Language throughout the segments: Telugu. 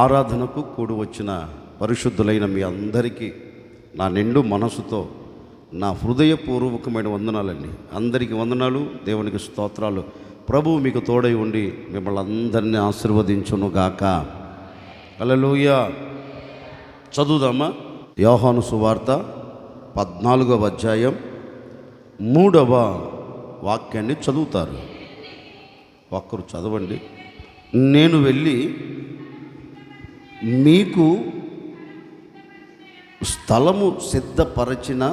ఆరాధనకు కూడి వచ్చిన పరిశుద్ధులైన మీ అందరికీ నా నిండు మనసుతో నా హృదయపూర్వకమైన వందనాలండి. అందరికీ వందనాలు, దేవునికి స్తోత్రాలు. ప్రభువు మీకు తోడై ఉండి మిమ్మల్ని అందరినీ ఆశీర్వదించునుగాక. హల్లెలూయా. చదువుదామా? యోహాను సువార్త 14వ అధ్యాయం 3వ వాక్యాన్ని చదువుతారు. ఒక్కరు చదవండి. నేను వెళ్ళి మీకు స్థలము సిద్ధపరచిన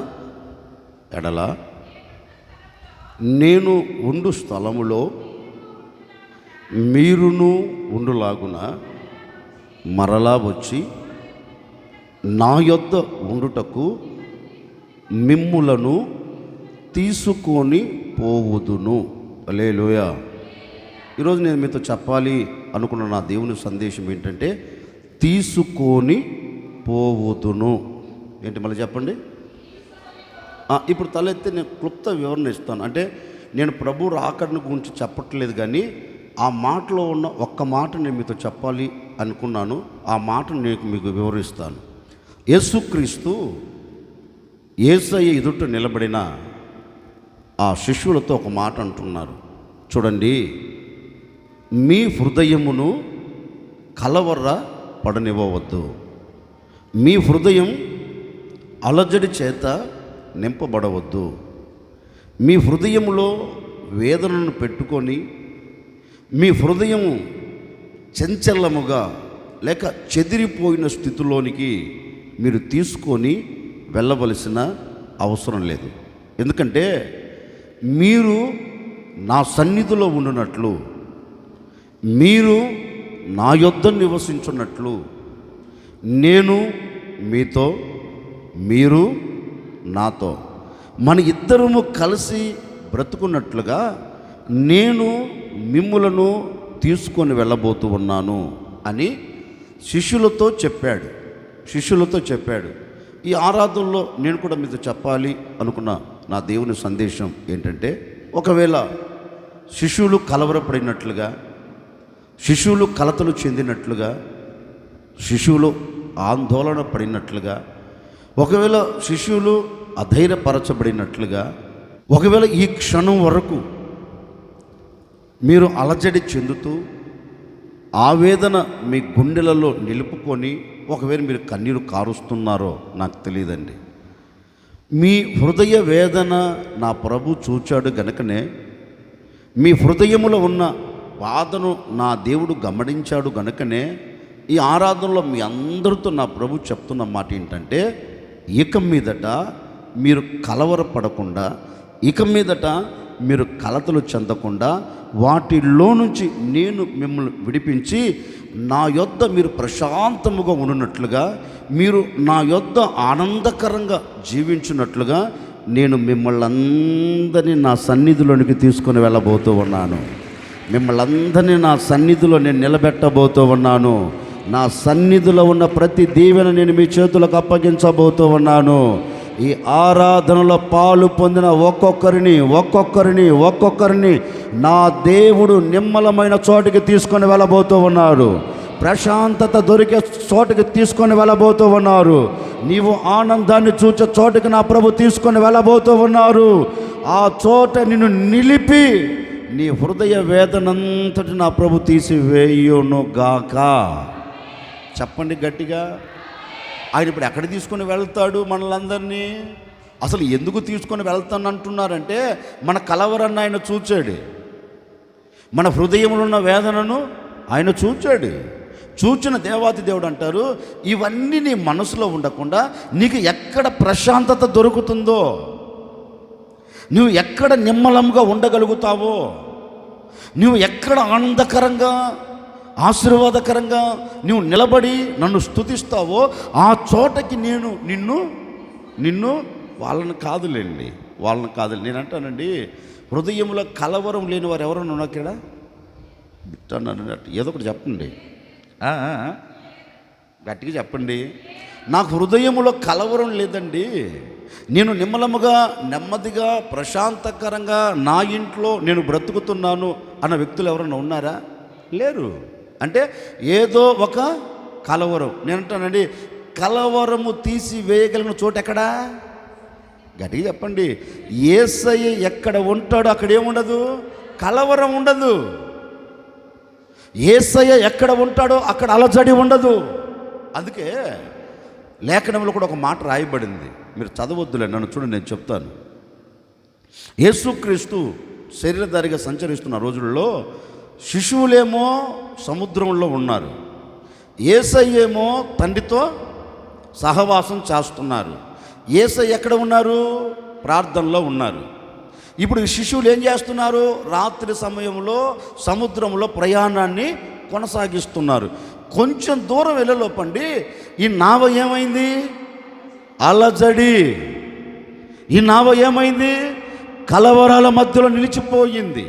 ఎడల నేను ఉండు స్థలములో మీరును ఉండులాగున మరలా వచ్చి నా యొద్ద ఉండుటకు మిమ్ములను తీసుకొని పోవుదును. హల్లెలూయా. ఈరోజు నేను మీతో చెప్పాలి అనుకున్న నా దేవుని సందేశం ఏంటంటే తీసుకొని పోవుదును. ఏంటి మళ్ళీ చెప్పండి. ఇప్పుడు తలెత్తి నేను క్లుప్త వివరణ ఇస్తాను. అంటే నేను ప్రభు రాకడను గురించి చెప్పట్లేదు, కానీ ఆ మాటలో ఉన్న ఒక్క మాట నేను మీతో చెప్పాలి అనుకున్నాను. ఆ మాటను నేను మీకు వివరిస్తాను. యేసుక్రీస్తు యేసయ్య ఎదుట నిలబడిన ఆ శిష్యులతో ఒక మాట అంటున్నారు. చూడండి, మీ హృదయమును కలవర పడనివ్వవద్దు. మీ హృదయం అలజడి చేత నింపబడవద్దు. మీ హృదయములో వేదనను పెట్టుకొని మీ హృదయము చంచలముగా లేక చెదిరిపోయిన స్థితిలోనికి మీరు తీసుకొని వెళ్ళవలసిన అవసరం లేదు. ఎందుకంటే మీరు నా సన్నిధిలో ఉండునట్లు, మీరు నా యొద్ద నివసించున్నట్లు, నేను మీతో, మీరు నాతో, మన ఇద్దరము కలిసి బ్రతుకున్నట్లుగా నేను మిమ్ములను తీసుకొని వెళ్ళబోతూ ఉన్నాను అని శిష్యులతో చెప్పాడు. ఈ ఆరాధనలో నేను కూడా మీతో చెప్పాలి అనుకున్న నా దేవుని సందేశం ఏంటంటే, ఒకవేళ శిష్యులు కలవరపడినట్లుగా, శిష్యులు కలతలు చెందినట్లుగా, శిష్యులు ఆందోళన పడినట్లుగా, ఒకవేళ శిష్యులు అధైర్యపరచబడినట్లుగా, ఒకవేళ ఈ క్షణం వరకు మీరు అలజడి చెందుతూ ఆవేదన మీ గుండెలలో నిలుపుకొని ఒకవేళ మీరు కన్నీరు కారుస్తున్నారో నాకు తెలియదండి. మీ హృదయ వేదన నా ప్రభు చూచాడు గనుకనే, మీ హృదయములో ఉన్న బాధను నా దేవుడు గమనించాడు గనుకనే ఈ ఆరాధనలో మీ అందరితో నా ప్రభు చెప్తున్న మాట ఏంటంటే, ఇక మీదట మీరు కలవరపడకుండా, ఇక మీదట మీరు కలతలు చెందకుండా, వాటిలో నుంచి నేను మిమ్మల్ని విడిపించి నా యొద్ద మీరు ప్రశాంతముగా ఉన్నట్లుగా, మీరు నా యొద్ద ఆనందకరంగా జీవించినట్లుగా నేను మిమ్మల్ని అందరినీ నా సన్నిధిలోనికి తీసుకొని వెళ్ళబోతూ ఉన్నాను. మిమ్మల్ని అందరినీ నా సన్నిధిలో నేను నిలబెట్టబోతూ ఉన్నాను. నా సన్నిధిలో ఉన్న ప్రతి దీవెన నేను మీ చేతులకు అప్పగించబోతూ ఉన్నాను. ఈ ఆరాధనలో పాలు పొందిన ఒక్కొక్కరిని నా దేవుడు నిమ్మలమైన చోటికి తీసుకొని వెళ్ళబోతూ ఉన్నారు. ప్రశాంతత దొరికే చోటికి తీసుకొని వెళ్ళబోతూ ఉన్నారు. నీవు ఆనందాన్ని చూచే చోటికి నా ప్రభు తీసుకొని వెళ్ళబోతూ ఉన్నారు. ఆ చోట నిన్ను నిలిపి నీ హృదయ వేదనంతటి నా ప్రభు తీసివేయునుగాక. చెప్పండి గట్టిగా. ఆయన ఇప్పుడు ఎక్కడ తీసుకొని వెళ్తాడు మనలందరినీ? అసలు ఎందుకు తీసుకొని వెళ్తాను అంటున్నారంటే, మన కలవరాన్ని ఆయన చూచాడు, మన హృదయంలో ఉన్న వేదనను ఆయన చూచాడు. చూచిన దేవాతి దేవుడు అంటారు, ఇవన్నీ నీ మనసులో ఉండకుండా నీకు ఎక్కడ ప్రశాంతత దొరుకుతుందో, నువ్వు ఎక్కడ నిమ్మలంగా ఉండగలుగుతావో, నువ్వు ఎక్కడ ఆనందకరంగా ఆశీర్వాదకరంగా నువ్వు నిలబడి నన్ను స్తుతిస్తావో ఆ చోటకి నేను నిన్ను వాళ్ళని కాదులేండి. నేను అంటానండి, హృదయంలో కలవరం లేని వారు ఎవరన్నా ఉన్నారా? బిట్టన్నట్టు ఏదో ఒకటి చెప్పండి, గట్టిగా చెప్పండి. నాకు హృదయంలో కలవరం లేదండి, నేను నిమ్మలముగా నెమ్మదిగా ప్రశాంతకరంగా నా ఇంట్లో నేను బ్రతుకుతున్నాను అన్న వ్యక్తులు ఎవరన్నా ఉన్నారా? లేరు. అంటే ఏదో ఒక కలవరం. నేను అంటానండి, కలవరము తీసి వేయగలిగిన చోటు ఎక్కడా? గట్టిగా చెప్పండి. యేసయ్య ఎక్కడ ఉంటాడో అక్కడ ఏముండదు? కలవరం ఉండదు. యేసయ్య ఎక్కడ ఉంటాడో అక్కడ అలజడి ఉండదు. అందుకే లేఖనంలో కూడా ఒక మాట రాయబడింది, మీరు చదవద్దులే, నన్ను చూడండి, నేను చెప్తాను. యేసుక్రీస్తు శరీరధారిగా సంచరిస్తున్న రోజుల్లో శిశువులేమో సముద్రంలో ఉన్నారు, యేసయ్యేమో తండ్రితో సహవాసం చేస్తున్నారు. యేసయ్య ఎక్కడ ఉన్నారు? ప్రార్థనలో ఉన్నారు. ఇప్పుడు ఈ శిశువులు ఏం చేస్తున్నారు? రాత్రి సమయంలో సముద్రంలో ప్రయాణాన్ని కొనసాగిస్తున్నారు. కొంచెం దూరం వెళ్ళలోపండి ఈ నావ ఏమైంది? అలజడి. ఈ నావ ఏమైంది? కలవరాల మధ్యలో నిలిచిపోయింది.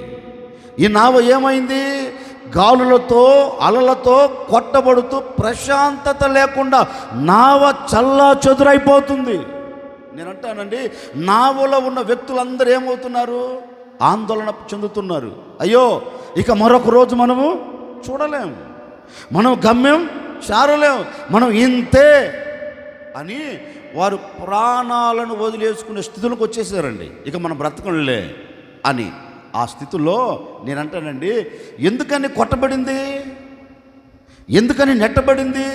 ఈ నావ ఏమైంది? గాలులతో అలలతో కొట్టబడుతూ ప్రశాంతత లేకుండా నావ చల్లా చెదురైపోతుంది. నేను అంటానండి, నావలో ఉన్న వ్యక్తులందరూ ఏమవుతున్నారు? ఆందోళన చెందుతున్నారు. అయ్యో, ఇక మరొక రోజు మనము చూడలేము, మనం గమ్యం చేరలేము, మనం ఇంతే అని వారు ప్రాణాలను వదిలేసుకునే స్థితిలోకి వచ్చేసారండి. ఇక మనం బ్రతకంలే అని ఆ స్థితిలో నేనంటానండి, ఎందుకని కొట్టబడింది? ఎందుకని నెట్టబడింది?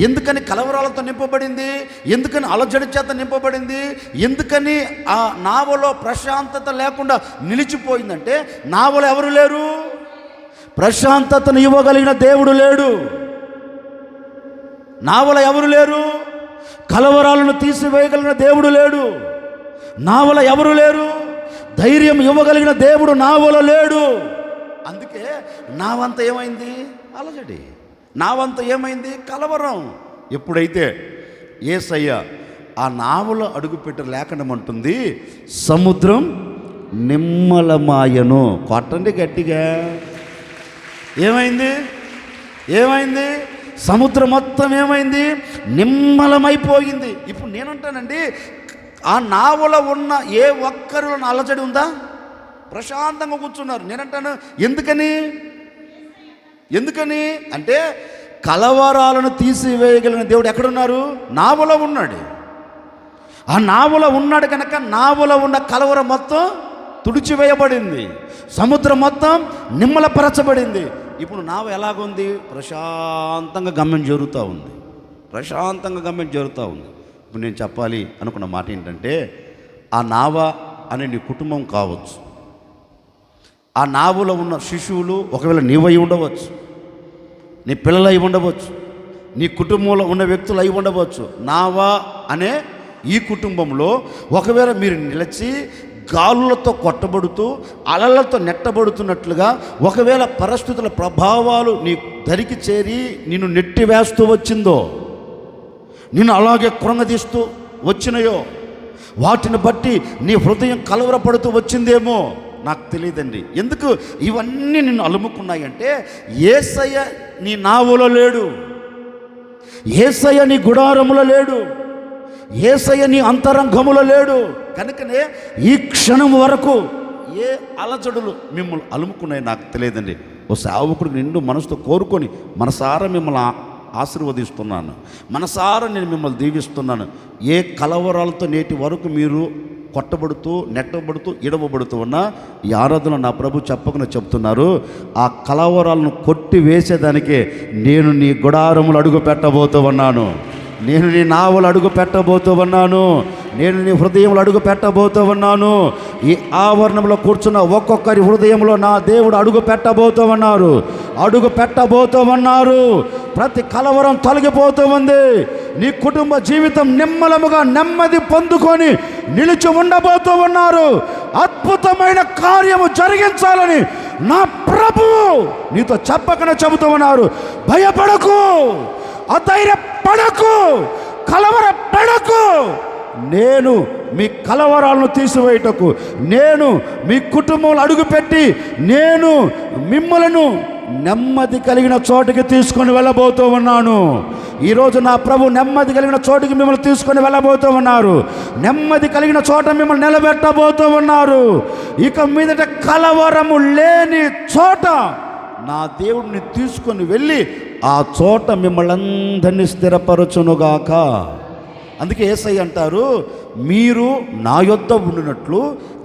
ఎందుకని కలవరాలతో నింపబడింది? ఎందుకని అలజడి చేత నింపబడింది? ఎందుకని ఆ నావలో ప్రశాంతత లేకుండా నిలిచిపోయిందంటే, నావలో ఎవరు లేరు? ప్రశాంతతను ఇవ్వగలిగిన దేవుడు లేడు. నావలో ఎవరు లేరు? కలవరాలను తీసివేయగలిగిన దేవుడు లేడు. నావలో ఎవరు లేరు? ధైర్యం ఇవ్వగలిగిన దేవుడు నావలో లేడు. అందుకే నావంత ఏమైంది? అలజడి. నావంత ఏమైంది? కలవరం. ఎప్పుడైతే యేసయ్య ఆ నావలో అడుగుపెట్టే లేఖనం అంటుంది, సముద్రం నిమ్మలమాయను. కొట్టండి గట్టిగా. ఏమైంది? ఏమైంది? సముద్రం మొత్తం ఏమైంది? నిమ్మలమైపోయింది. ఇప్పుడు నేనంటానండి, ఆ నావలో ఉన్న ఏ ఒక్కరిలో అలజడి ఉందా? ప్రశాంతంగా కూర్చున్నారు. నేనంటాను, ఎందుకని? ఎందుకని అంటే, కలవరాలను తీసివేయగలిగిన దేవుడు ఎక్కడున్నారు? నావలో ఉన్నాడు. ఆ నావలో ఉన్నాడు కనుక నావలో ఉన్న కలవరం మొత్తం తుడిచివేయబడింది, సముద్రం మొత్తం నిమ్మలపరచబడింది. ఇప్పుడు నావ ఎలాగుంది? ప్రశాంతంగా గమ్యం జరుగుతూ ఉంది. ప్రశాంతంగా గమ్యం జరుగుతూ ఉంది. ఇప్పుడు నేను చెప్పాలి అనుకున్న మాట ఏంటంటే, ఆ నావ అనే నీ కుటుంబం కావచ్చు, ఆ నావలో ఉన్న శిశువులు ఒకవేళ నీవై ఉండవచ్చు, నీ పిల్లలు అయి ఉండవచ్చు, నీ కుటుంబంలో ఉన్న వ్యక్తులు అయి ఉండవచ్చు. నావా అనే ఈ కుటుంబంలో ఒకవేళ మీరు నిలిచి గాలులతో కొట్టబడుతూ అలలతో నెట్టబడుతున్నట్లుగా ఒకవేళ పరిస్థితుల ప్రభావాలు నీ దరికి చేరి నిన్ను నెట్టివేస్తూ వచ్చిందో, నిన్ను అలాగే కృంగదీస్తూ వచ్చినాయో, వాటిని బట్టి నీ హృదయం కలవరపడుతూ వచ్చిందేమో నాకు తెలియదండి. ఎందుకు ఇవన్నీ నిన్ను అలుముకున్నాయంటే, యేసయ్య నీ నావలో లేడు, యేసయ్య నీ గుడారములో లేడు, యేసయ్య నీ అంతరంగములో లేడు. కనుకనే ఈ క్షణం వరకు ఏ అలజడులు మిమ్మల్ని అలుముకున్నాయి నాకు తెలియదండి. ఓ సేవకుడికి నిండు మనసుతో కోరుకొని మనసారా మిమ్మల్ని ఆశీర్వదిస్తున్నాను, మనసారా నేను మిమ్మల్ని దీవిస్తున్నాను. ఏ కలవరాలతో నేటి వరకు మీరు కొట్టబడుతూ నెట్టబడుతూ ఇడవబడుతూ ఉన్నా, ఈ ఆరాధన నా ప్రభు చెప్పకుండా చెప్తున్నారు, ఆ కలవరాలను కొట్టి వేసేదానికే నేను నీ గుడారములు అడుగు పెట్టబోతూ ఉన్నాను, నేను నీ నావలు అడుగు పెట్టబోతూ ఉన్నాను, నేను నీ హృదయంలో అడుగు పెట్టబోతూ ఉన్నాను. ఈ ఆవరణంలో కూర్చున్న ఒక్కొక్కరి హృదయంలో నా దేవుడు అడుగు పెట్టబోతూ ఉన్నారు, అడుగు పెట్టబోతూ ఉన్నారు. ప్రతి కలవరం తొలగిపోతూ ఉంది. నీ కుటుంబ జీవితం నిమ్మలముగా నెమ్మది పొందుకొని నిలిచి ఉండబోతూ ఉన్నారు. అద్భుతమైన కార్యము జరిగించాలని నా ప్రభువు నీతో చెప్పకనే చెబుతూ ఉన్నారు. భయపడకు, అధైర్యపడకు, కలవరపడకు. నేను మీ కలవరాలను తీసివేయటకు, నేను మీ కుటుంబంలో అడుగుపెట్టి నేను మిమ్మలను నెమ్మది కలిగిన చోటుకి తీసుకొని వెళ్ళబోతూ ఉన్నాను. ఈరోజు నా ప్రభు నెమ్మది కలిగిన చోటుకి మిమ్మల్ని తీసుకొని వెళ్ళబోతూ ఉన్నారు. నెమ్మది కలిగిన చోట మిమ్మల్ని నిలబెట్టబోతూ ఉన్నారు. ఇక మీదట కలవరము లేని చోట నా దేవుడిని తీసుకొని వెళ్ళి ఆ చోట మిమ్మల్ని అందరినీ స్థిరపరచునుగాక. అందుకే యేసయ్య అంటారు, మీరు నా యొద్ద ఉండినట్లు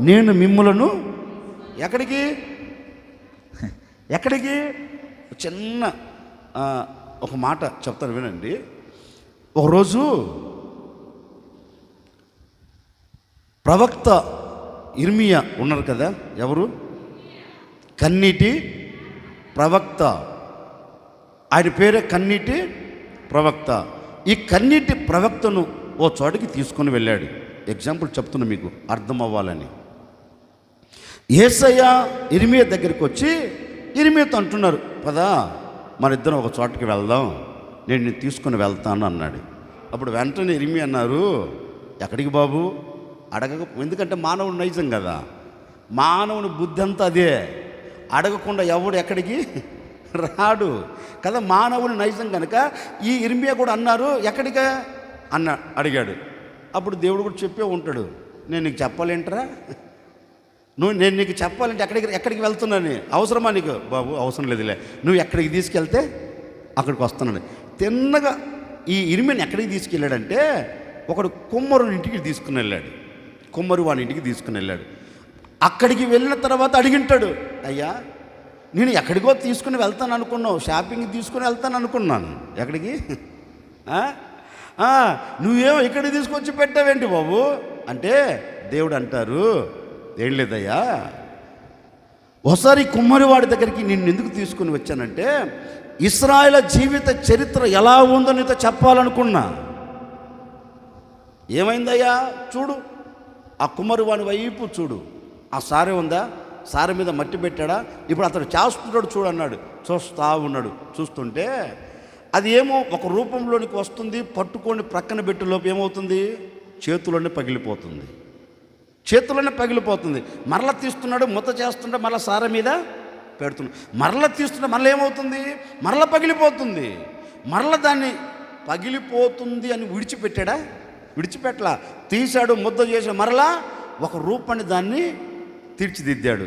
నేను మిమ్ములను ఎక్కడికి చిన్న ఒక మాట చెప్తాను వినండి. ఒకరోజు ప్రవక్త ఇర్మియా ఉన్నారు కదా, ఎవరు? కన్నీటి ప్రవక్త. ఆయన పేరే కన్నీటి ప్రవక్త. ఈ కన్నీటి ప్రవక్తను ఓ చోటికి తీసుకొని వెళ్ళాడు. ఎగ్జాంపుల్ చెప్తున్నా మీకు అర్థం అవ్వాలని. యేసయ్య ఇర్మియా దగ్గరికి వచ్చి ఇర్మియాతో అంటున్నారు, పదా మన ఇద్దరం ఒక చోటకి వెళ్దాం, నేను తీసుకొని వెళ్తాను అన్నాడు. అప్పుడు వెంటనే ఇర్మియా అన్నారు, ఎక్కడికి బాబు? అడగక, ఎందుకంటే మానవుడు నైజం కదా, మానవుని బుద్ధి అంతా అదే, అడగకుండా ఎవడు ఎక్కడికి రాడు కదా, మానవుని నైజం కనుక. ఈ ఇర్మియా కూడా అన్నారు, ఎక్కడికా అడిగాడు. అప్పుడు దేవుడు కూడా చెప్పే ఉంటాడు, నేను నీకు చెప్పాలేంటరా, నేను నీకు చెప్పాలంటే ఎక్కడికి వెళ్తున్నాను, అవసరమా నీకు? బాబు అవసరం లేదులే, నువ్వు ఎక్కడికి తీసుకెళ్తే అక్కడికి వస్తున్నాను. తిన్నగా ఈ ఇర్మియాని ఎక్కడికి తీసుకెళ్ళాడంటే, ఒకడు కుమ్మరుని ఇంటికి తీసుకుని వెళ్ళాడు. కుమ్మరి వాని ఇంటికి తీసుకుని వెళ్ళాడు. అక్కడికి వెళ్ళిన తర్వాత అడిగింటాడు, అయ్యా నేను ఎక్కడికో తీసుకుని వెళ్తాను అనుకున్నావు, షాపింగ్కి తీసుకుని వెళ్తాను అనుకున్నాను, ఎక్కడికి? నువ్వేమో ఇక్కడికి తీసుకొచ్చి పెట్టావేంటి బాబు అంటే, దేవుడు అంటారు, ఏం లేదయ్యా, ఒకసారి కుమ్మరివాడి దగ్గరికి నిన్ను ఎందుకు తీసుకుని వచ్చానంటే, ఇశ్రాయేలు జీవిత చరిత్ర ఎలా ఉందో నీతో చెప్పాలనుకున్నా. ఏమైందయ్యా? చూడు, ఆ కుమ్మరివాడి వైపు చూడు, ఆ సారె ఉందా, సారె మీద మట్టి పెట్టాడా, ఇప్పుడు అతడు చేస్తున్నాడు చూడన్నాడు. చూస్తా ఉన్నాడు. చూస్తుంటే అది ఏమో ఒక రూపంలోనికి వస్తుంది, పట్టుకొని ప్రక్కన పెట్టేలోపు ఏమవుతుంది, చేతుల్లోనే పగిలిపోతుంది. మరలా తీస్తున్నాడు, ముద్ద చేస్తుంటే మరలా సారె మీద పెడుతున్నాడు, మరలా తీస్తుంటే మరలా ఏమవుతుంది, మరలా పగిలిపోతుంది. మరలా దాన్ని పగిలిపోతుంది అని విడిచిపెట్టలా, తీశాడు, ముద్ద చేసి మరలా ఒక రూపాన్ని దాన్ని తీర్చిదిద్దాడు.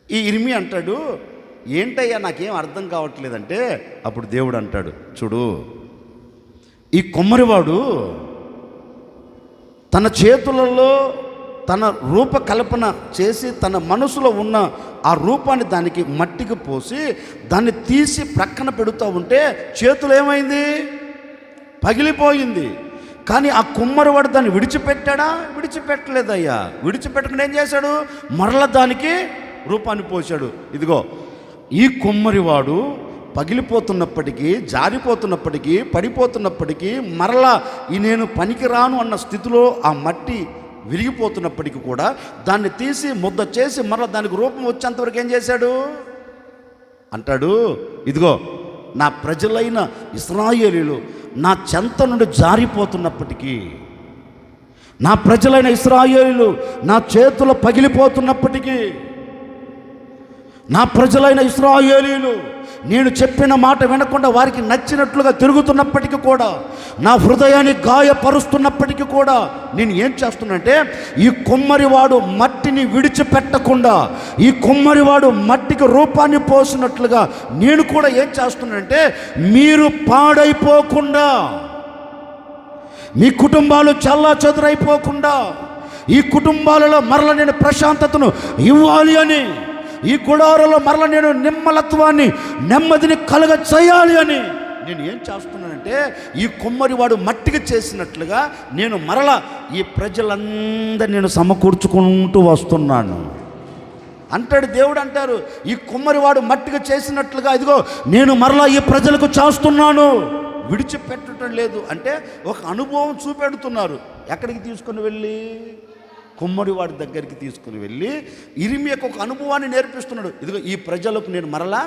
ఈ ఇర్మియా అంటాడు, ఏంటయ్యా నాకేం అర్థం కావట్లేదంటే, అప్పుడు దేవుడు అంటాడు, చూడు, ఈ కొమ్మరివాడు తన చేతులలో తన రూపకల్పన చేసి తన మనసులో ఉన్న ఆ రూపాన్ని దానికి మట్టికి పోసి దాన్ని తీసి ప్రక్కన పెడుతూ ఉంటే చేతులు ఏమైంది, పగిలిపోయింది. కానీ ఆ కుమ్మరివాడు దాన్ని విడిచిపెట్టలేదయ్యా. విడిచిపెట్టకుండా ఏం చేశాడు, మరల దానికి రూపాన్ని పోశాడు. ఇదిగో ఈ కుమ్మరివాడు పగిలిపోతున్నప్పటికీ, జారిపోతున్నప్పటికీ, పడిపోతున్నప్పటికీ, మరలా ఈ నేను పనికిరాను అన్న స్థితిలో ఆ మట్టి విరిగిపోతున్నప్పటికీ కూడా దాన్ని తీసి ముద్ద చేసి మరలా దానికి రూపం వచ్చేంతవరకు ఏం చేశాడు అంటాడు, ఇదిగో నా ప్రజలైన ఇశ్రాయేలీయులు నా చెంత నుండి జారిపోతున్నప్పటికీ, నా ప్రజలైన ఇశ్రాయేలీయులు నా చేతులు పగిలిపోతున్నప్పటికీ, నా ప్రజలైన ఇశ్రాయేలీయులు నేను చెప్పిన మాట వినకుండా వారికి నచ్చినట్లుగా తిరుగుతున్నప్పటికీ కూడా, నా హృదయాన్ని గాయపరుస్తున్నప్పటికీ కూడా నేను ఏం చేస్తున్నానంటే, ఈ కుమ్మరివాడు మట్టిని విడిచిపెట్టకుండా, ఈ కుమ్మరివాడు మట్టికి రూపాన్ని పోసినట్లుగా నేను కూడా ఏం చేస్తున్నానంటే, మీరు పాడైపోకుండా, మీ కుటుంబాలు చెల్లాచెదురైపోకుండా, ఈ కుటుంబాలలో మరల నేను ప్రశాంతతను ఇవ్వాలి అని, ఈ గుడారంలో మరల నేను నిమ్మలత్వాన్ని, నెమ్మదిని కలుగ చేయాలి అని నేను ఏం చేస్తున్నానంటే, ఈ కుమ్మరివాడు మట్టికి చేసినట్లుగా నేను మరల ఈ ప్రజలందరినీ నేను సమకూర్చుకుంటూ వస్తున్నాను అంటాడు దేవుడు. అంటారు, ఈ కుమ్మరివాడు మట్టికి చేసినట్లుగా ఇదిగో నేను మరలా ఈ ప్రజలకు చేస్తున్నాను, విడిచిపెట్టడం లేదు అంటే ఒక అనుభవం చూపెడుతున్నారు. ఎక్కడికి తీసుకుని వెళ్ళి, కుమ్మరివాడి దగ్గరికి తీసుకుని వెళ్ళి ఇర్మియాకు ఒక అనుభవాన్ని నేర్పిస్తున్నాడు. ఇదిగో ఈ ప్రజలకు నేను మరలా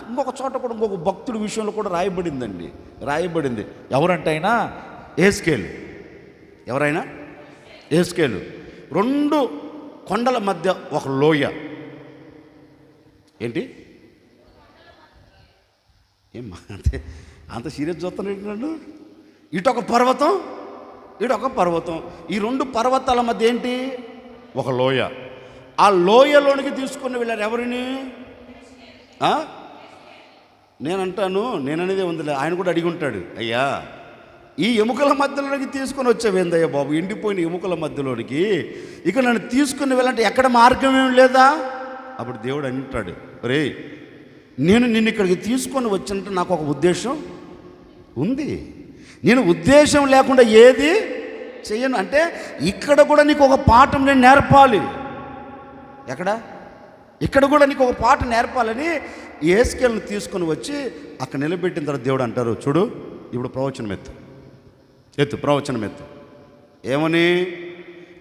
ఇంకొక చోట కూడా ఇంకొక భక్తుడి విషయంలో కూడా రాయబడింది. ఎవరంటే అయినా ఏస్కేలు. 2 కొండల మధ్య ఒక లోయ. ఏంటి ఏమ్మా అంత సీరియస్ చూస్తున్నాడు. ఇటొక పర్వతం, ఈ 2 పర్వతాల మధ్య ఏంటి, ఒక లోయ. ఆ లోయలోనికి తీసుకుని వెళ్ళారు ఎవరిని, నేననేదే ఉందిలే. ఆయన కూడా అడిగి ఉంటాడు, అయ్యా ఈ ఎముకల మధ్యలోనికి తీసుకొని వచ్చావేందయ్యా బాబు, ఎండిపోయిన ఎముకల మధ్యలోనికి ఇక నన్ను తీసుకుని వెళ్ళంటే ఎక్కడ మార్గం ఏమి లేదా? అప్పుడు దేవుడు అంటాడు, రే నేను నిన్ను ఇక్కడికి తీసుకొని వచ్చినట్టు నాకు ఒక ఉద్దేశం ఉంది. నేను ఉద్దేశం లేకుండా ఏది చెయ్యను. అంటే ఇక్కడ కూడా నీకు ఒక పాఠం నేను నేర్పాలి. ఇక్కడ కూడా నీకు ఒక పాఠం నేర్పాలని యేస్కేలును తీసుకొని వచ్చి అక్కడ నిలబెట్టిన తర్వాత దేవుడు అంటారు, చూడు ఇప్పుడు ప్రవచనం ఎత్తు. ఏమని?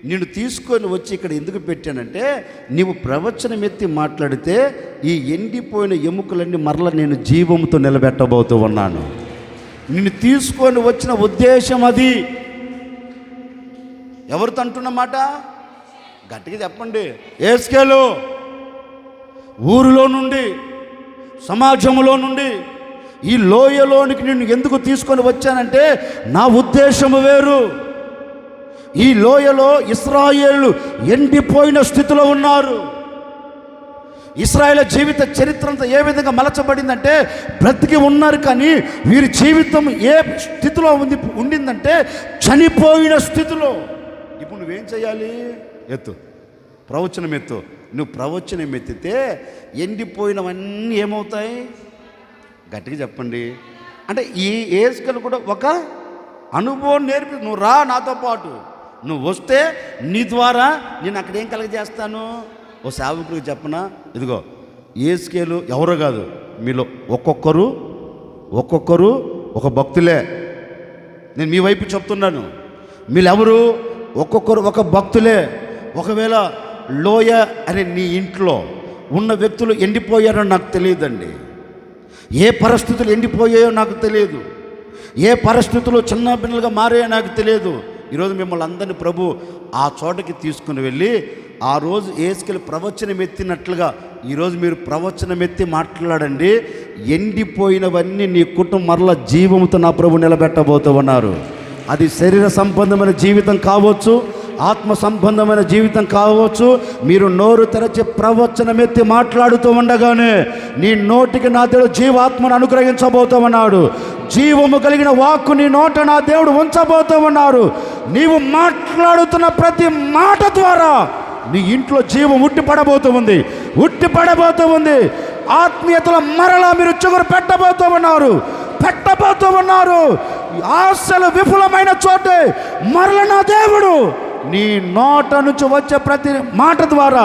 నిన్ను తీసుకొని వచ్చి ఇక్కడ ఎందుకు పెట్టానంటే నీవు ప్రవచనం ఎత్తి మాట్లాడితే ఈ ఎండిపోయిన ఎముకలన్నీ మరల నేను జీవంతో నిలబెట్టబోతూ ఉన్నాను. నిన్ను తీసుకొని వచ్చిన ఉద్దేశం అది. ఎవరితో అంటున్నమాట? గట్టిగా చెప్పండి. యేస్కేలు ఊరిలో నుండి, సమాజంలో నుండి ఈ లోయలోనికి నిన్ను ఎందుకు తీసుకొని వచ్చానంటే నా ఉద్దేశము వేరు. ఈ లోయలో ఇశ్రాయేలు ఎండిపోయిన స్థితిలో ఉన్నారు. ఇశ్రాయేలు జీవిత చరిత్ర అంతా ఏ విధంగా మలచబడిందంటే బ్రతికి ఉన్నారు, కానీ వీరి జీవితం ఏ స్థితిలో ఉండిందంటే చనిపోయిన స్థితిలో. ఇప్పుడు నువ్వేం చేయాలి? ప్రవచనం ఎత్తు. నువ్వు ప్రవచనం ఎత్తితే ఎండిపోయినవన్నీ ఏమవుతాయి? గట్టిగా చెప్పండి. అంటే ఈ యేస్కేలు కూడా ఒక అనుభవం నేర్పి, నువ్వు రా నాతో పాటు, నువ్వు వస్తే నీ ద్వారా నేను అక్కడ ఏం కలగజేస్తాను. ఓ సేవకుడికి చెప్పనా, ఇదిగో యేస్కేలు ఎవరో కాదు, మీలో ఒక్కొక్కరు ఒక భక్తులే. నేను మీ వైపు చెప్తున్నాను, మీరెవరు ఒక్కొక్కరు ఒక భక్తులే. ఒకవేళ లోయ అనే నీ ఇంట్లో ఉన్న వ్యక్తులు ఎండిపోయారో నాకు తెలియదండి. ఏ పరిస్థితులు ఎండిపోయాయో నాకు తెలియదు. ఏ పరిస్థితులు చిన్న బిడ్డలుగా మారాయో నాకు తెలియదు. ఈరోజు మిమ్మల్ని అందరినీ ప్రభు ఆ చోటకి తీసుకుని వెళ్ళి ఆ రోజు యేస్కేలు ప్రవచనం ఎత్తినట్లుగా ఈరోజు మీరు ప్రవచనం ఎత్తి మాట్లాడండి. ఎండిపోయినవన్నీ నీ కుటుంబం మరల జీవంతో నా ప్రభు నిలబెట్టబోతూ ఉన్నారు. అది శరీర సంబంధమైన జీవితం కావచ్చు, ఆత్మ సంబంధమైన జీవితం కావచ్చు. మీరు నోరు తెరచి ప్రవచనం ఎత్తి మాట్లాడుతూ ఉండగానే నీ నోటికి నా దేవుడు జీవాత్మను అనుగ్రహించబోతూ ఉన్నాడు. జీవము కలిగిన వాక్కు నీ నోట నా దేవుడు ఉంచబోతూ ఉన్నారు. నీవు మాట్లాడుతున్న ప్రతి మాట ద్వారా నీ ఇంట్లో జీవం ఉట్టిపడబోతూ ఉంది. ఆత్మీయతలో మరలా మీరు చిగురు పెట్టబోతూ ఉన్నారు. ఆశలు విఫలమైన చోటే మరల నా దేవుడు నీ నోట నుంచి వచ్చే ప్రతి మాట ద్వారా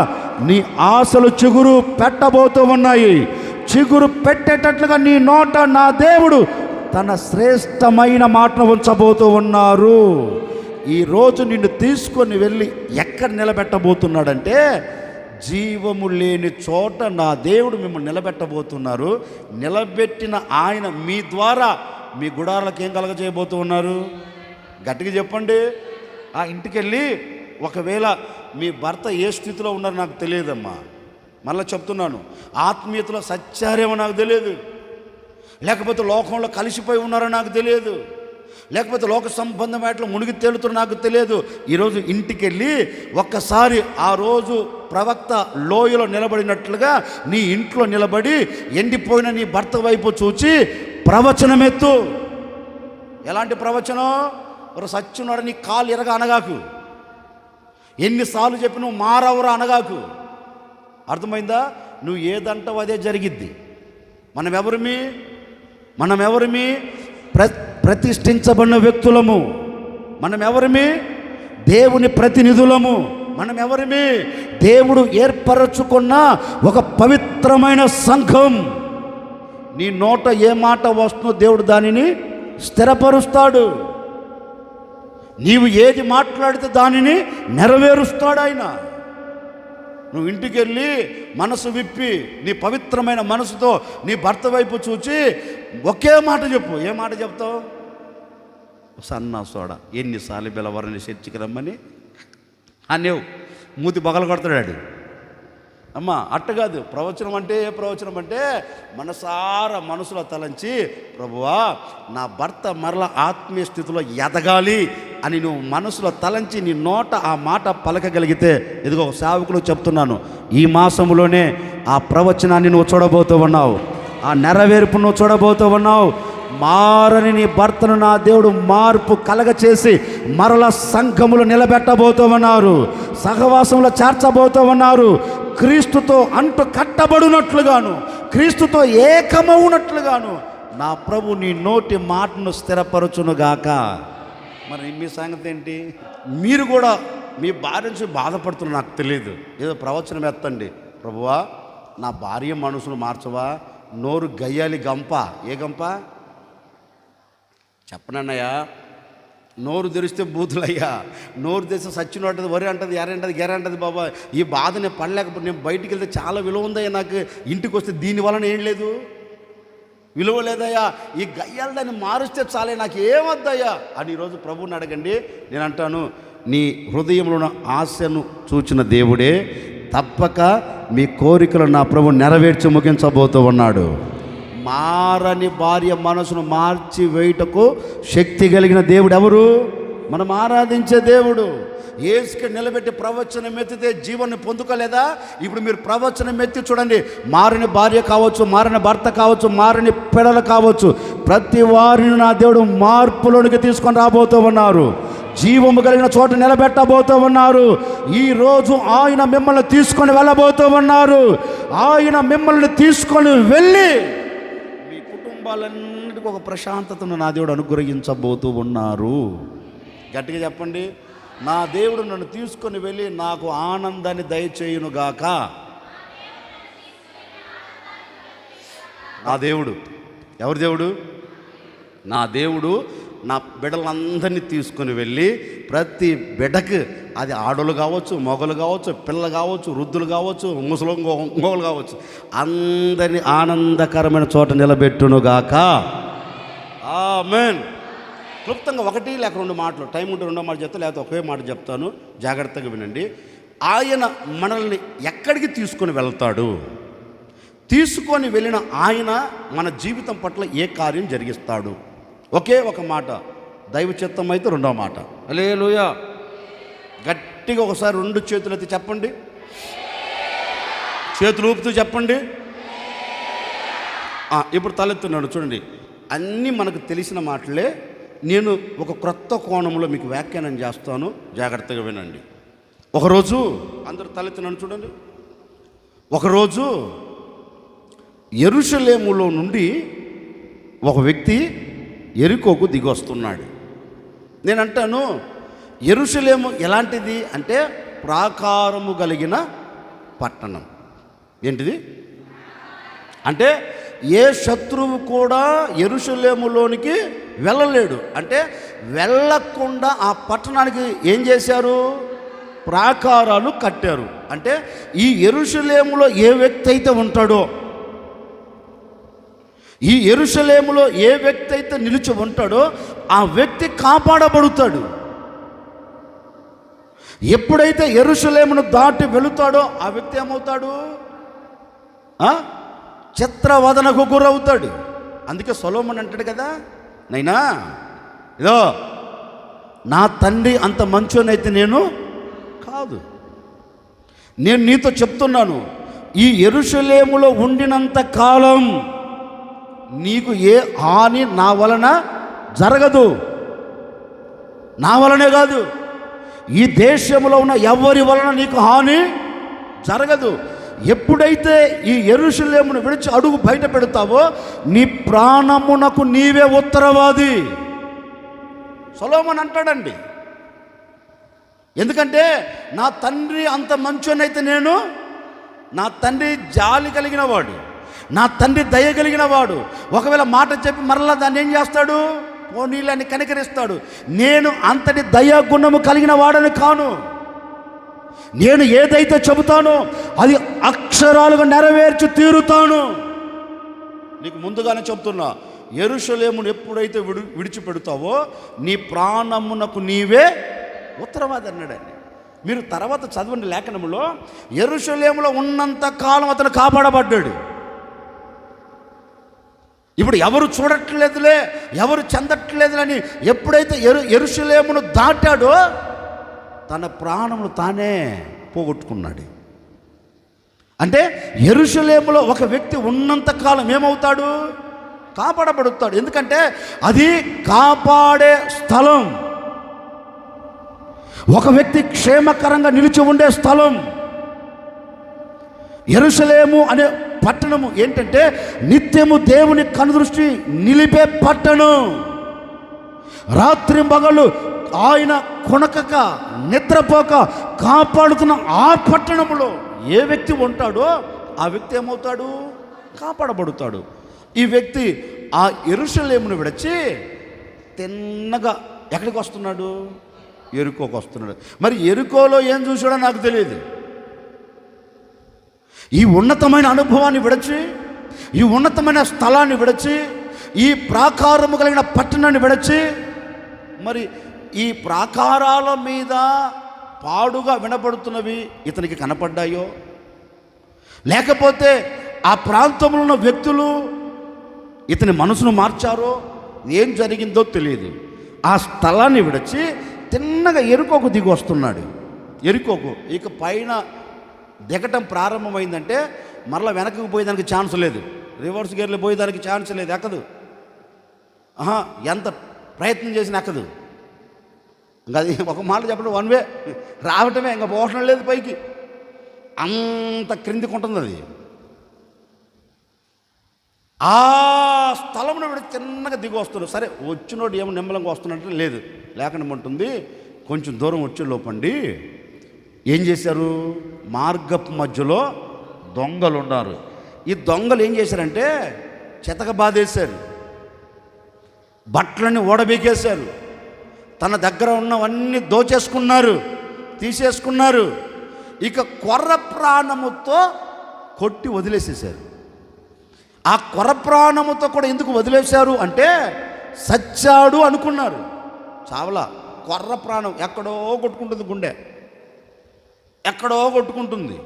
నీ ఆశలు చిగురు పెట్టబోతూ ఉన్నాయి. చిగురు పెట్టేటట్లుగా నీ నోట నా దేవుడు తన శ్రేష్టమైన మాటను ఉంచబోతూ ఉన్నారు. ఈరోజు నిన్ను తీసుకొని వెళ్ళి ఎక్కడ నిలబెట్టబోతున్నాడంటే జీవము లేని చోట నా దేవుడు మిమ్మల్ని నిలబెట్టబోతున్నారు. నిలబెట్టిన ఆయన మీ ద్వారా మీ గుడారాలకు ఏం కలగజేయబోతూ ఉన్నారు? గట్టిగా చెప్పండి. ఆ ఇంటికి వెళ్ళి ఒకవేళ మీ భర్త ఏ స్థితిలో ఉన్నారో నాకు తెలియదమ్మా, మళ్ళీ చెప్తున్నాను, ఆత్మీయతలో సత్యారేమో నాకు తెలియదు, లేకపోతే లోకంలో కలిసిపోయి ఉన్నారో నాకు తెలియదు, లేకపోతే లోక సంబంధమైన మునిగి తేలుతున్న నాకు తెలియదు. ఈరోజు ఇంటికి వెళ్ళి ఒక్కసారి ఆ రోజు ప్రవక్త లోయలో నిలబడినట్లుగా నీ ఇంట్లో నిలబడి ఎండిపోయిన నీ భర్త వైపు చూచి ప్రవచనం ఎత్తు. ఎలాంటి ప్రవచనం? ఒక సత్యున్నాడు నీ కాలు ఎరగా అనగాకు, ఎన్నిసార్లు చెప్పి నువ్వు మారవరా అనగాకు. అర్థమైందా? నువ్వు ఏదంటావు అదే జరిగిద్ది. మనం ఎవరిమి? ప్రతిష్ఠించబడిన వ్యక్తులము. మనం ఎవరిమి? దేవుని ప్రతినిధులము. మనం ఎవరిమి? దేవుడు ఏర్పరచుకున్న ఒక పవిత్రమైన సంఘం. నీ నోట ఏ మాట వస్తుందో దేవుడు దానిని స్థిరపరుస్తాడు. నీవు ఏది మాట్లాడితే దానిని నెరవేరుస్తాడు ఆయన. నువ్వు ఇంటికి వెళ్ళి మనసు విప్పి నీ పవిత్రమైన మనసుతో నీ భర్త వైపు చూచి ఒకే మాట చెప్పు. ఏ మాట చెప్తావు? సన్నా సోడా ఎన్నిసార్లు పిలవరని చర్చికి రమ్మని అనేవు, మూతి బగలు కొడతాడు. అమ్మ అట్ట కాదు. ప్రవచనం అంటే ఏ ప్రవచనం అంటే మనసారా మనసులో తలంచి, ప్రభువా నా భర్త మరల ఆత్మీయ స్థితిలో ఎదగాలి, అని నువ్వు మనసులో తలంచి నీ నోట ఆ మాట పలకగలిగితే, ఇదిగో సేవకులు చెప్తున్నాను, ఈ మాసంలోనే ఆ ప్రవచనాన్ని నువ్వు చూడబోతూ ఉన్నావు, ఆ నెరవేర్పు నువ్వు చూడబోతూ ఉన్నావు. మారని నీ భర్తను నా దేవుడు మార్పు కలగచేసి మరల సంఘములు నిలబెట్టబోతూ ఉన్నారు, సహవాసంలో చేర్చబోతూ ఉన్నారు. క్రీస్తుతో అంటు కట్టబడినట్లుగాను, క్రీస్తుతో ఏకమవునట్లుగాను నా ప్రభు నీ నోటి మాటను స్థిరపరచునుగాక. మరి మీ సంగతి ఏంటి? మీరు కూడా మీ భార్య నుంచి బాధపడుతున్న నాకు తెలియదు, ఏదో ప్రవచనం ఎత్తండి, ప్రభువా నా భార్య మనసును మార్చవా, నోరు గయ్యాలి గంప. ఏ గంప చెప్పనన్నయ్యా? నోరు తెరిస్తే బూతులయ్యా, నోరు తెరిస్తే సచ్చినట్టు వరి అంటది, ఎరంటది, గెరంటది. బాబా ఈ బాధ నేను పడలేకపోతే, నేను బయటికి వెళ్తే చాలా విలువ ఉందయ్యా, నాకు ఇంటికి వస్తే దీనివలన ఏం లేదు, విలువ లేదయ్యా, ఈ గయ్యాలు దాన్ని మారుస్తే చాలే, నాకు ఏమొద్దయ్యా అని ఈరోజు ప్రభువుని అడగండి. నేను అంటాను, నీ హృదయంలో ఉన్న ఆశను చూచిన దేవుడే తప్పక మీ కోరికలు నా ప్రభు నెరవేర్చి ముగించబోతూ ఉన్నాడు. మారని భార్య మనసును మార్చి వేయుటకు శక్తి కలిగిన దేవుడు ఎవరు? మనం ఆరాధించే దేవుడు. యేసుకి నిలబెట్టి ప్రవచనం ఎత్తితే జీవాన్ని పొందుకోలేదా? ఇప్పుడు మీరు ప్రవచనం ఎత్తి చూడండి, మారని భార్య కావచ్చు, మారని భర్త కావచ్చు, మారని పిల్లలు కావచ్చు, ప్రతి వారిని నా దేవుడు మార్పులోనికి తీసుకొని రాబోతూ ఉన్నారు, జీవము కలిగిన చోట నిలబెట్టబోతూ ఉన్నారు. ఈరోజు ఆయన మిమ్మల్ని తీసుకొని వెళ్ళబోతూ ఉన్నారు. ఆయన మిమ్మల్ని తీసుకొని వెళ్ళి మీ కుటుంబాలన్నిటికీ ఒక ప్రశాంతతను నా దేవుడు అనుగ్రహించబోతూ ఉన్నారు. గట్టిగా చెప్పండి, నా దేవుడు నన్ను తీసుకొని వెళ్ళి నాకు ఆనందాన్ని దయచేయునుగాక. నా దేవుడు ఎవరి దేవుడు? నా దేవుడు నా బిడ్డలందరినీ తీసుకొని వెళ్ళి ప్రతి బిడ్డకు, అది ఆడోళ్ళు కావచ్చు, మొగలు కావచ్చు, పిల్లలు కావచ్చు, వృద్ధులు కావచ్చు, ఇంగోలు కావచ్చు, అందరినీ ఆనందకరమైన చోట నిలబెట్టునుగాక. ఆమేన్. క్లుప్తంగా ఒకటి లేక రెండు మాటలు, టైం ఉంటే రెండో మాట చెప్తా, లేకపోతే ఒకే మాట చెప్తాను, జాగ్రత్తగా వినండి. ఆయన మనల్ని ఎక్కడికి తీసుకొని వెళ్తాడు? తీసుకొని వెళ్ళిన ఆయన మన జీవితం పట్ల ఏ కార్యం జరిగిస్తాడు? ఒకే ఒక మాట, దైవ చిత్తం అయితే రెండో మాట. హల్లెలూయా. గట్టిగా ఒకసారి రెండు చేతులు ఎత్తి చెప్పండి, చేతులు ఊపుతూ చెప్పండి. ఇప్పుడు తలెత్తున్నాడు చూడండి, అన్నీ మనకు తెలిసిన మాటలే. నేను ఒక క్రొత్త కోణంలో మీకు వ్యాఖ్యానం చేస్తాను, జాగ్రత్తగా వినండి. ఒకరోజు అందరూ తలెత్తున్నాను చూడండి. ఒకరోజు యెరూషలేములో నుండి ఒక వ్యక్తి యెరికోకు దిగొస్తున్నాడు. నేను అంటాను, యెరూషలేము ఎలాంటిది అంటే ప్రాకారము కలిగిన పట్టణం. ఏంటిది అంటే ఏ శత్రువు కూడా యెరూషలేములోనికి వెళ్ళలేడు. అంటే వెళ్ళకుండా ఆ పట్టణానికి ఏం చేశారు? ప్రాకారాలు కట్టారు. అంటే ఈ యెరూషలేములో ఏ వ్యక్తి అయితే ఉంటాడో, ఈ యెరూషలేములో ఏ వ్యక్తి అయితే నిలిచి ఉంటాడో ఆ వ్యక్తి కాపాడబడతాడు. ఎప్పుడైతే యెరూషలేమును దాటి వెళుతాడో ఆ వ్యక్తి ఏమవుతాడు? చిత్రవదనకు గురవుతాడు. అందుకే సొలొమోను అంటాడు కదా, నైనా ఇదో నా తండ్రి అంత మంచోనైతే నేను కాదు, నేను నీతో చెప్తున్నాను, ఈ యెరూషలేములో ఉండినంత కాలం నీకు ఏ హాని నా వలన జరగదు. నా వలనే కాదు, ఈ దేశంలో ఉన్న ఎవరి వలన నీకు హాని జరగదు. ఎప్పుడైతే ఈ యెరూషలేమును విడిచి అడుగు బయట పెడతావో నీ ప్రాణమునకు నీవే ఉత్తరవాది. సొలొమోను అంటాడండి. ఎందుకంటే నా తండ్రి అంత మంచోనైతే నేను, నా తండ్రి జాలి కలిగిన వాడు, నా తండ్రి దయ కలిగిన వాడు. ఒకవేళ మాట చెప్పి మరలా దాన్ని ఏం చేస్తాడు? పోనీలని కనికరిస్తాడు. నేను అంతటి దయాగుణము కలిగిన వాడని కాను. నేను ఏదైతే చెబుతానో అది అక్షరాలుగా నెరవేర్చి తీరుతాను. నీకు ముందుగానే చెప్తున్నా, యెరూషలేమును ఎప్పుడైతే విడిచిపెడతావో నీ ప్రాణమునకు నీవే ఉత్తరవాది అన్నాడండి. మీరు తర్వాత చదవండి లేఖనములో, యెరూషలేములో ఉన్నంత కాలం అతను కాపాడబడ్డాడు. ఇప్పుడు ఎవరు చూడట్లేదులే, ఎవరు చెందట్లేదులని ఎప్పుడైతే యెరూషలేమును దాటాడో తన ప్రాణమును తానే పోగొట్టుకున్నాడు. అంటే యెరూషలేములో ఒక వ్యక్తి ఉన్నంతకాలం ఏమవుతాడు? కాపాడబడుతాడు. ఎందుకంటే అది కాపాడే స్థలం, ఒక వ్యక్తి క్షేమకరంగా నిలిచి ఉండే స్థలం. యెరూషలేము అనే పట్టణము ఏంటంటే నిత్యము దేవుని కనుదృష్టి నిలిపే పట్టణం. రాత్రి మగళ్ళు ఆయన కొనకక నిద్రపోక కాపాడుతున్న ఆ పట్టణములో ఏ వ్యక్తి ఉంటాడో ఆ వ్యక్తి ఏమవుతాడు? కాపాడబడుతాడు. ఈ వ్యక్తి ఆ యెరూషలేమును విడిచి తిన్నగా ఎక్కడికి వస్తున్నాడు? యెరికోకు వస్తున్నాడు. మరి యెరికోలో ఏం చూసాడో నాకు తెలియదు. ఈ ఉన్నతమైన అనుభవాన్ని విడిచి, ఈ ఉన్నతమైన స్థలాన్ని విడిచి, ఈ ప్రాకారము కలిగిన పట్టణాన్ని విడిచి, మరి ఈ ప్రాకారాల మీద పాడుగా వినపడుతున్నవి ఇతనికి కనపడ్డాయో, లేకపోతే ఆ ప్రాంతంలో ఉన్న వ్యక్తులు ఇతని మనసును మార్చారో, ఏం జరిగిందో తెలియదు. ఆ స్థలాన్ని విడిచి తిన్నగా యెరికోకు దిగి వస్తున్నాడు. యెరికోకు ఇక పైన దిగటం ప్రారంభమైందంటే మరలా వెనక్కి పోయేదానికి ఛాన్స్ లేదు, రివర్స్ గేర్లో పోయేదానికి ఛాన్స్ లేదు, ఎక్కదు. ఎంత ప్రయత్నం చేసినా ఎక్కదు. ఇంకా అది ఒక మాట చెప్పడం వన్ వే రావటమే, ఇంకా పోవటం లేదు పైకి, అంత క్రిందికి ఉంటుంది అది. ఆ స్థలంలో వీడు చిన్నగా దిగి వస్తున్నాడు. సరే వచ్చినోడు ఏమో నిమ్మలంగా వస్తున్నట్టు లేదు, లేకుండా ఉంటుంది. కొంచెం దూరం వచ్చే లోపండి ఏం చేశారు? మార్గపు మధ్యలో దొంగలు ఉన్నారు. ఈ దొంగలు ఏం చేశారంటే చెతక బాధేశారు, బట్టలన్నీ ఓడబీకేశారు, తన దగ్గర ఉన్నవన్నీ దోచేసుకున్నారు, తీసేసుకున్నారు. ఇక కొర్ర ప్రాణముతో కొట్టి వదిలేసేశారు. ఆ కొర్ర ప్రాణముతో కూడా ఎందుకు వదిలేశారు అంటే సచ్చాడు అనుకున్నారు. చావలా, కొర్ర ప్రాణం ఎక్కడో కొట్టుకుంటుంది, గుండె ఎక్కడో కొట్టుకుంటుంది.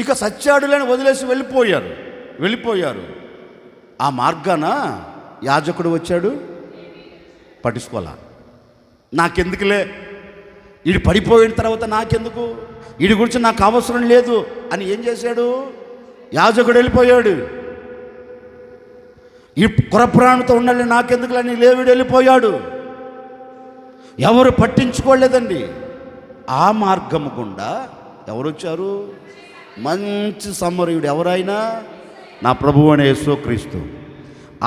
ఇక సచ్చాడులని వదిలేసి వెళ్ళిపోయారు. ఆ మార్గాన యాజకుడు వచ్చాడు, పట్టించుకోవాలా, నాకెందుకులే, వీడు పడిపోయిన తర్వాత నాకెందుకు, వీడి గురించి నాకు అవసరం లేదు అని ఏం చేశాడు? యాజకుడు వెళ్ళిపోయాడు. ఈ కురప్రాణంతో ఉండాలి నాకెందుకులని లేవిడు వెళ్ళిపోయాడు. ఎవరు పట్టించుకోలేదండి. ఆ మార్గము గుండా ఎవరు వచ్చారు? మంచి సమరయుడు, ఎవరైనా నా ప్రభువు అనే యేసుక్రీస్తు.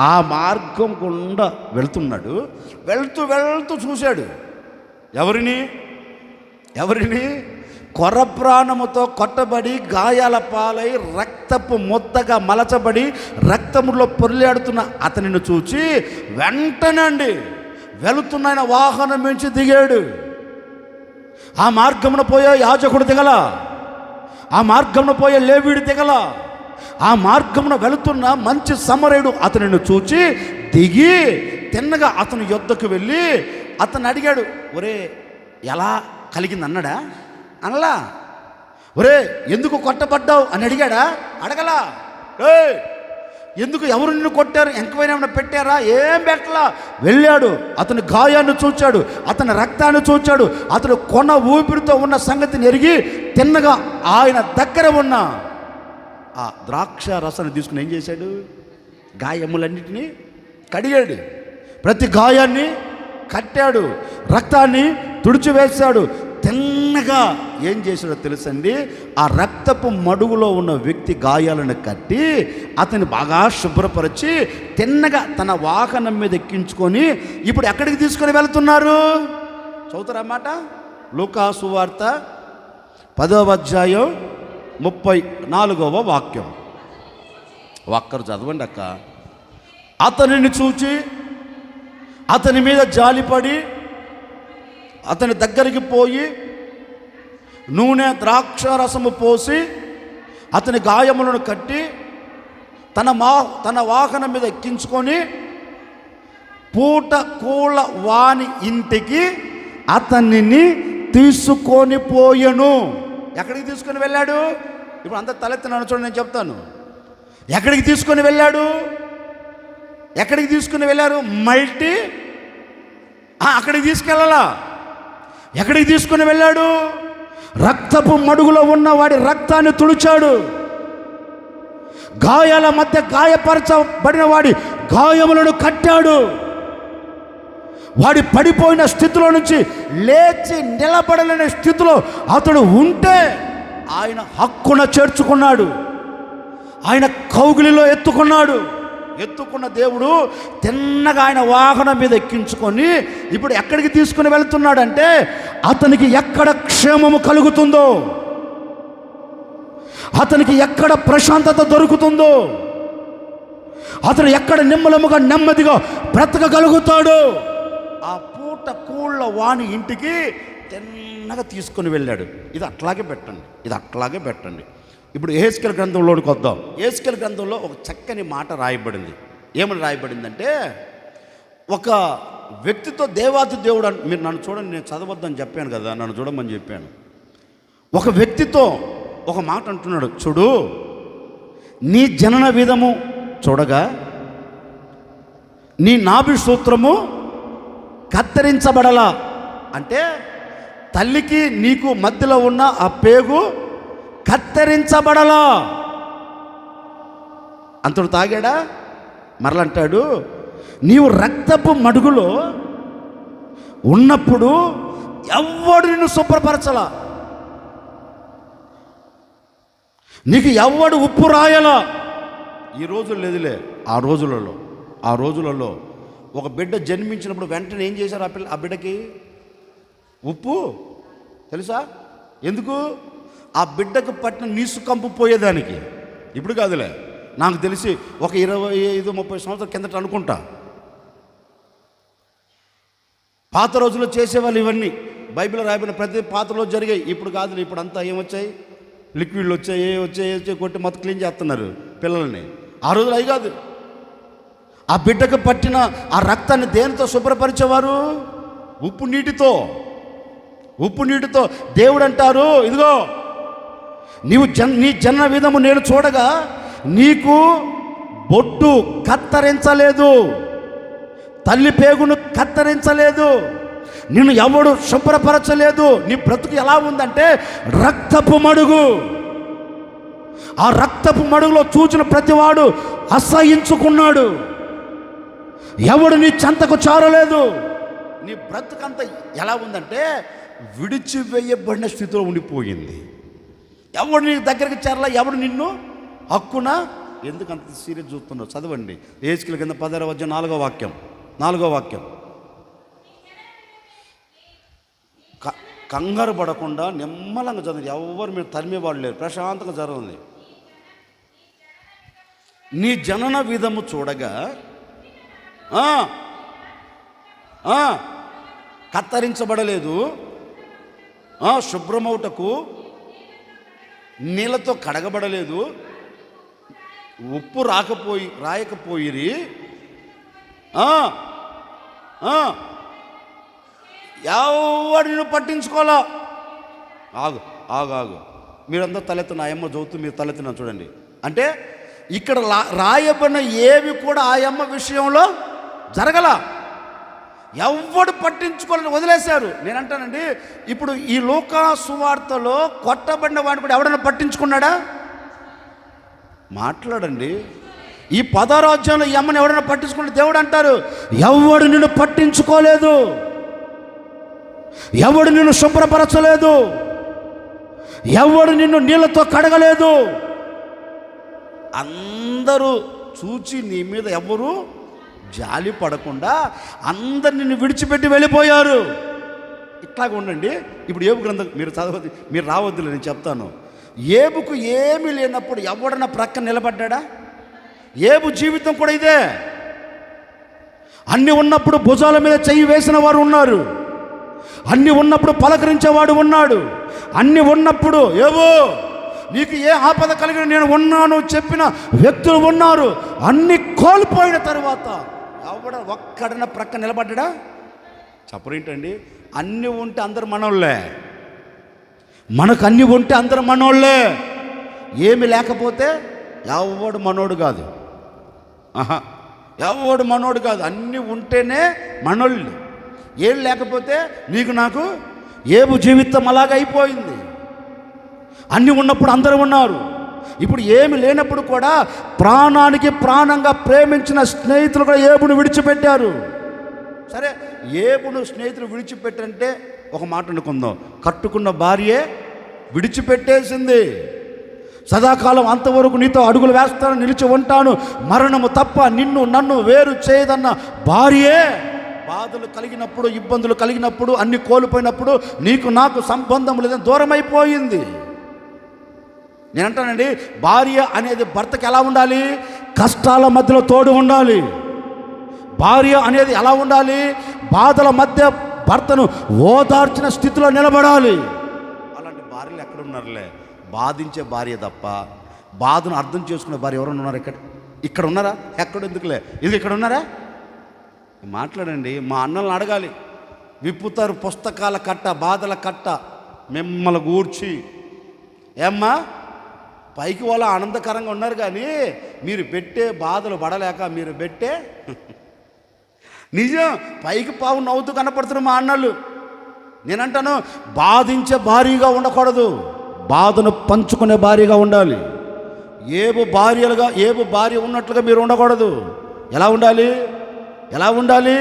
ఆ మార్గం గుండా వెళ్తున్నాడు. వెళ్తూ చూశాడు ఎవరిని? కొర్ర ప్రాణముతో కొట్టబడి గాయాల పాలై రక్తపు మొత్తగా మలచబడి రక్తములో పొర్లాడుతున్న అతనిని చూచి వెంటనండి వెళుతున్న వాహనం నుంచి దిగాడు. ఆ మార్గమున పోయే యాజకుడు దిగల, ఆ మార్గమున పోయే లేవీడు దిగల, ఆ మార్గమున వెళుతున్న మంచి సమరయుడు అతనిని చూచి దిగి తిన్నగా అతని యొద్దకు వెళ్ళి అతను అడిగాడు, ఒరే ఎలా కలిగింది అన్నాడా? అనలా. ఒరే ఎందుకు కొట్టబడ్డావు అని అడిగాడా? అడగలా. ఎందుకు, ఎవరు నిన్ను కొట్టారు, ఎంక్వైరీ ఏమైనా పెట్టారా? ఏం పెట్టలా. వెళ్ళాడు, అతని గాయాన్ని చూచాడు, అతని రక్తాన్ని చూచాడు, అతను కొన ఊపిరితో ఉన్న సంగతిని ఎరిగి తిన్నగా ఆయన దగ్గర ఉన్న ఆ ద్రాక్ష రసాన్ని తీసుకుని ఏం చేశాడు? గాయములన్నిటినీ కడిగాడు, ప్రతి గాయాన్ని కట్టాడు, రక్తాన్ని తుడిచివేశాడు. తిన్నగా ఏం చేశాడో తెలుసండి, ఆ రక్తపు మడుగులో ఉన్న వ్యక్తి గాయాలను కట్టి అతన్ని బాగా శుభ్రపరిచి తిన్నగా తన వాహనం మీద ఎక్కించుకొని ఇప్పుడు ఎక్కడికి తీసుకొని వెళ్తున్నారు? చదువుతారన్నమాట. లూకా సువార్త 10వ అధ్యాయం 34వ వాక్యం. ఒక్కరు చదవండి అక్క. అతనిని చూచి అతని మీద జాలిపడి అతని దగ్గరికి పోయి నూనె ద్రాక్షారసము పోసి అతని గాయములను కట్టి తన వాహనం మీద ఎక్కించుకొని పూట కూల వాని ఇంటికి అతనిని తీసుకొని పోయెను. ఎక్కడికి తీసుకొని వెళ్ళాడు? ఇప్పుడు అంత తలెత్తిన చూడండి, నేను చెప్తాను. ఎక్కడికి తీసుకొని వెళ్ళాడు? ఎక్కడికి తీసుకుని వెళ్ళారు? అక్కడికి తీసుకెళ్ళాలా? ఎక్కడికి తీసుకుని వెళ్ళాడు? రక్తపు మడుగులో ఉన్న వాడి రక్తాన్ని తుడిచాడు. గాయాల మధ్య గాయపరచబడిన వాడి గాయములను కట్టాడు. వాడి పడిపోయిన స్థితిలో నుంచి లేచి నిలబడలేని స్థితిలో అతడు ఉంటే ఆయన హక్కున చేర్చుకున్నాడు. ఆయన కౌగిలిలో ఎత్తుకున్న దేవుడు తిన్నగా ఆయన వాహనం మీద ఎక్కించుకొని ఇప్పుడు ఎక్కడికి తీసుకుని వెళ్తున్నాడంటే, అతనికి ఎక్కడ క్షేమము కలుగుతుందో, అతనికి ఎక్కడ ప్రశాంతత దొరుకుతుందో, అతను ఎక్కడ నెమ్మదిగా బ్రతకగలుగుతాడో ఆ పూట కూళ్ళ వాణి ఇంటికి తిన్నగా తీసుకుని వెళ్ళాడు. ఇది అట్లాగే పెట్టండి. ఇప్పుడు యెహెజ్కేలు గ్రంథంలోనికి వద్దాం. యెహెజ్కేలు గ్రంథంలో ఒక చక్కని మాట రాయబడింది. ఏమని రాయబడిందంటే, ఒక వ్యక్తితో దేవాది దేవుడు మీరు నన్ను చూడండి, నేను చదవద్దని చెప్పాను కదా, నన్ను చూడమని చెప్పాను. ఒక వ్యక్తితో ఒక మాట అంటున్నాడు, చూడు, నీ జనన విధము చూడగా నీ నాభి సూత్రము కత్తిరించబడలా. అంటే తల్లికి నీకు మధ్యలో ఉన్న ఆ పేగు కత్తిరించబడలా. అంతడు తాగాడా? మరలంటాడు, నీవు రక్తపు మడుగులో ఉన్నప్పుడు ఎవ్వడు నిన్ను శుభ్రపరచలా, నీకు ఎవ్వడు ఉప్పు రాయలా. ఈ రోజులు లేదులే, ఆ రోజులలో ఒక బిడ్డ జన్మించినప్పుడు వెంటనే ఏం చేశారు? ఆ బిడ్డకి ఉప్పు తెలుసా? ఎందుకు? ఆ బిడ్డకు పట్టిన నీసు కంపు పోయేదానికి. ఇప్పుడు కాదులే, నాకు తెలిసి ఒక 25-30 సంవత్సరాల కిందట అనుకుంటా పాత రోజుల్లో చేసేవాళ్ళు ఇవన్నీ. బైబిల్లో రాయబడిన ప్రతి పాత రోజు జరిగాయి. ఇప్పుడు కాదులే, ఇప్పుడు అంతా ఏమొచ్చాయి? లిక్విడ్లు వచ్చాయి కొట్టి మొత్తం క్లీన్ చేస్తున్నారు పిల్లల్ని. ఆ రోజులు అవి కాదు. ఆ బిడ్డకు పట్టిన ఆ రక్తాన్ని దేనితో శుభ్రపరిచేవారు? ఉప్పు నీటితో. దేవుడు అంటారు, ఇదిగో నీవు నీ జనన విధము నేను చూడగా నీకు బొడ్డు కత్తరించలేదు, తల్లి పేగును కత్తరించలేదు, నిన్ను ఎవడు శుభ్రపరచలేదు. నీ బ్రతుకు ఎలా ఉందంటే రక్తపు మడుగు. ఆ రక్తపు మడుగులో చూచిన ప్రతివాడు అసహించుకున్నాడు. ఎవడు నీ చెంతకు చారలేదు. నీ బ్రతుకంతా ఎలా ఉందంటే విడిచివేయబడిన స్థితిలో ఉండిపోయింది. ఎవడు నీ దగ్గరికి చేరలా, ఎవడు నిన్ను హక్కున. ఎందుకు అంత సీరియస్ చూస్తున్నావు? చదవండి. యెహెజ్కేలు కింద 16వ అధ్యాయం 4వ వాక్యం. కంగారు పడకుండా నిమ్మలంగా చదవండి. ఎవరు మీరు తరిమేవాడు లేరు, ప్రశాంతంగా జరుగుతుంది. నీ జనన విధము చూడగా కత్తరించబడలేదు, శుభ్రమౌటకు నీళ్ళతో కడగబడలేదు, ఉప్పు రాయకపోయిరి, ఎవడు నిన్ను పట్టించుకోవాలా. ఆగు మీరందరూ తలెత్తిన ఆయమ్మ చదువుతూ మీరు తలెత్తిన చూడండి. అంటే ఇక్కడ రాయబడిన ఏవి కూడా ఆయమ్మ విషయంలో జరగల. ఎవడు పట్టించుకోవాలని వదిలేశారు. నేనంటానండి, ఇప్పుడు ఈ లూకా సువార్తలో కొట్టబడిన వాడిని కూడా ఎవడన్నా పట్టించుకున్నాడా? మాట్లాడండి. ఈ 16వ అధ్యాయంలో ఈ అమ్మని ఎవడన్నా పట్టించుకుంటే దేవుడు అంటారు, ఎవడు నిన్ను పట్టించుకోలేదు, ఎవడు నిన్ను శుభ్రపరచలేదు, ఎవడు నిన్ను నీళ్ళతో కడగలేదు. అందరూ చూచి నీ మీద ఎవరు జాలి పడకుండా అందరు నిన్ను విడిచిపెట్టి వెళ్ళిపోయారు. ఇట్లాగ ఉండండి. ఇప్పుడు ఏబు గ్రంథం మీరు చదవద్దు, మీరు రావద్దులే, నేను చెప్తాను. ఏబుకు ఏమీ లేనప్పుడు ఎవడన్నా ప్రక్కన నిలబడ్డా? ఏబు జీవితం కూడా ఇదే. అన్నీ ఉన్నప్పుడు భుజాల మీద చెయ్యి వేసిన వారు ఉన్నారు, అన్నీ ఉన్నప్పుడు పలకరించేవాడు ఉన్నాడు, అన్నీ ఉన్నప్పుడు ఏవో నీకు ఏ ఆపద కలిగిన నేను ఉన్నాను చెప్పిన వ్యక్తులు ఉన్నారు. అన్నీ కోల్పోయిన తర్వాత ఒక్కడన ప్రక్క నిలబడ్డా? చెప్పరేంటండి? అన్నీ ఉంటే అందరు మనోళ్ళే, మనకు అన్నీ ఉంటే అందరు మనోళ్ళే. ఏమి లేకపోతే ఎవడు మనోడు కాదు. ఎవడు మనోడు కాదు, అన్నీ ఉంటేనే మనోళ్ళు. ఏం లేకపోతే నీకు నాకు ఏబు జీవితం అలాగ అయిపోయింది. అన్నీ ఉన్నప్పుడు అందరూ ఉన్నారు, ఇప్పుడు ఏమి లేనప్పుడు కూడా ప్రాణానికి ప్రాణంగా ప్రేమించిన స్నేహితులు కూడా ఏబును విడిచిపెట్టారు. సరే, ఏబును స్నేహితులు విడిచిపెట్టంటే ఒక మాట అనుకుందాం, కట్టుకున్న భార్యే విడిచిపెట్టేసింది. సదాకాలం అంతవరకు నీతో అడుగులు వేస్తాను, నిలిచి ఉంటాను, మరణము తప్ప నిన్ను నన్ను వేరు చేయదన్న భార్యే బాధలు కలిగినప్పుడు, ఇబ్బందులు కలిగినప్పుడు, అన్ని కోల్పోయినప్పుడు నీకు నాకు సంబంధం లేదని దూరం అయిపోయింది. నేనంటానండి, భార్య అనేది భర్తకి ఎలా ఉండాలి? కష్టాల మధ్యలో తోడు ఉండాలి. భార్య అనేది ఎలా ఉండాలి? బాధల మధ్య భర్తను ఓదార్చిన స్థితిలో నిలబడాలి. అలాంటి భార్యలు ఎక్కడున్నారులే? బాధించే భార్య తప్ప బాధను అర్థం చేసుకునే భార్య ఎవరైనా ఉన్నారు? ఇక్కడ ఉన్నారా? ఎక్కడ? ఎందుకులే, ఇది ఇక్కడ ఉన్నారా? మాట్లాడండి. మా అన్నలను అడగాలి, విప్పుతారు పుస్తకాల కట్ట, బాధల కట్ట మిమ్మల్ని గూర్చి. ఏమ్మా, పైకి వాళ్ళ ఆనందకరంగా ఉన్నారు, కానీ మీరు పెట్టే బాధలు పడలేక మీరు పెట్టే నిజం పైకి పావు నవ్వుతూ కనపడుతున్నారు మా అన్నలు. నేనంటాను, బాధించే భార్యగా ఉండకూడదు, బాధను పంచుకునే భార్యగా ఉండాలి. ఏబు భార్య ఉన్నట్లుగా మీరు ఉండకూడదు. ఎలా ఉండాలి? ఎలా ఉండాలి?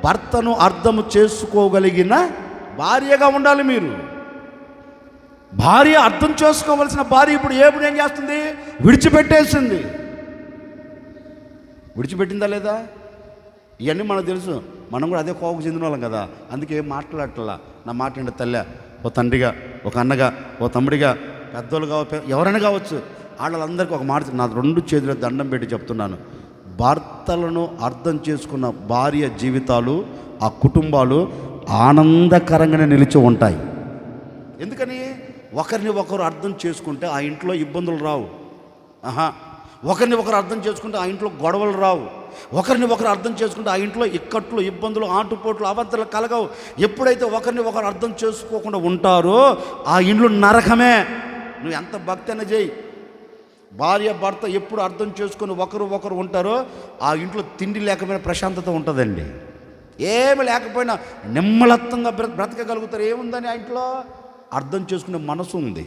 భర్తను అర్థం చేసుకోగలిగిన భార్యగా ఉండాలి మీరు. భార్య అర్థం చేసుకోవలసిన భార్య ఇప్పుడు ఏబుడు ఏం చేస్తుంది? విడిచిపెట్టేసింది. విడిచిపెట్టిందా లేదా? ఇవన్నీ మనకు తెలుసు, మనం కూడా అదే కోపకు చెందిన వాళ్ళం కదా, అందుకే ఏం మాట్లాడట్లా. నా మాట ఏంటో తల్లి, ఓ తండ్రిగా, ఒక అన్నగా, ఓ తమ్ముడిగా, పెద్దోళ్ళు కావచ్చు, ఎవరైనా కావచ్చు, వాళ్ళందరికీ ఒక మాట నా 2 చేతుల దండం పెట్టి చెప్తున్నాను, భర్తలను అర్థం చేసుకున్న భార్య జీవితాలు, ఆ కుటుంబాలు ఆనందకరంగానే నిలిచి ఉంటాయి. ఎందుకని? ఒకరిని ఒకరు అర్థం చేసుకుంటే ఆ ఇంట్లో ఇబ్బందులు రావు. ఒకరిని ఒకరు అర్థం చేసుకుంటే ఆ ఇంట్లో గొడవలు రావు. ఒకరిని ఒకరు అర్థం చేసుకుంటే ఆ ఇంట్లో ఇక్కట్లు, ఇబ్బందులు, ఆటుపోట్లు, అబద్ధాలు కలగవు. ఎప్పుడైతే ఒకరిని ఒకరు అర్థం చేసుకోకుండా ఉంటారో ఆ ఇంట్లో నరకమే. నువ్వు ఎంత భక్తి అయినా చేయి, భార్య భర్త ఎప్పుడు అర్థం చేసుకొని ఒకరు ఉంటారో ఆ ఇంట్లో తిండి లేకపోయినా ప్రశాంతత ఉంటుందండి. ఏమి లేకపోయినా నిమ్మలత్తంగా బ్రతకగలుగుతారు. ఏముందని ఆ ఇంట్లో? అర్థం చేసుకునే మనసు ఉంది.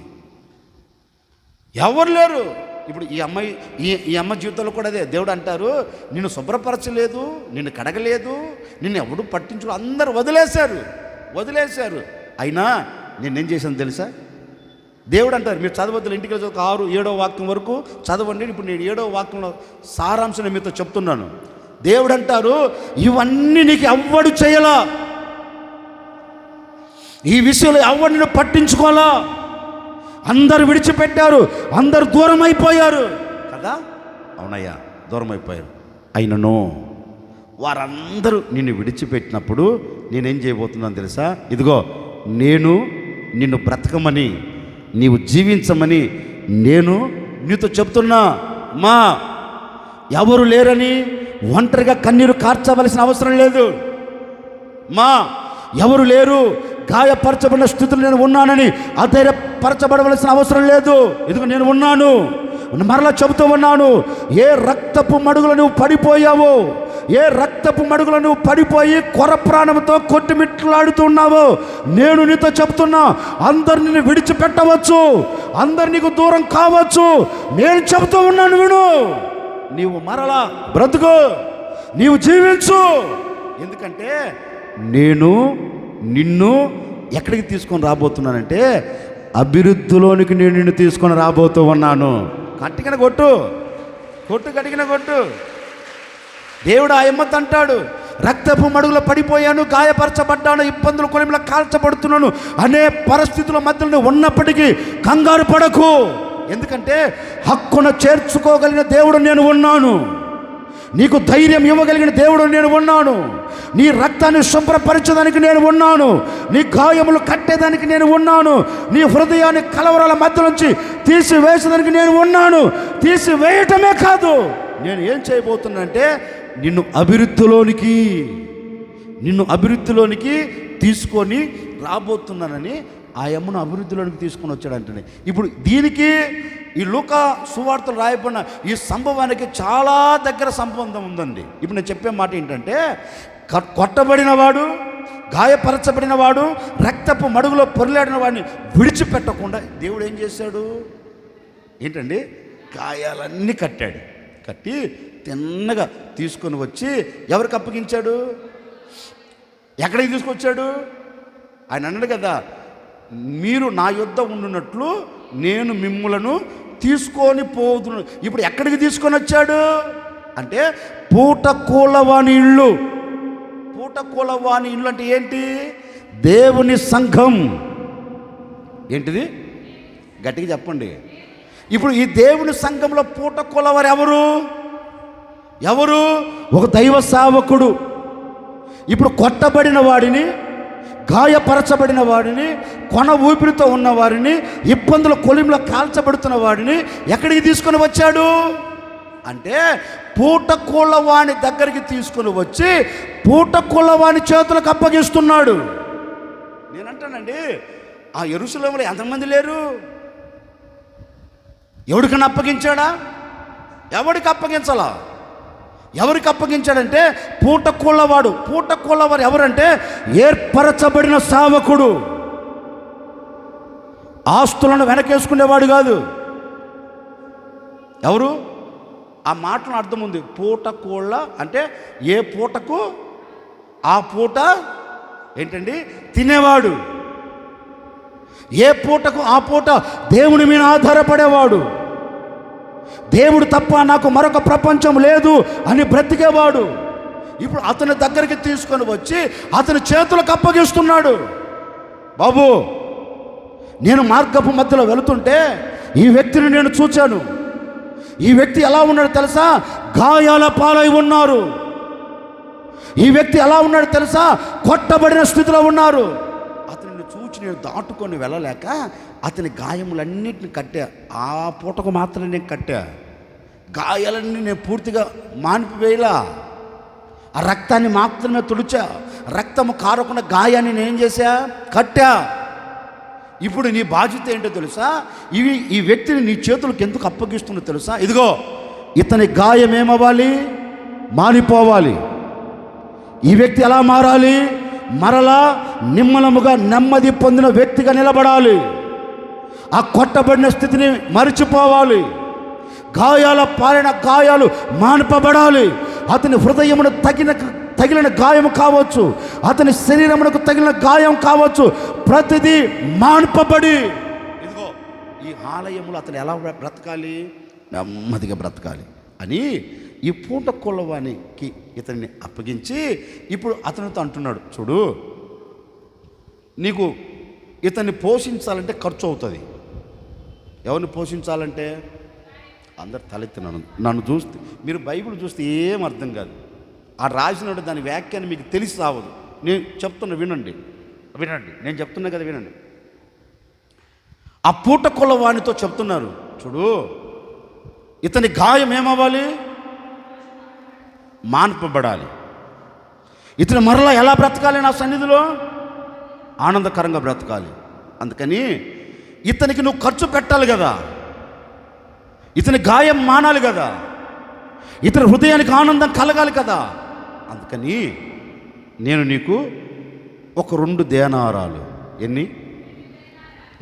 ఎవరు లేరు. ఇప్పుడు ఈ అమ్మ జీవితంలో కూడా అదే. దేవుడు అంటారు, నిన్ను శుభ్రపరచలేదు, నిన్ను కడగలేదు, నిన్ను ఎవడు పట్టించుకో, అందరూ వదిలేశారు. అయినా నేనేం చేశాను తెలుసా? దేవుడు అంటారు, మీరు చదవద్దులు, ఇంటికి 6, 7వ వాక్యం వరకు చదవండి. ఇప్పుడు నేను 7వ వాక్యంలో సారాంశం నేను మీతో చెప్తున్నాను. దేవుడు అంటారు, ఇవన్నీ నీకు ఎవ్వడు చేయలా, ఈ విషయంలో ఎవరిని పట్టించుకోవాలా, అందరు విడిచిపెట్టారు, అందరు దూరం అయిపోయారు కదా. అవునయ్యా, దూరం అయిపోయారు. అయినను వారందరూ నిన్ను విడిచిపెట్టినప్పుడు నేనేం చేయబోతున్నాను తెలుసా? ఇదిగో, నేను నిన్ను బ్రతకమని, నీవు జీవించమని నేను నీతో చెప్తున్నా. మా ఎవరు లేరని ఒంటరిగా కన్నీరు కార్చవలసిన అవసరం లేదు. మా ఎవరు లేరు, గాయపరచబడిన స్థితిలో నేను ఉన్నానని అధైర్యపరచబడవలసిన అవసరం లేదు. ఇదిగో నేను ఉన్నాను. మరలా చెబుతూ ఉన్నాను, ఏ రక్తపు మడుగులో నువ్వు పడిపోయావో, ఏ రక్తపు మడుగులో నువ్వు పడిపోయి కొర ప్రాణంతో కొట్టుమిట్లాడుతున్నావో, నేను నీతో చెప్తున్నా, అందరిని విడిచిపెట్టవచ్చు, అందరు నీకు దూరం కావచ్చు, నేను చెబుతూ ఉన్నాను, విను. నీవు మరలా బ్రతుకు, నీవు జీవించు. ఎందుకంటే నేను నిన్ను ఎక్కడికి తీసుకొని రాబోతున్నానంటే అభివృద్ధిలోనికి నేను నిన్ను తీసుకొని రాబోతూ ఉన్నాను. కట్టిన కొట్టు కట్టిన కొట్టు. దేవుడు ఆ ఎమ్మత అంటాడు, రక్తపు మడుగులో పడిపోయాను, గాయపరచబడ్డాను, ఇబ్బందులు కొలిమిలో కాల్చబడుతున్నాను అనే పరిస్థితుల మధ్యలో ఉన్నప్పటికీ కంగారు పడకు. ఎందుకంటే హక్కున చేర్చుకోగలిగిన దేవుడు నేను ఉన్నాను. నీకు ధైర్యం ఇవ్వగలిగిన దేవుడు నేను ఉన్నాను. నీ రక్తాన్ని శుభ్రపరచడానికి నేను ఉన్నాను. నీ గాయములు కట్టేదానికి నేను ఉన్నాను. నీ హృదయాన్ని కలవరాల మధ్య నుంచి తీసివేసేదానికి నేను ఉన్నాను. తీసివేయటమే కాదు, నేను ఏం చేయబోతున్నానంటే నిన్ను అభివృద్ధిలోనికి తీసుకొని రాబోతున్నానని ఆ అమ్మను అభివృద్ధిలోనికి తీసుకొని వచ్చాడంటే, ఇప్పుడు దీనికి ఈ లూకా సువార్తలు రాయబడిన ఈ సంభవానికి చాలా దగ్గర సంబంధం ఉందండి. ఇప్పుడు నేను చెప్పే మాట ఏంటంటే, కొట్టబడిన వాడు, గాయపరచబడిన వాడు, రక్తపు మడుగులో పొరలాడిన వాడిని విడిచిపెట్టకుండా దేవుడు ఏం చేశాడు ఏంటండి, గాయాలన్నీ కట్టాడు. కట్టి తిన్నగా తీసుకొని వచ్చి ఎవరికి అప్పగించాడు? ఎక్కడికి తీసుకొచ్చాడు? ఆయన అన్నాడు కదా, మీరు నా యొద్ద ఉండునట్లు నేను మిమ్ములను తీసుకొని పోదును. ఇప్పుడు ఎక్కడికి తీసుకొని వచ్చాడు అంటే, పూటకూలవాని ఇల్లు. పూటకూలవాని ఇల్లు అంటే ఏంటి? దేవుని సంఘం. ఏంటిది? గట్టిగా చెప్పండి. ఇప్పుడు ఈ దేవుని సంఘంలో పూటకూలవారు ఎవరు? ఒక దైవ సేవకుడు. ఇప్పుడు కొట్టబడిన వాడిని, గాయపరచబడిన వాడిని, కొన ఊపిరితో ఉన్న వారిని, ఇబ్బందుల కొలిమిలో కాల్చబడుతున్న వాడిని ఎక్కడికి తీసుకొని వచ్చాడు అంటే, పూటకూలవాని దగ్గరికి తీసుకొని వచ్చి పూటకూలవాని చేతులకు అప్పగిస్తున్నాడు. నేనంటానండి, ఆ యెరూషలేములో ఎంతమంది లేరు? ఎవడికన్నా అప్పగించాడా? ఎవడికి అప్పగించాలా? ఎవరికి అప్పగించాడంటే పూటకూలవాడు. పూటకూలవారు ఎవరంటే ఏర్పరచబడిన సేవకుడు. ఆస్తులను వెనకేసుకునేవాడు కాదు. ఎవరు? ఆ మాటలో అర్థం ఉంది. పూటకూళ్ళ అంటే ఏ పూటకు ఆ పూట ఏంటండి తినేవాడు. ఏ పూటకు ఆ పూట దేవుని మీద ఆధారపడేవాడు. దేవుడు తప్ప నాకు మరొక ప్రపంచం లేదు అని బ్రతికేవాడు. ఇప్పుడు అతని దగ్గరికి తీసుకొని వచ్చి అతని చేతులకు అప్పగిస్తున్నాడు. బాబు, నేను మార్గపు మధ్యలో వెళుతుంటే ఈ వ్యక్తిని నేను చూచాను. ఈ వ్యక్తి ఎలా ఉన్నాడు తెలుసా? గాయాల పాలై ఉన్నారు. ఈ వ్యక్తి ఎలా ఉన్నాడు తెలుసా? కొట్టబడిన స్థితిలో ఉన్నారు. అతనిని చూచి నేను దాటుకొని వెళ్ళలేక అతని గాయములన్నిటిని కట్టా. ఆ పూటకు మాత్రమే నేను కట్టా. గాయాలన్నీ నేను పూర్తిగా మానిపివేయలా. ఆ రక్తాన్ని మాత్రమే తుడిచా. రక్తము కారకుండా గాయాన్ని నేను ఏం చేశా? కట్టా. ఇప్పుడు నీ బాధ్యత ఏంటో తెలుసా? ఈ వ్యక్తిని నీ చేతులకు ఎందుకు అప్పగిస్తుందో తెలుసా? ఇదిగో, ఇతని గాయం ఏమవ్వాలి? మానిపోవాలి. ఈ వ్యక్తి ఎలా మారాలి? మరలా నిమ్మలముగా నెమ్మది పొందిన వ్యక్తిగా నిలబడాలి. ఆ కొట్టబడిన స్థితిని మరిచిపోవాలి. గాయాల పాలిన గాయాలు మాన్పబడాలి. అతని హృదయమును తగిలిన గాయం కావచ్చు, అతని శరీరమునకు తగిలిన గాయం కావచ్చు, ప్రతిదీ మాన్పబడి ఇదిగో ఈ ఆలయములో అతను ఎలా బ్రతకాలి? నెమ్మదిగా బ్రతకాలి అని ఈ పూటకూలవానికి ఇతన్ని అప్పగించి ఇప్పుడు అతనితో అంటున్నాడు, చూడు, నీకు ఇతన్ని పోషించాలంటే ఖర్చు అవుతుంది. ఎవరిని పోషించాలంటే? అందరు తలెత్తి నన్ను చూస్తే, మీరు బైబిల్ చూస్తే ఏం అర్థం కాదు. ఆ రాసినట్టు దాని వ్యాఖ్యానం మీకు తెలిసి రావదు. నేను చెప్తున్నా, వినండి. నేను చెప్తున్నా కదా, వినండి. ఆ పూటకూలవానితో చెప్తున్నారు, చూడు, ఇతని గాయం ఏమవ్వాలి? మాన్పబడాలి. ఇతను మరలా ఎలా బ్రతకాలి? నా సన్నిధిలో ఆనందకరంగా బ్రతకాలి. అందుకని ఇతనికి నువ్వు ఖర్చు పెట్టాలి కదా, ఇతని గాయం మానాలి కదా, ఇతని హృదయానికి ఆనందం కలగాలి కదా. అందుకని నేను నీకు ఒక 2 దేనారాలు, ఎన్ని?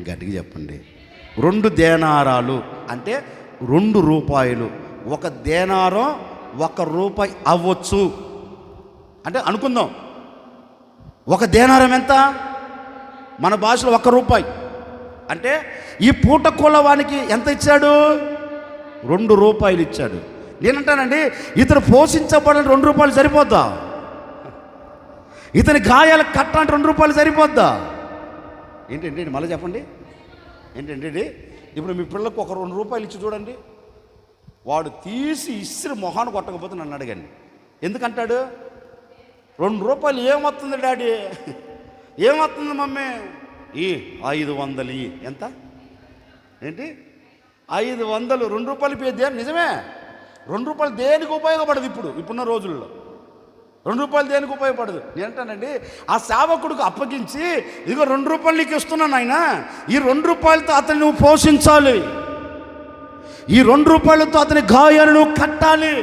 గట్టిగా చెప్పండి. 2 దేనారాలు అంటే 2 రూపాయలు. 1 దేనారం 1 రూపాయి అవ్వచ్చు. అంటే అనుకుందాం, 1 దేనారం ఎంత? మన భాషలో 1 రూపాయి. అంటే ఈ పూటకూలవానికి ఎంత ఇచ్చాడు? 2 రూపాయలు ఇచ్చాడు. నేనంటానండి, ఇతను పోషించబడిన 2 రూపాయలు సరిపోద్దా? ఇతని గాయాలకు కట్టాలంటే 2 రూపాయలు సరిపోద్దా? ఏంటండి మళ్ళీ చెప్పండి. ఏంటండి, ఇప్పుడు మీ పిల్లలకు ఒక 2 రూపాయలు ఇచ్చి చూడండి, వాడు తీసి ఇస్త్రీ మొహాన్ని కొట్టకపోతే నన్ను అడగండి. ఎందుకంటాడు? 2 రూపాయలు ఏమవుతుంది డాడీ? ఏమవుతుంది మమ్మీ? ఈ 500 ఎంత? ఏంటి 500? 2 రూపాయలు పేదే. నిజమే, 2 రూపాయలు దేనికి ఉపయోగపడదు? ఇప్పుడున్న రోజుల్లో 2 రూపాయలు దేనికి ఉపయోగపడదు. నేనంటానండి, ఆ సేవకుడికి అప్పగించి, ఇదిగో 2 రూపాయలు నీకు ఇస్తున్నాను ఆయన, ఈ 2 రూపాయలతో అతన్ని నువ్వు పోషించాలి. ఈ 2 రూపాయలతో అతని గాయాన్ని నువ్వు కట్టాలి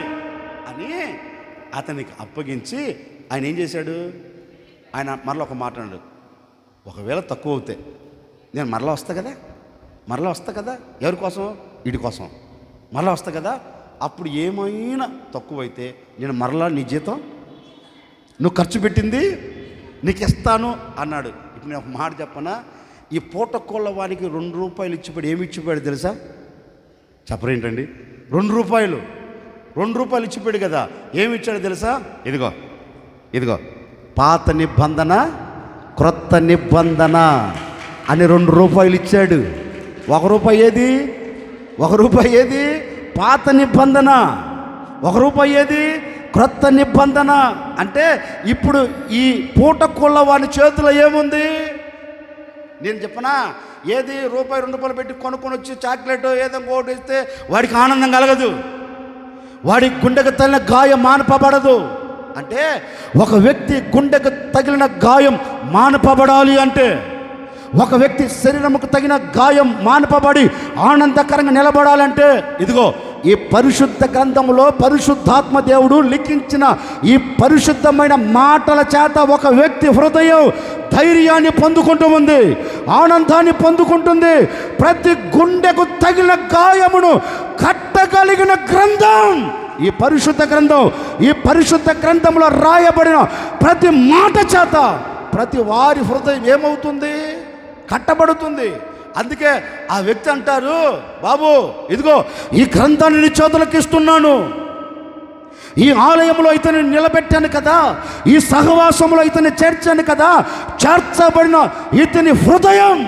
అని అతనికి అప్పగించి ఆయన ఏం చేశాడు? ఆయన మరలా ఒక మాట అన్నాడు, ఒకవేళ తక్కువ అవుతే నేను మరలా వస్తా కదా, ఎవరి కోసం? వీడి కోసం మరలా వస్తా కదా, అప్పుడు ఏమైనా తక్కువైతే నేను మరలా నీ జీతం నువ్వు ఖర్చు పెట్టింది నీకు ఇస్తాను అన్నాడు. ఇప్పుడు నేను ఒక మాట చెప్పనా, ఈ పూటకోళ్ళ వానికి 2 రూపాయలు ఇచ్చిపోయాడు. ఏమి ఇచ్చిపోయాడు తెలుసా? చెప్పరేంటండి? 2 రూపాయలు ఇచ్చిపోయాడు కదా. ఏమి ఇచ్చాడు తెలుసా? ఇదిగో పాత నిబంధన క్రొత్త నిబంధన అని 2 రూపాయలు ఇచ్చాడు. 1 రూపాయి ఏది? 1 రూపాయి ఏది? పాత నిబంధన. 1 రూపాయి ఏది? క్రొత్త నిబంధన. అంటే ఇప్పుడు ఈ పూటకోళ్ళ వాని చేతిలో ఏముంది? నేను చెప్పనా, ఏది రూపాయి 2 రూపాయలు పెట్టి కొనుక్కొని వచ్చి చాక్లెట్ ఏదో ఇంకోటి ఇస్తే వాడికి ఆనందం కలగదు, వాడి గుండెకు తగిలిన గాయం మానపబడదు. అంటే ఒక వ్యక్తి గుండెకు తగిలిన గాయం మానపబడాలి అంటే, ఒక వ్యక్తి శరీరముకు తగిన గాయం మానపబడి ఆనందకరంగా నిలబడాలంటే, ఇదిగో ఈ పరిశుద్ధ గ్రంథంలో పరిశుద్ధాత్మ దేవుడు లిఖించిన ఈ పరిశుద్ధమైన మాటల చేత ఒక వ్యక్తి హృదయం ధైర్యాన్ని పొందుకుంటూ ఉంది, ఆనందాన్ని పొందుకుంటుంది. ప్రతి గుండెకు తగిలిన గాయమును కట్టగలిగిన గ్రంథం ఈ పరిశుద్ధ గ్రంథం. ఈ పరిశుద్ధ గ్రంథంలో రాయబడిన ప్రతి మాట చేత ప్రతి వారి హృదయం ఏమవుతుంది? కట్టబడుతుంది. అందుకే ఆ వ్యక్తి అంటారు, బాబు ఇదిగో ఈ గ్రంథాన్ని నీ చేతులకు ఇస్తున్నాను, ఈ ఆలయంలో ఇతన్ని నిలబెట్టాను కదా, ఈ సహవాసంలో ఇతన్ని చేర్చాను కదా, చేర్చబడిన ఇతని హృదయం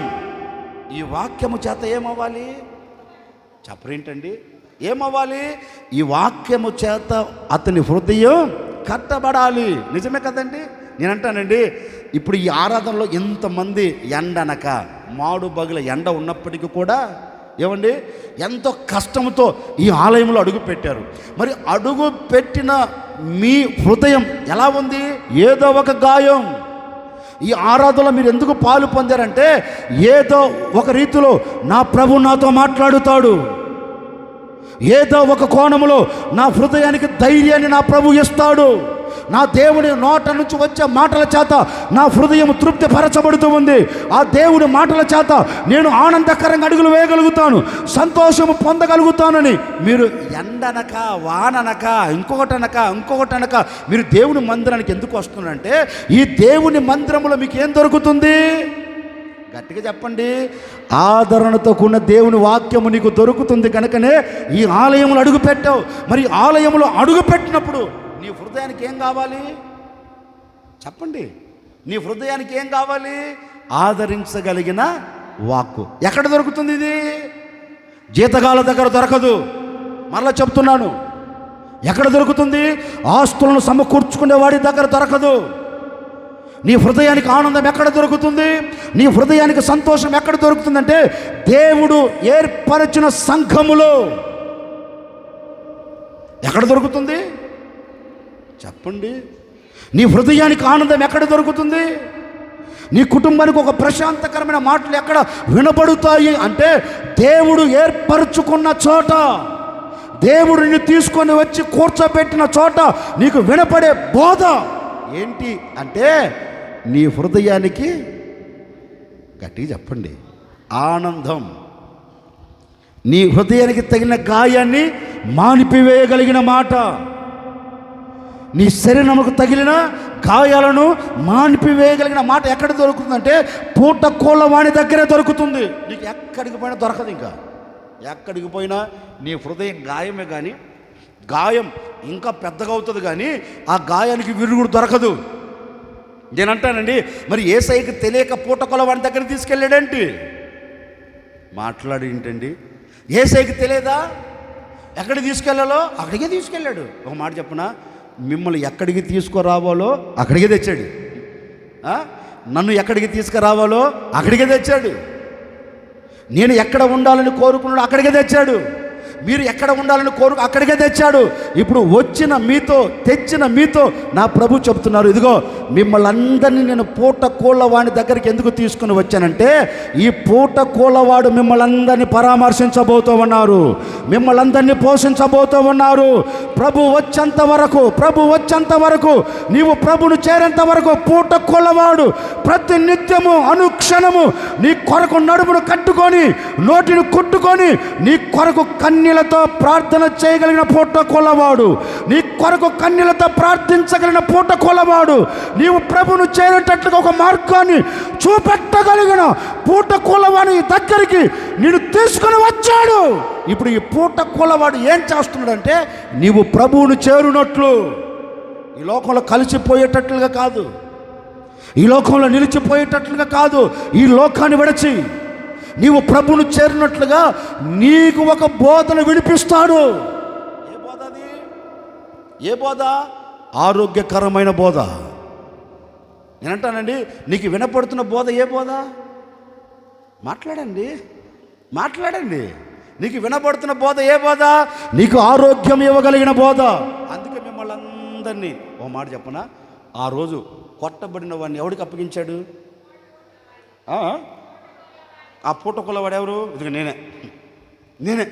ఈ వాక్యము చేత ఏమవ్వాలి? చెప్పరేంటండి? ఏమవ్వాలి? ఈ వాక్యము చేత అతని హృదయం కట్టబడాలి. నిజమే కదండి? నేనంటానండి, ఇప్పుడు ఈ ఆరాధనలో ఎంతమంది ఎండనక మాడు బగుల ఎండ ఉన్నప్పటికీ కూడా ఏమండి ఎంతో కష్టంతో ఈ ఆలయంలో అడుగు పెట్టారు. మరి అడుగు పెట్టిన మీ హృదయం ఎలా ఉంది? ఏదో ఒక గాయం. ఈ ఆరాధనలో మీరు ఎందుకు పాలు పొందారంటే, ఏదో ఒక రీతిలో నా ప్రభు నాతో మాట్లాడుతాడు, ఏదో ఒక కోణములో నా హృదయానికి ధైర్యాన్ని నా ప్రభు ఇస్తాడు, నా దేవుని నోట నుంచి వచ్చే మాటల చేత నా హృదయం తృప్తి పరచబడుతూ ఉంది, ఆ దేవుని మాటల చేత నేను ఆనందకరంగా అడుగులు వేయగలుగుతాను, సంతోషము పొందగలుగుతానని మీరు ఎండనక వాననక ఇంకొకటనక మీరు దేవుని మందిరానికి ఎందుకు వస్తున్నారంటే, ఈ దేవుని మందిరంలో మీకు ఏం దొరుకుతుంది? గట్టిగా చెప్పండి. ఆదరణతో కూడిన దేవుని వాక్యము నీకు దొరుకుతుంది కనుకనే ఈ ఆలయంలో అడుగు పెట్టావు. మరి ఆలయంలో అడుగు పెట్టినప్పుడు నీ హృదయానికి ఏం కావాలి? చెప్పండి. నీ హృదయానికి ఏం కావాలి? ఆదరించగలిగిన వాక్కు. ఎక్కడ దొరుకుతుంది ఇది? జీతగాల దగ్గర దొరకదు. మరలా చెప్తున్నాను, ఎక్కడ దొరుకుతుంది? ఆస్తులను సమకూర్చుకునే వాడి దగ్గర దొరకదు. నీ హృదయానికి ఆనందం ఎక్కడ దొరుకుతుంది? నీ హృదయానికి సంతోషం ఎక్కడ దొరుకుతుందంటే, దేవుడు ఏర్పరచిన సంఘములో. ఎక్కడ దొరుకుతుంది? చెప్పండి. నీ హృదయానికి ఆనందం ఎక్కడ దొరుకుతుంది? నీ కుటుంబానికి ఒక ప్రశాంతకరమైన మాటలు ఎక్కడ వినబడుతాయి అంటే, దేవుడు ఏర్పరచుకున్న చోట, దేవుడు నిన్ను తీసుకొని వచ్చి కూర్చోబెట్టిన చోట నీకు వినపడే బోధ ఏంటి అంటే, నీ హృదయానికి గట్టిగా చెప్పండి ఆనందం. నీ హృదయానికి తగిన గాయాన్ని మానిపివేయగలిగిన మాట, నీ శరీరముకు తగిలిన గాయాలను మానిపివేయగలిగిన మాట ఎక్కడ దొరుకుతుందంటే, పూటకోళ్ళ వాణి దగ్గరే దొరుకుతుంది. నీకు ఎక్కడికి పోయినా దొరకదు. ఇంకా ఎక్కడికి పోయినా నీ హృదయం గాయమే, కానీ గాయం ఇంకా పెద్దగా అవుతుంది, కానీ ఆ గాయానికి విరుగుడు దొరకదు. నేనంటానండి, మరి యేసయ్యకి తెలియక పూటకోళ్ళ వాడి దగ్గర తీసుకెళ్ళాడేంటి? మాట్లాడి ఏంటండి? యేసయ్యకి తెలియదా ఎక్కడికి తీసుకెళ్ళాలో? అక్కడికే తీసుకెళ్ళాడు. ఒక మాట చెప్పనా, మిమ్మల్ని ఎక్కడికి తీసుకురావాలో అక్కడికే తెచ్చాడు. నన్ను ఎక్కడికి తీసుకురావాలో అక్కడికే తెచ్చాడు. నేను ఎక్కడ ఉండాలని కోరుకున్నాడో అక్కడికే తెచ్చాడు. మీరు ఎక్కడ ఉండాలని కోరుకు అక్కడికే తెచ్చాడు. ఇప్పుడు తెచ్చిన మీతో నా ప్రభు చెప్తున్నారు, ఇదిగో మిమ్మల్ని అందరినీ నేను పూట కోళ్ళవాడి దగ్గరికి ఎందుకు తీసుకుని వచ్చానంటే, ఈ పూట కోళ్ళవాడు మిమ్మల్ని అందరినీ పరామర్శించబోతూ ఉన్నారు, మిమ్మల్ని అందరినీ పోషించబోతూ ఉన్నారు. ప్రభు వచ్చేంత వరకు నీవు ప్రభును చేరేంత వరకు పూట కోళ్ళవాడు ప్రతి నిత్యము అనుక్షణము నీ కొరకు నడుమును కట్టుకొని నోటిని కుట్టుకొని నీ కొరకు కన్నీళ్లతో ప్రార్థన చేయగలిగిన పూట కోళ్ళవాడు, నీ కొరకు కన్నీళ్లతో ప్రార్థించగలిగిన పూట కోళ్ళవాడు, నీవు ప్రభును చేరేటట్లుగా ఒక మార్గాన్ని చూపెట్టగలిగిన పూట కోళ్ళవాడి దగ్గరికి నేను తీసుకుని వచ్చాడు. ఇప్పుడు ఈ పూట కోళ్ళవాడు ఏం చేస్తున్నాడంటే, నీవు ప్రభువును చేరునట్లు, ఈ లోకంలో కలిసిపోయేటట్లుగా కాదు, ఈ లోకంలో నిలిచిపోయేటట్లుగా కాదు, ఈ లోకాన్ని విడిచి నీవు ప్రభువును చేరినట్లుగా నీకు ఒక బోధన విడిపిస్తాడు. ఏ బోధ అది? ఏ బోధ? ఆరోగ్యకరమైన బోధ. నేనంటానండి, నీకు వినపడుతున్న బోధ ఏ బోధ? మాట్లాడండి. నీకు వినపడుతున్న బోధ ఏ బోధ? నీకు ఆరోగ్యం ఇవ్వగలిగిన బోధ. అందుకే మిమ్మల్ని అందరినీ ఓ మాట చెప్పనా, ఆ రోజు కొట్టబడిన వాడిని ఎవడికి అప్పగించాడు? ఆ పూటకులవాడు ఎవరు? ఇదిగో నేనే.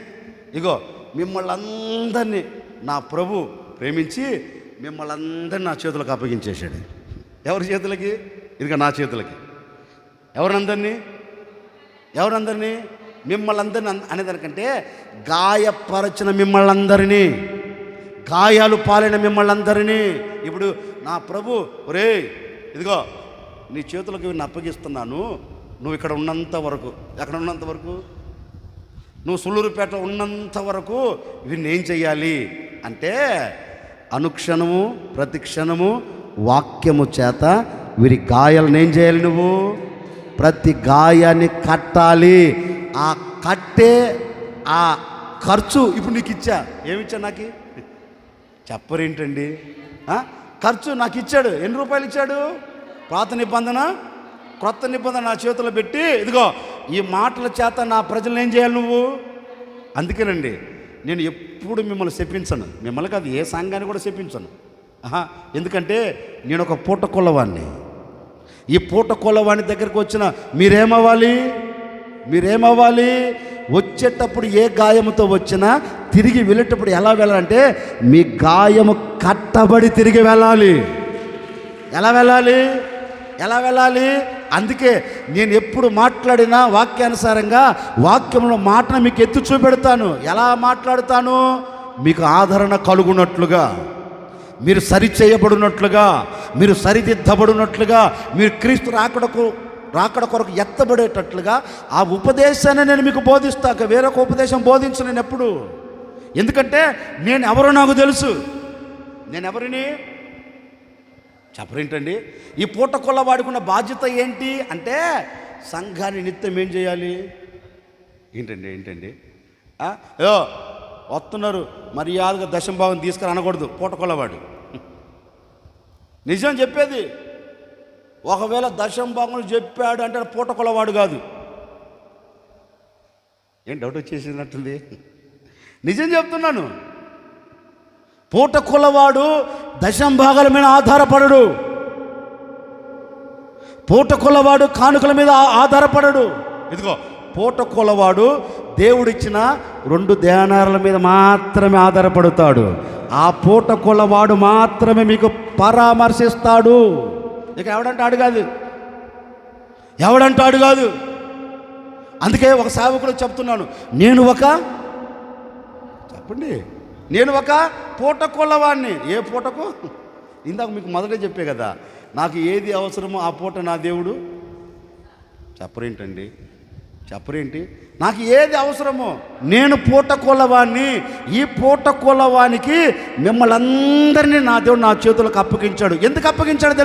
ఇగో మిమ్మల్ని అందరినీ నా ప్రభు ప్రేమించి మిమ్మల్ని అందరినీ నా చేతులకు అప్పగించేశాడు. ఎవరి చేతులకి? ఇదిగో నా చేతులకి. ఎవరందరినీ మిమ్మల్ని అందరినీ అనేదానికంటే, గాయపరచిన మిమ్మల్ని అందరినీ, గాయాలు పాలైన మిమ్మల్ని అందరినీ ఇప్పుడు నా ప్రభు, ఒరే ఇదిగో నీ చేతులకు నేను అప్పగిస్తున్నాను, నువ్వు ఇక్కడ ఉన్నంత వరకు, ఎక్కడ ఉన్నంత వరకు, నువ్వు సుళ్ళూరుపేట ఉన్నంత వరకు వీరిని ఏం చెయ్యాలి అంటే, అనుక్షణము ప్రతి క్షణము వాక్యము చేత వీరి గాయాలను ఏం చేయాలి? నువ్వు ప్రతి గాయాన్ని కట్టాలి. ఆ కట్టే ఆ ఖర్చు ఇప్పుడు నీకు ఇచ్చా. ఏమిచ్చా? నాకు చెప్పరేంటండి? ఖర్చు నాకు ఇచ్చాడు. ఎన్ని రూపాయలు ఇచ్చాడు? పాత నిబంధన క్రొత్త నిబంధన నా చేతిలో పెట్టి, ఇదిగో ఈ మాటల చేత నా ప్రజలను ఏం చేయాలి నువ్వు? అందుకేనండి నేను ఎప్పుడు మిమ్మల్ని చెప్పించను, మిమ్మల్ని కాదు ఏ సంఘాన్ని కూడా చెప్పించను. ఎందుకంటే నేను ఒక పూట కొల్లవాడిని. ఈ పూట కొల్లవాడిని దగ్గరికి వచ్చిన మీరేమవ్వాలి? వచ్చేటప్పుడు ఏ గాయముతో వచ్చినా తిరిగి వెళ్ళేటప్పుడు ఎలా వెళ్ళాలంటే, మీ గాయము కట్టబడి తిరిగి వెళ్ళాలి. ఎలా వెళ్ళాలి? అందుకే నేను ఎప్పుడు మాట్లాడినా వాక్యానుసారంగా వాక్యంలో మాటను మీకు ఎత్తి చూపెడతాను. ఎలా మాట్లాడుతాను? మీకు ఆదరణ కలుగునట్లుగా, మీరు సరిచేయబడినట్లుగా, మీరు సరిదిద్దబడినట్లుగా, మీరు క్రీస్తు రాకడ కొరకు ఎత్తబడేటట్లుగా ఆ ఉపదేశాన్ని నేను మీకు బోధిస్తాక వేరొక ఉపదేశం బోధించను నేను ఎప్పుడు. ఎందుకంటే నేను ఎవరో నాకు తెలుసు. నేను ఎవరిని చెప్పరేంటండి? ఈ పూట కొల్లవాడుకున్న బాధ్యత ఏంటి అంటే, సంఘాన్ని నిత్యం ఏం చేయాలి? ఏంటండి వస్తున్నారు మర్యాదగా దశంభాగం తీసుకుని అనకూడదు పూట కొల్లవాడు. నిజం చెప్పేది. ఒకవేళ దశంభాగంలో చెప్పాడు అంటే పూట కొల్లవాడు కాదు. ఏం డౌట్ వచ్చేసినట్టుంది? నిజం చెప్తున్నాను. పూట కొల్లవాడు దశంభాగాల మీద ఆధారపడడు. పూట కొల్లవాడు కానుకల మీద ఆధారపడడు. ఇదిగో పూట కొల్లవాడు దేవుడిచ్చిన 2 దేనారాల మీద మాత్రమే ఆధారపడతాడు. ఆ పూట కొల్లవాడు మాత్రమే మీకు పరామర్శిస్తాడు. ఇక ఎవడంటాడు కాదు. అందుకే ఒక సేవకుడు చెప్తున్నాను, నేను ఒక పూట కొల్లవాడిని. ఏ పూటకు? ఇందాక మీకు మొదటే చెప్పే కదా, నాకు ఏది అవసరమో ఆ పూట నా దేవుడు చెప్పరేంటి? నాకు ఏది అవసరమో నేను పూట కొల్లవాడిని. ఈ పూట కొల్లవానికి మిమ్మల్ని అందరినీ నా దేవుడు నా చేతులకు అప్పగించాడు. ఎందుకు అప్పగించాడు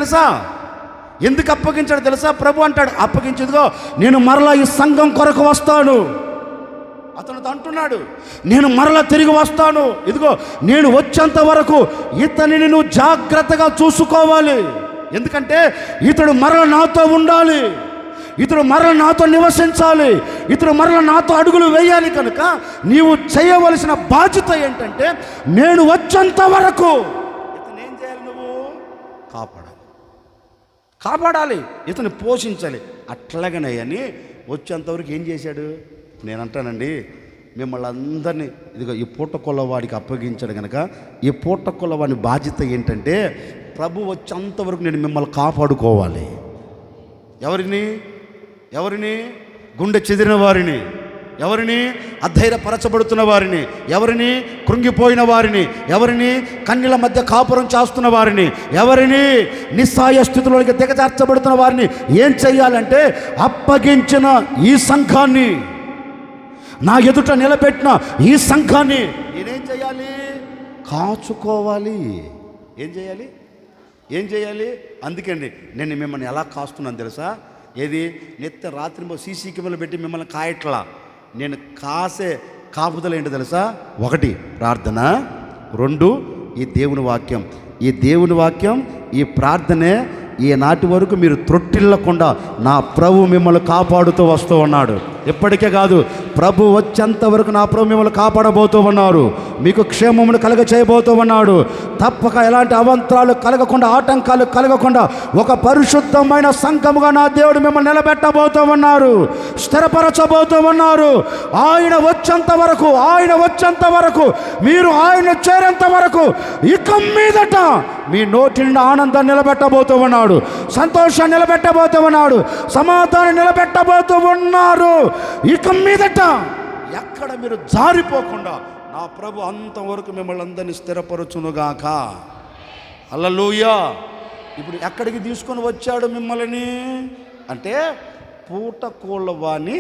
తెలుసా? ప్రభు అంటాడు, అప్పగించదుగో నేను మరలా ఈ సంఘం కొరకు వస్తాను. అతను అంటున్నాడు, నేను మరలా తిరిగి వస్తాను. ఇదిగో నేను వచ్చేంత వరకు ఇతనిని నువ్వు జాగ్రత్తగా చూసుకోవాలి. ఎందుకంటే ఇతడు మరల నాతో ఉండాలి. ఇతడు మరల నాతో నివసించాలి, ఇతడు మరల నాతో అడుగులు వేయాలి. కనుక నీవు చేయవలసిన బాధ్యత ఏంటంటే, నేను వచ్చేంత వరకు ఇతను ఏం చేయాలి? నువ్వు కాపాడాలి, ఇతను పోషించాలి. అట్లాగనే అని వచ్చేంతవరకు ఏం చేశాడు? నేను అంటానండి, మిమ్మల్ని అందరినీ ఇదిగో ఈ పూటకొల్లవాడికి అప్పగించాడు కనుక ఈ పూటకొల్లవాడి బాధ్యత ఏంటంటే, ప్రభు వచ్చేంతవరకు నేను మిమ్మల్ని కాపాడుకోవాలి. ఎవరిని? గుండె చెదిరిన వారిని, ఎవరిని? అధైర్యపరచబడుతున్న వారిని, ఎవరిని? కృంగిపోయిన వారిని, ఎవరిని? కన్నీల మధ్య కాపురం చేస్తున్న వారిని, ఎవరిని? నిస్సాయ స్థితిలోకి దిగజార్చబడుతున్న వారిని ఏం చెయ్యాలంటే, అప్పగించిన ఈ సంఘాన్ని, నా ఎదుట నిలబెట్టిన ఈ సంఘాన్ని నేనేం చేయాలి? కాచుకోవాలి. ఏం చేయాలి? అందుకండి నేను మిమ్మల్ని ఎలా కాస్తున్నాను తెలుసా? ఏది? నిత్య రాత్రి సీసీ కెమెరాలు పెట్టి మిమ్మల్ని కాయట్లా. నేను కాసే కాపుదల ఏంటో తెలుసా? 1 ప్రార్థన, 2 ఈ దేవుని వాక్యం. ఈ దేవుని వాక్యం, ఈ ప్రార్థనే ఈనాటి వరకు మీరు త్రొట్టిల్లకుండా నా ప్రభు మిమ్మల్ని కాపాడుతూ వస్తూ ఉన్నాడు. ఎప్పటికే కాదు, ప్రభు వచ్చేంత వరకు నా ప్రభు మిమ్మల్ని కాపాడబోతూ ఉన్నారు. మీకు క్షేమమును కలగ చేయబోతూ ఉన్నాడు. తప్పక ఎలాంటి అవంతరాలు కలగకుండా, ఆటంకాలు కలగకుండా ఒక పరిశుద్ధమైన సంఘముగా నా దేవుడు మిమ్మల్ని నిలబెట్టబోతూ ఉన్నారు, స్థిరపరచబోతూ ఉన్నారు. ఆయన వచ్చేంత వరకు మీరు ఆయన చేరేంత వరకు ఇక మీదట మీ నోటి నుండి ఆనందాన్ని నిలబెట్టబోతూ ఉన్నాడు, సంతోషాన్ని నిలబెట్టబోతూ ఉన్నాడు, సమాధానం నిలబెట్టబోతూ ఉన్నారు. ఇక మీదట ఎక్కడ మీరు జారిపోకుండా నా ప్రభు అంతవరకు మిమ్మల్ని అందరినీ స్థిరపరచునుగాక. హల్లెలూయా. ఇప్పుడు ఎక్కడికి తీసుకొని వచ్చాడు మిమ్మల్ని అంటే, పూటకోళ్ళవాణి.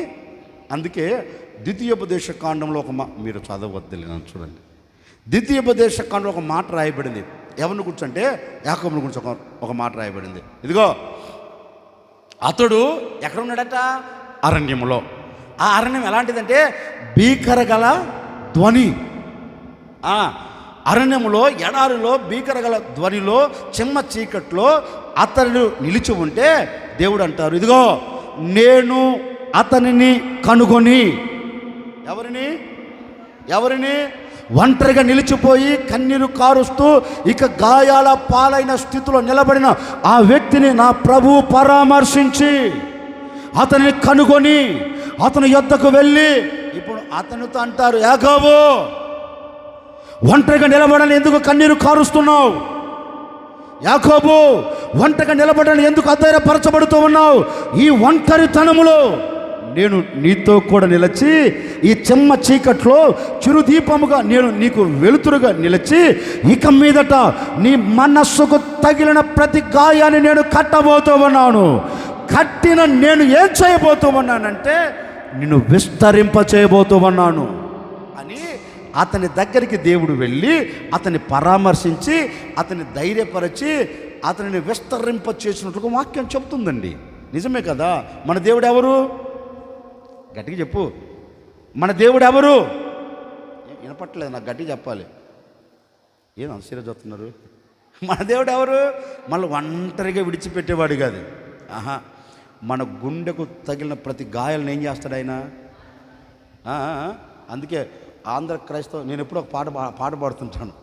అందుకే ద్వితీయోపదేశ కాండంలో మీరు చదవద్దు చూడండి, ద్వితీయోపదేశ కాండంలో ఒక మాట రాయబడింది. ఎవరిని గురించి అంటే, యాకోబుని గురించి ఒక మాట రాయబడింది. ఇదిగో అతడు ఎక్కడ ఉన్నాడట? అరణ్యంలో. ఆ అరణ్యం ఎలాంటిదంటే, భీకర గల ధ్వని. అరణ్యంలో, ఎడారిలో, భీకర గల ధ్వనిలో, చిమ్మ చీకట్లో అతడు నిలిచి ఉంటే దేవుడు అంటారు, ఇదిగో నేను అతనిని కనుగొని. ఎవరిని? ఒంటరిగా నిలిచిపోయి కన్నీరు కారుస్తూ ఇక గాయాల పాలైన స్థితిలో నిలబడిన ఆ వ్యక్తిని నా ప్రభువు పరామర్శించి అతనిని కనుగొని అతని యొద్దకు వెళ్ళి, ఇప్పుడు అతనితో అంటారు, యాకోబు ఒంటరిగా నిలబడని ఎందుకు కన్నీరు కారుస్తున్నావు? యాకోబు ఒంటరిగా నిలబడని ఎందుకు అధైర్యపరచబడుతూ ఉన్నావు? ఈ ఒంటరితనములో నేను నీతో కూడా నిలిచి, ఈ చెమ్మ చీకట్లో చిరుదీపముగా నేను నీకు వెలుతురుగా నిలిచి, ఇక మీదట నీ మనస్సుకు తగిలిన ప్రతి గాయాన్ని నేను కట్టబోతూ ఉన్నాను. కట్టిన నేను ఏం చేయబోతూ ఉన్నానంటే, నిన్ను విస్తరింప చేయబోతూ ఉన్నాను అని అతని దగ్గరికి దేవుడు వెళ్ళి అతన్ని పరామర్శించి అతన్ని ధైర్యపరిచి అతనిని విస్తరింప చేసినట్లుగా వాక్యం చెప్తుందండి. నిజమే కదా? మన దేవుడు ఎవరు? గట్టిగా చెప్పు. మన దేవుడు ఎవరు? వినపట్లేదు, నాకు గట్టిగా చెప్పాలి. ఏం ఆశ్చర్యపోతున్నారు? మన దేవుడు ఎవరు? మళ్ళీ ఒంటరిగా విడిచిపెట్టేవాడు కాదు. మన గుండెకు తగిలిన ప్రతి గాయాలను ఏం చేస్తాడు ఆయన? అందుకే ఆంధ్ర క్రైస్తవ, నేను ఎప్పుడో ఒక పాట పాడుతుంటాను.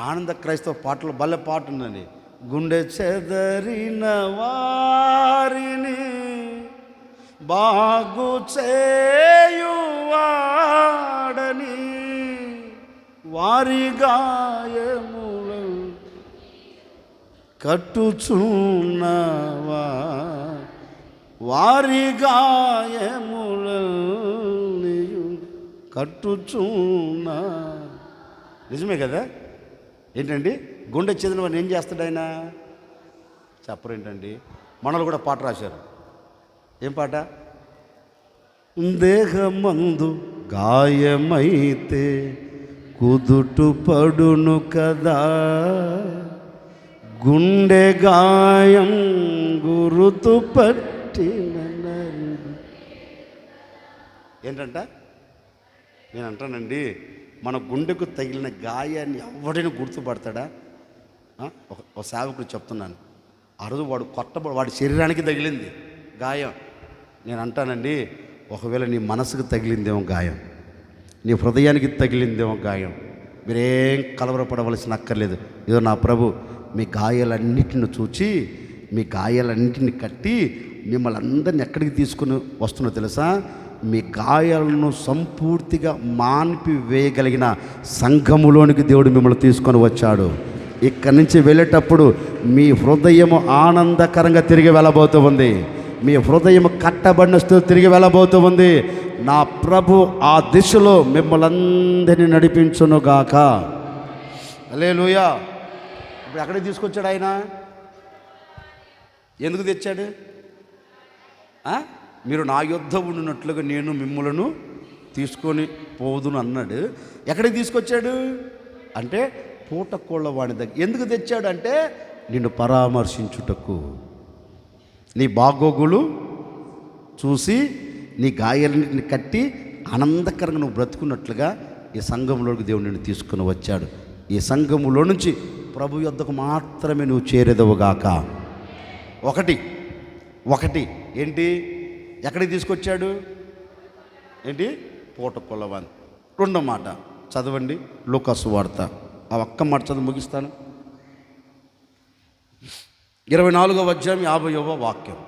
ఆనంద క్రైస్తవ పాటలు భలే పాట ఉందండి. గుండె చెదరిన వారిని బాగు చేయువాడని, వారి గాయములు కట్టుచున్నవా, వారి గాయములు కట్టుచున్నా. నిజమే కదా? ఏంటండి? గుండె చెదిరిన వాడిని ఏం చేస్తాడు ఆయన? చెప్పరేంటండి? మనలు కూడా పాట రాశారు. ఏం పాట? దేహమందు గాయమైతే కుదుటు పడును కదా, గుండె గాయం గురుతు పట్టిన. ఏంటంట? నేను అంటానండి, మన గుండెకు తగిలిన గాయాన్ని ఎవడైనా గుర్తుపడతాడా? ఒక సేవకుడు చెప్తున్నాను, ఆ రోజు వాడు వాడి శరీరానికి తగిలింది గాయం. నేను అంటానండి, ఒకవేళ నీ మనసుకు తగిలిందేమో గాయం, నీ హృదయానికి తగిలిందేమో గాయం, మీరేం కలవరపడవలసిన అక్కర్లేదు. ఇదో నా ప్రభు మీ గాయాలన్నిటిని చూచి, మీ గాయాలన్నింటిని కట్టి మిమ్మల్ని అందరిని ఎక్కడికి తీసుకుని వస్తున్నో తెలుసా? మీ గాయాలను సంపూర్తిగా మాన్పివేయగలిగిన సంఘములోనికి దేవుడు మిమ్మల్ని తీసుకొని వచ్చాడు. ఇక్కడి నుంచి వెళ్ళేటప్పుడు మీ హృదయము ఆనందకరంగా తిరిగి వెళ్ళబోతూ ఉంది. మీ హృదయం కట్టబడిన స్థితి తిరిగి వెళ్ళబోతూ ఉంది. నా ప్రభు ఆ దిశలో మిమ్మల్ని అందరినీ నడిపించునుగాక. హల్లెలూయా. ఇప్పుడు ఎక్కడికి తీసుకొచ్చాడు ఆయన? ఎందుకు తెచ్చాడు? మీరు నా యొద్ద ఉన్నట్లుగా నేను మిమ్మలను తీసుకొని పోదును అన్నాడు. ఎక్కడికి తీసుకొచ్చాడు అంటే పూటకోళ్ళ వాడి దగ్గర. ఎందుకు తెచ్చాడు అంటే నిన్ను పరామర్శించుటకు, నీ బాగోగులు చూసి నీ గాయాలన్నింటిని కట్టి ఆనందకరంగా నువ్వు బ్రతుకున్నట్లుగా ఈ సంఘంలోకి దేవుడు నిన్ను తీసుకుని వచ్చాడు. ఈ సంఘములో నుంచి ప్రభు యొద్దకు మాత్రమే నువ్వు చేరేదవుగాక. ఒకటి ఏంటి? ఎక్కడికి తీసుకొచ్చాడు? ఏంటి? పూటకొల్లవాని. రెండో మాట చదవండి, లూకా సువార్త. ఆ ఒక్క మాట చదువు ముగిస్తాను. 24వ అధ్యాయం 50వ వాక్యం.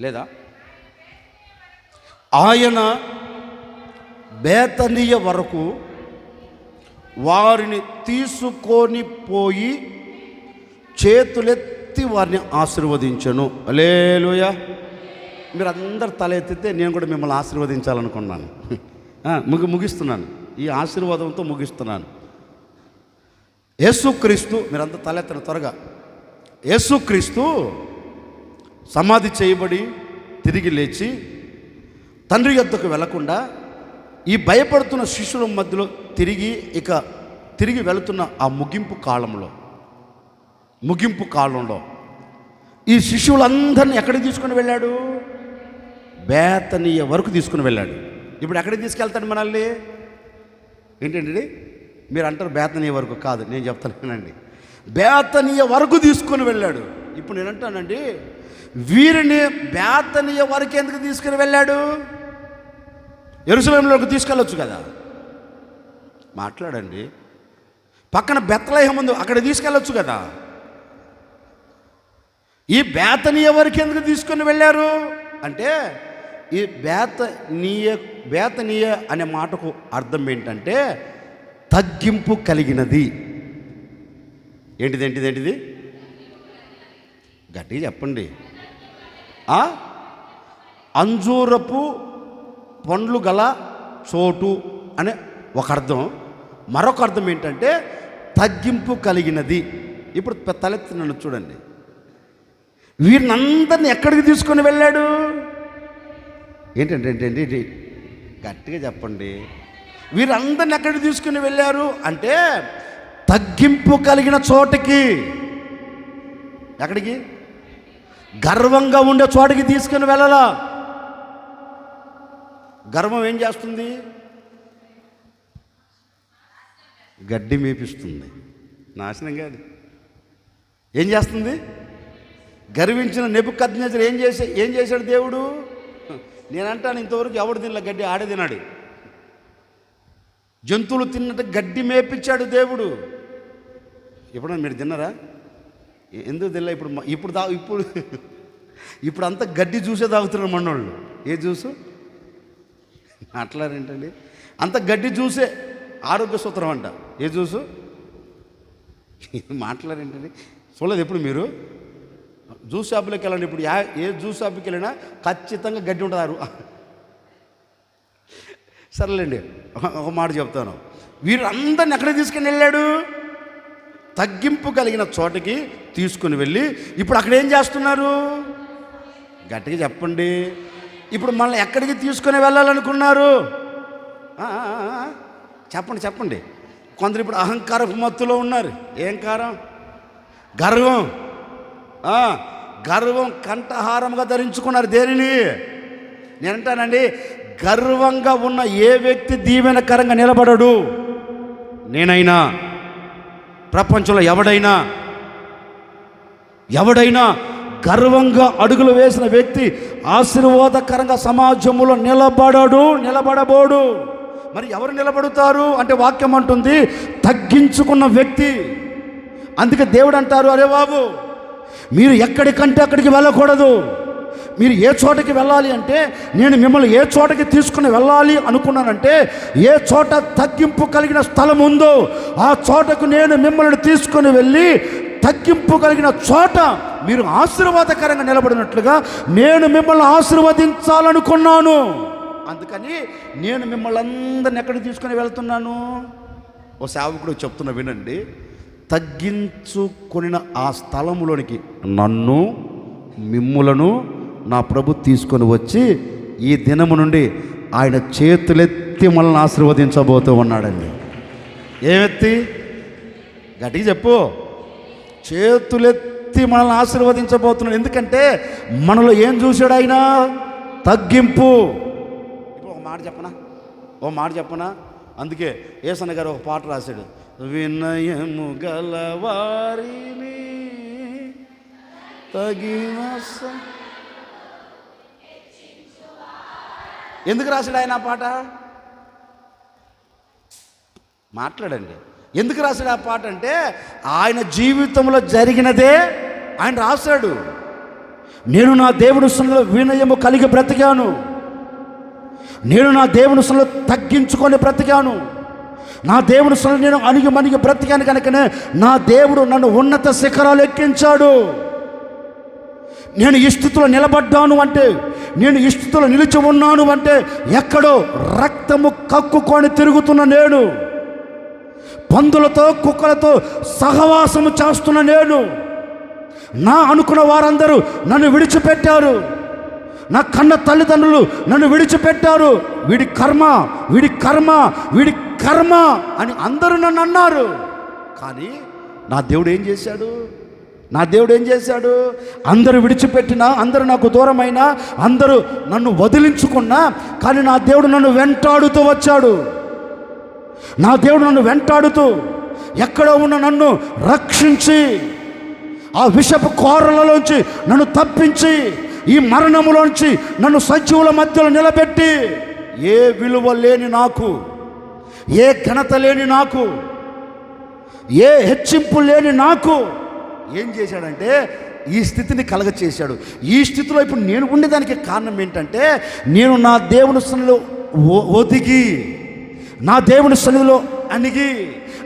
లేదా? ఆయన బేతనీయ వరకు వారిని తీసుకొని పోయి చేతులెత్తి వారిని ఆశీర్వదించను. హల్లెలూయా. మీరు అందరు తల ఎత్తితే నేను కూడా మిమ్మల్ని ఆశీర్వదించాలనుకున్నాను. ముగిస్తున్నాను, ఈ ఆశీర్వాదంతో ముగిస్తున్నాను. యేసుక్రీస్తు, మీరంతా తల ఎత్తన త్వరగా. యేసుక్రీస్తు సమాధి చేయబడి తిరిగి లేచి తండ్రి యొద్దకు వెళ్లకుండా ఈ భయపడుతున్న శిష్యుల మధ్యలో తిరిగి వెళుతున్న ఆ ముగింపు కాలంలో ఈ శిష్యులందరినీ ఎక్కడికి తీసుకుని వెళ్ళాడు? బేతనీయ వరకు తీసుకుని వెళ్ళాడు. ఇప్పుడు ఎక్కడికి తీసుకెళ్తాడు మనల్ని? ఏంటండి మీరు అంటారు బేతనీయ వరకు కాదు, నేను చెప్తానండి. బేతనీయ వరకు తీసుకుని వెళ్ళాడు. ఇప్పుడు నేను అంటానండి, వీరిని బేతనీయ వరకు ఎందుకు తీసుకుని వెళ్ళాడు? యెరూషలేములోకి తీసుకెళ్ళొచ్చు కదా. మాట్లాడండి. పక్కన బెత్లెహేము ఉంది, అక్కడ తీసుకెళ్ళొచ్చు కదా. ఈ బేతనీయ వరకు ఎందుకు తీసుకుని వెళ్ళారు అంటే, ఈ బేతనీయ అనే మాటకు అర్థం ఏంటంటే తగ్గింపు కలిగినది. ఏంటిది? గట్టిగా చెప్పండి. అంజూరపు పండ్లు గల చోటు అనే ఒక అర్థం. మరొక అర్థం ఏంటంటే తగ్గింపు కలిగినది. ఇప్పుడు తలెత్తి నన్ను చూడండి. వీరినందరినీ ఎక్కడికి తీసుకొని వెళ్ళాడు? ఏంటంటే గట్టిగా చెప్పండి. వీరందరిని ఎక్కడికి తీసుకుని వెళ్ళారు అంటే తగ్గింపు కలిగిన చోటకి. ఎక్కడికి? గర్వంగా ఉండే చోటకి తీసుకుని వెళ్ళాలా. గర్వం ఏం చేస్తుంది? గడ్డి మేపిస్తుంది, నాశనం కాదు. ఏం చేస్తుంది? గర్వించిన నెబుకద్నెజరు ఏం చేశాడు దేవుడు? నేనంటాను, ఇంతవరకు ఎవడు తినలే గడ్డి, ఆడే తిన్నాడు. జంతువులు తిన్నట్టు గడ్డి మేపించాడు దేవుడు. ఎప్పుడన్నా మీరు తిన్నారా? ఎందుకు తినలే? ఇప్పుడు అంతా గడ్డి జ్యూసే తాగుతున్నారు మనోళ్ళు. ఏ జ్యూసు? అట్లారేంటండి, అంత గడ్డి జ్యూసే ఆరోగ్య సూత్రం అంట. ఏ జ్యూసు? మాట్లాడేంటండి, చూడలేదు ఎప్పుడు మీరు? జ్యూస్ షాపులోకి వెళ్ళండి. ఇప్పుడు ఏ జ్యూస్ షాపుకి వెళ్ళినా ఖచ్చితంగా గడ్డి ఉంటారు. సరేలేండి, ఒక మాట చెప్తాను. వీరందరిని ఎక్కడికి తీసుకుని వెళ్ళాడు? తగ్గింపు కలిగిన చోటకి తీసుకుని వెళ్ళి ఇప్పుడు అక్కడ ఏం చేస్తున్నారు? గట్టిగా చెప్పండి. ఇప్పుడు మనల్ని ఎక్కడికి తీసుకుని వెళ్ళాలనుకున్నారు? చెప్పండి. కొందరు ఇప్పుడు అహంకారపు మత్తులో ఉన్నారు. ఏం కారం? గర్వం. గర్వం కంఠహారంగా ధరించుకున్నారు. దేనిని? నేనంటానండి, గర్వంగా ఉన్న ఏ వ్యక్తి దీవెనకరంగా నిలబడడు. నేనైనా ప్రపంచంలో ఎవడైనా గర్వంగా అడుగులు వేసిన వ్యక్తి ఆశీర్వాదకరంగా సమాజంలో నిలబడబోడు. మరి ఎవరు నిలబడుతారు అంటే వాక్యం అంటుంది తగ్గించుకున్న వ్యక్తి. అందుకే దేవుడు అంటారు, అరే బాబు మీరు ఎక్కడికంటే అక్కడికి వెళ్ళకూడదు. మీరు ఏ చోటకి వెళ్ళాలి అంటే, నేను మిమ్మల్ని ఏ చోటకి తీసుకుని వెళ్ళాలి అనుకున్నానంటే, ఏ చోట తగ్గింపు కలిగిన స్థలం ఉందో ఆ చోటకు నేను మిమ్మల్ని తీసుకొని వెళ్ళి తగ్గింపు కలిగిన చోట మీరు ఆశీర్వాదకరంగా నిలబడినట్లుగా నేను మిమ్మల్ని ఆశీర్వదించాలనుకున్నాను. అందుకని నేను మిమ్మల్ని అందరిని ఎక్కడికి తీసుకొని వెళ్తున్నాను? ఓ సేవకుడు చెప్తున్నా వినండి. తగ్గించుకొనిన ఆ స్థలంలోనికి నన్ను మిమ్ములను నా ప్రభు తీసుకొని వచ్చి ఈ దినము నుండి ఆయన చేతులెత్తి మనల్ని ఆశీర్వదించబోతూ ఉన్నాడండి. ఏమెత్తి? గట్టిగా చెప్పు. చేతులెత్తి మనల్ని ఆశీర్వదించబోతున్నాడు. ఎందుకంటే మనలో ఏం చూశాడు ఆయన? తగ్గింపు. ఇప్పుడు ఒక మాట చెప్పనా? అందుకే యేసన్న గారు ఒక పాట రాశాడు, వినయము గలవారిని తగిన. ఎందుకు రాశాడు ఆయన ఆ పాట? మాట్లాడండి. ఎందుకు రాశాడు ఆ పాట అంటే ఆయన జీవితంలో జరిగినదే ఆయన రాశాడు. నేను నా దేవుని సన్నిధిలో వినయము కలిగి బ్రతికాను, నేను నా దేవుని సన్నిధిలో తగ్గించుకొని బ్రతికాను, నా దేవుని సన్నిధిలో నేను అణిగి బ్రతికాను కనుకనే నా దేవుడు నన్ను ఉన్నత శిఖరాలు ఎక్కించాడు. నేను ఈ స్థితిలో నిలబడ్డాను అంటే, నేను ఈ స్థితిలో నిలిచి ఉన్నాను అంటే, ఎక్కడో రక్తము కక్కుకొని తిరుగుతున్న నేను, పందులతో కుక్కలతో సహవాసము చేస్తున్న నేను, నా అనుకున్న వారందరూ నన్ను విడిచిపెట్టారు, నా కన్న తల్లిదండ్రులు నన్ను విడిచిపెట్టారు. వీడి కర్మ అని అందరూ నన్ను అన్నారు. కానీ నా దేవుడు ఏం చేశాడు? అందరూ విడిచిపెట్టినా, అందరూ నాకు దూరమైనా, అందరూ నన్ను వదిలించుకున్నా, కానీ నా దేవుడు నన్ను వెంటాడుతూ వచ్చాడు. నా దేవుడు నన్ను వెంటాడుతూ ఎక్కడో ఉన్న నన్ను రక్షించి, ఆ విషపు కోరలలోంచి నన్ను తప్పించి, ఈ మరణములోంచి నన్ను సజీవుల మధ్యలో నిలబెట్టి, ఏ విలువ లేని నాకు, ఏ ఘనత లేని నాకు, ఏ హెచ్చింపు లేని నాకు ఏం చేశాడంటే ఈ స్థితిని కలగచేశాడు. ఈ స్థితిలో ఇప్పుడు నేను ఉండేదానికి కారణం ఏంటంటే, నేను నా దేవుని సన్నిధిలో ఒదిగి, నా దేవుని సన్నిధిలో అణిగి,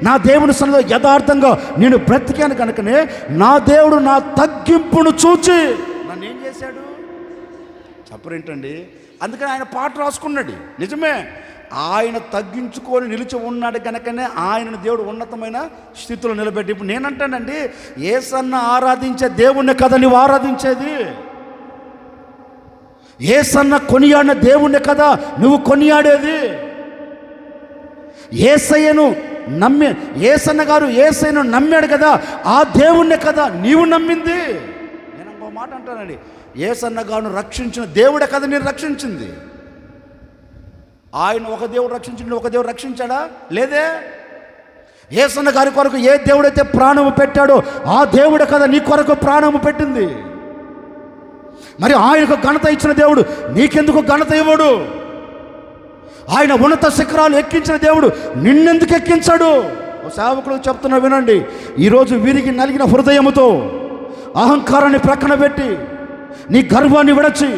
నా దేవుని సన్నిధిలో యథార్థంగా నేను బ్రతికాను కనుకనే నా దేవుడు నా తగ్గింపును చూచి నన్ను ఏం చేశాడు? చెప్పరేంటండి? అందుకని ఆయన పాట రాసుకున్నాడు. నిజమే, ఆయన తగ్గించుకొని నిలిచి ఉన్నాడు కనుకనే ఆయనను దేవుడు ఉన్నతమైన స్థితిలో నిలబెట్టి. ఇప్పుడు నేనంటానండి, యేసన్న ఆరాధించే దేవుణ్ణి కదా నువ్వు ఆరాధించేది? యేసన్న కొనియాడిన దేవుణ్ణి కదా నువ్వు కొనియాడేది? యేసయ్యను నమ్మి, యేసన్న గారు యేసయ్యను నమ్మాడు కదా, ఆ దేవుణ్ణి కదా నీవు నమ్మింది. నేను ఇంకో మాట అంటానండి, యేసన్న గారును రక్షించిన దేవుడే కదా నేను రక్షించింది. ఆయన ఒక దేవుడు రక్షించిండు, ఒక దేవుడు రక్షించాడా? లేదే. యేసన్న గారి కొరకు ఏ దేవుడైతే ప్రాణము పెట్టాడో ఆ దేవుడే కదా నీ కొరకు ప్రాణము పెట్టింది. మరి ఆయనకు ఘనత ఇచ్చిన దేవుడు నీకెందుకు ఘనత ఇవ్వడు? ఆయన ఉన్నత శిఖరాలు ఎక్కించిన దేవుడు నిన్నెందుకు ఎక్కించాడు? ఓ సేవకులు చెప్తున్నా వినండి. ఈరోజు విరిగి నలిగిన హృదయముతో అహంకారాన్ని ప్రక్కన పెట్టి, నీ గర్వాన్ని విడచి,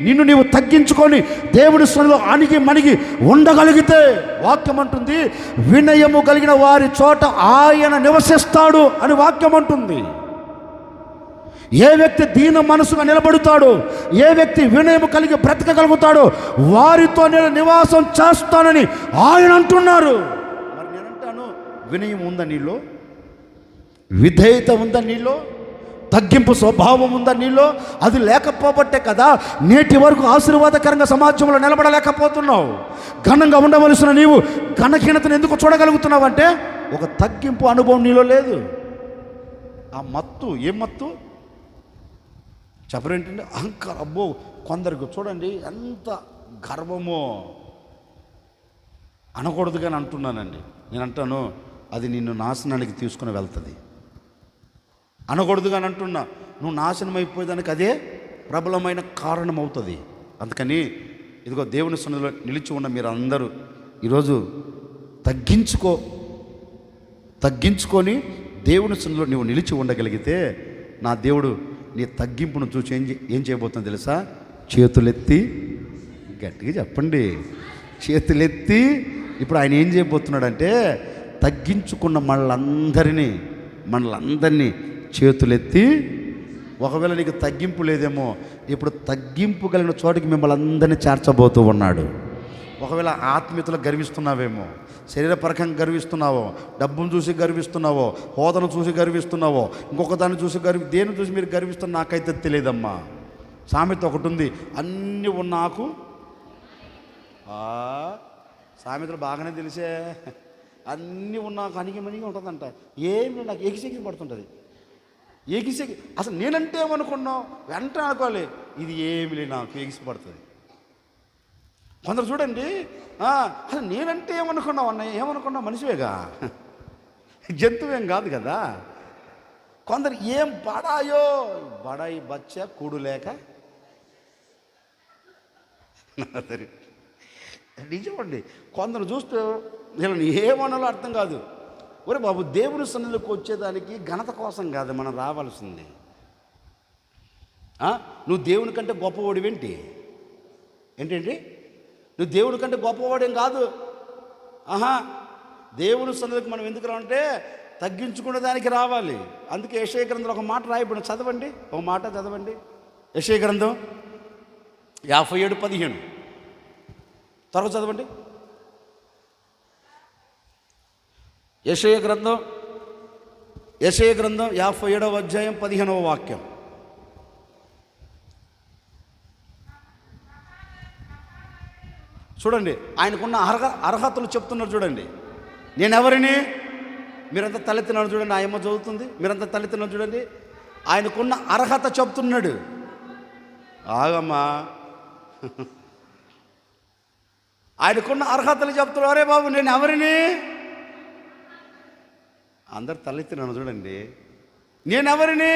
నిన్ను నీవు తగ్గించుకొని దేవుని సన్నిధిలో అణిగి మణిగి ఉండగలిగితే, వాక్యం అంటుంది వినయము కలిగిన వారి చోట ఆయన నివసిస్తాడు అని వాక్యం అంటుంది. ఏ వ్యక్తి దీన మనసుగా నిలబడుతాడో, ఏ వ్యక్తి వినయము కలిగి బ్రతకగలుగుతాడో వారితో నేను నివాసం చేస్తానని ఆయన అంటున్నారు. మరి నేనంటాను, వినయం ఉందా నీలో? విధేయత ఉందా నీలో? తగ్గింపు స్వభావం ఉందా నీలో? అది లేకపోబట్టే కదా నేటి వరకు ఆశీర్వాదకరంగా సమాజంలో నిలబడలేకపోతున్నావు. ఘనంగా ఉండవలసిన నీవు ఘనహీనతను ఎందుకు చూడగలుగుతున్నావు అంటే ఒక తగ్గింపు అనుభవం నీలో లేదు. ఆ మత్తు, ఏం మత్తు చెప్పరేంటండి? అహంకారం. అబ్బో, కొందరికి చూడండి ఎంత గర్వమో. అనకూడదు కానీ అంటున్నానండి. నేను అంటాను, అది నిన్ను నాశనానికి తీసుకుని వెళ్తుంది. అనకూడదు కానీ అంటున్నా, నువ్వు నాశనం అయిపోయేదానికి అదే ప్రబలమైన కారణం అవుతుంది. అందుకని ఇదిగో దేవుని సన్నిధిలో నిలిచి ఉన్న మీరు అందరూ ఈరోజు తగ్గించుకొని దేవుని సన్నిధిలో నువ్వు నిలిచి ఉండగలిగితే నా దేవుడు నీ తగ్గింపును చూసి ఏం చేయబోతుందో తెలుసా? చేతులెత్తి, గట్టిగా చెప్పండి, చేతులెత్తి ఇప్పుడు ఆయన ఏం చేయబోతున్నాడంటే తగ్గించుకున్న మనలందరినీ చేతులెత్తి, ఒకవేళ నీకు తగ్గింపు లేదేమో ఇప్పుడు తగ్గింపు కలిగిన చోటికి మిమ్మల్ని అందరినీ చేర్చబోతూ ఉన్నాడు. ఒకవేళ ఆత్మీయతలో గర్విస్తున్నావేమో, శరీరపరకంగా గర్విస్తున్నావో, డబ్బును చూసి గర్విస్తున్నావో, హోదాను చూసి గర్విస్తున్నావో, ఇంకొక దాన్ని చూసి దేని చూసి మీరు గర్విస్తున్నా నాకైతే తెలియదమ్మా. సామెత ఒకటి ఉంది, అన్నీ ఉన్నాకు. సామెతలు బాగానే తెలిసే, అన్నీ ఉన్నాకు అణిగిమణిగి ఉంటుందంట. ఏమి నాకు ఎగిసెగి పడుతుంటుంది, ఎగిసెగి. అసలు నేనంటే ఏమనుకున్నావు వెంటనే అనుకోవాలి, ఇది ఏమి లేదు నాకు ఎగిసి పడుతుంది. కొందరు చూడండి, అసలు నేనంటే ఏమనుకున్నావు అన్నయ్య, ఏమనుకున్నావు మనిషివేగా, జంతువేం కాదు కదా. కొందరు ఏం బడాయి బచ్చ కూడు లేక, నిజమండి. కొందరు చూస్తే వీళ్ళని ఏమనాలో అర్థం కాదు. ఒరే బాబు, దేవుని సన్నిధిలోకి వచ్చేదానికి ఘనత కోసం కాదు మనం రావాల్సింది. నువ్వు దేవుని కంటే గొప్పవాడివేంటి? ఏంటండి, నువ్వు దేవుని కంటే గొప్పవాడేం కాదు. దేవుని సన్నిధికి మనం ఎందుకు రావంటే తగ్గించుకునే దానికి రావాలి. అందుకే యెషయా గ్రంథంలో ఒక మాట రాయబడి చదవండి, ఒక మాట చదవండి. యెషయా గ్రంథం 57:15 త్వరగా చదవండి. యెషయా గ్రంథం 57వ అధ్యాయం 15వ వాక్యం. చూడండి, ఆయనకున్న అర్హతలు చెప్తున్నారు. చూడండి, నేనెవరిని, మీరంతా తలెత్తినాడు చూడండి. ఆయమ్మ చదువుతుంది, మీరంతా తలెత్తినాడు చూడండి. ఆయనకున్న అర్హత చెప్తున్నాడు. ఆగమ్మా, ఆయనకున్న అర్హతలు చెప్తున్నాడు. అరే బాబు, నేను ఎవరిని? అందరు తలెత్తినాడు చూడండి. నేనెవరిని?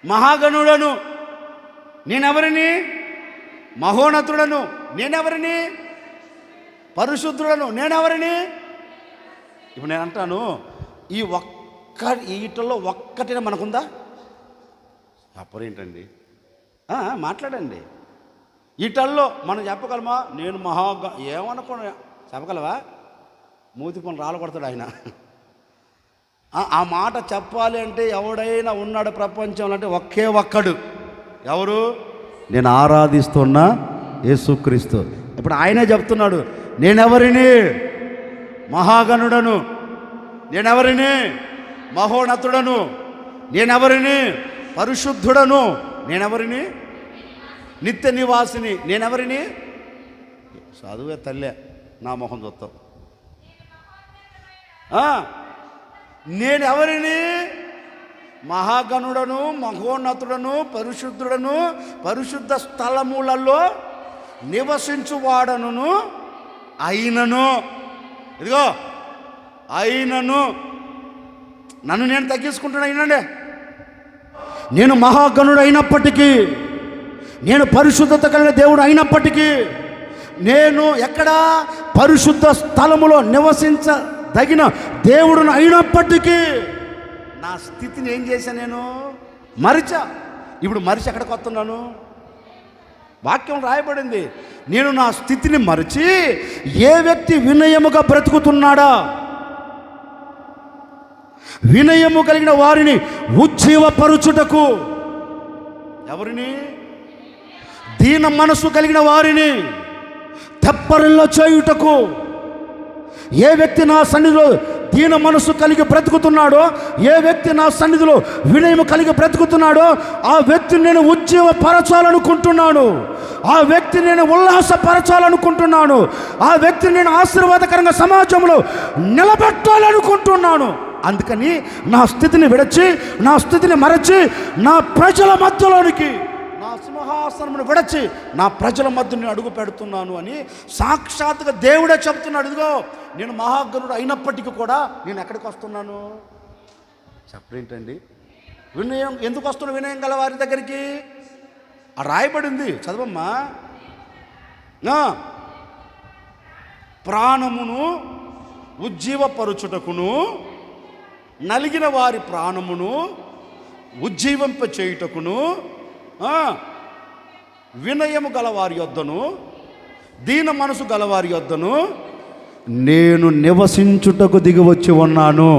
మహాగణుడను. నేనెవరిని? మహోన్నతుడను. నేనెవరిని? పరిశుద్ధుడను. నేనెవరిని? ఇప్పుడు నేను అంటాను, వీటిల్లో ఒక్కటినే మనకుందా? చెప్పరేంటండి, మాట్లాడండి. వీటల్లో మనం చెప్పగలమా? నేను ఏమనుకోను చెప్పగలవా? మూతి పనులు రాళ్ళు కొడతాడు ఆయన. ఆ మాట చెప్పాలి అంటే ఎవడైనా ఉన్నాడు ప్రపంచంలో అంటే ఒకే ఒక్కడు. ఎవరు? నేను ఆరాధిస్తున్న యేసుక్రీస్తు. ఇప్పుడు ఆయనే చెప్తున్నాడు, నేనెవరిని? మహాగణుడను. నేనెవరిని? మహోన్నతుడను. నేనెవరిని? పరిశుద్ధుడను. నేనెవరిని? నిత్య నివాసిని. నేనెవరిని? చదువే తల్లే, నా మొహం చూస్తావు. నేనెవరిని? మహాగణుడను, మహోన్నతుడను, పరిశుద్ధుడను, పరిశుద్ధ స్థలములలో నివసించువాడను అయినను. ఇదిగో అయినను, నన్ను నేను తగ్గించుకుంటున్నా. అయినండి, నేను మహాగణుడు అయినప్పటికీ, నేను పరిశుద్ధత కలిగిన దేవుడు అయినప్పటికీ, నేను ఎక్కడ పరిశుద్ధ స్థలములో నివసించదగిన దేవుడును అయినప్పటికీ నా స్థితిని ఏం చేశాను? నేను మరిచా. ఇప్పుడు మరిచి ఎక్కడికి వస్తున్నాను? వాక్యం రాయబడింది, నేను నా స్థితిని మరిచి ఏ వ్యక్తి వినయముగా బ్రతుకుతున్నాడా, వినయము కలిగిన వారిని ఉజ్జీవపరుచుటకు. ఎవరిని? దీన మనసు కలిగిన వారిని తెప్పరిల్ల చేయుటకు. ఏ వ్యక్తి నా సన్నిధిలో దీన మనసు కలిగి బ్రతుకుతున్నాడో, ఏ వ్యక్తి నా సన్నిధిలో వినయము కలిగి బ్రతుకుతున్నాడో ఆ వ్యక్తిని నేను ఉజ్జీవపరచాలనుకుంటున్నాను. ఆ వ్యక్తిని నేను ఉల్లాసపరచాలనుకుంటున్నాను. ఆ వ్యక్తిని నేను ఆశీర్వాదకరంగా సమాజంలో నిలబెట్టాలనుకుంటున్నాను. అందుకని నా స్థితిని విడిచి, నా స్థితిని మరచి, నా ప్రజల మధ్యలోనికి, నా సింహాసనమును విడచి నా ప్రజల మధ్య నేను అడుగు పెడుతున్నాను అని సాక్షాత్తుగా దేవుడే చెప్తున్నాడు. ఇదిగో నేను మహాగణుడు అయినప్పటికీ కూడా నేను ఎక్కడికి వస్తున్నాను చెప్పరేంటండి? వినయం ఎందుకు వస్తున్నా? వినయం గల వారి దగ్గరికి రాయబడింది, చదవమ్మా. ప్రాణమును ఉజ్జీవపరుచుటకును, నలిగిన వారి ప్రాణమును ఉజ్జీవింప చేయుటకును, వినయము గలవారి యొద్దను, దీన మనసు గలవారి యొద్దను నేను నివసించుటకు దిగి వచ్చి ఉన్నాను.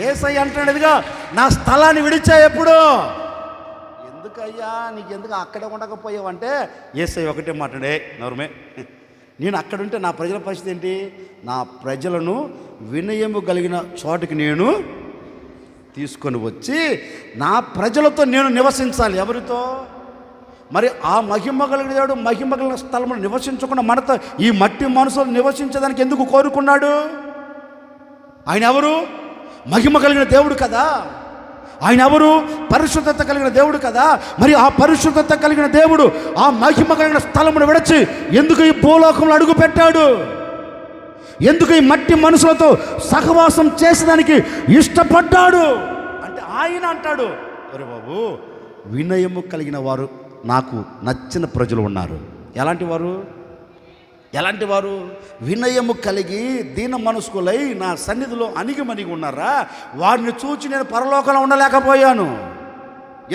యేసయ్య అంటున్నాడుగా, నా స్థలాన్ని విడిచా. ఎప్పుడు? ఎందుకయ్యా నీకెందుకు అక్కడే ఉండకపోయావంటే యేసయ్య ఒకటే మాట్లాడే, నవరమే, నేను అక్కడుంటే నా ప్రజల పరిస్థితి ఏంటి? నా ప్రజలను వినయము కలిగిన చోటుకి నేను తీసుకొని వచ్చి నా ప్రజలతో నేను నివసించాలి. ఎవరితో? మరి ఆ మహిమ కలిగిన దేవుడు మహిమ కలిగిన స్థలంలో నివసించకుండా మనతో ఈ మట్టి మనసులో నివసించడానికి ఎందుకు కోరుకున్నాడు? ఆయన ఎవరు? మహిమ కలిగిన దేవుడు కదా. ఆయన ఎవరు? పరిశుద్ధత కలిగిన దేవుడు కదా. మరి ఆ పరిశుద్ధత కలిగిన దేవుడు ఆ మహిమ కలిగిన స్థలమును విడిచి ఎందుకు ఈ భూలోకంలో అడుగు పెట్టాడు? ఎందుకు ఈ మట్టి మనుషులతో సహవాసం చేసేదానికి ఇష్టపడ్డాడు అంటే ఆయన అంటాడు, అరే బాబు, వినయము కలిగిన వారు నాకు నచ్చిన ప్రజలు ఉన్నారు. ఎలాంటి వారు? ఎలాంటి వారు? వినయము కలిగి దీన మనస్కులై నా సన్నిధిలో అణిగిమణిగి ఉన్నారా? వారిని చూచి నేను పరలోకంలో ఉండలేకపోయాను.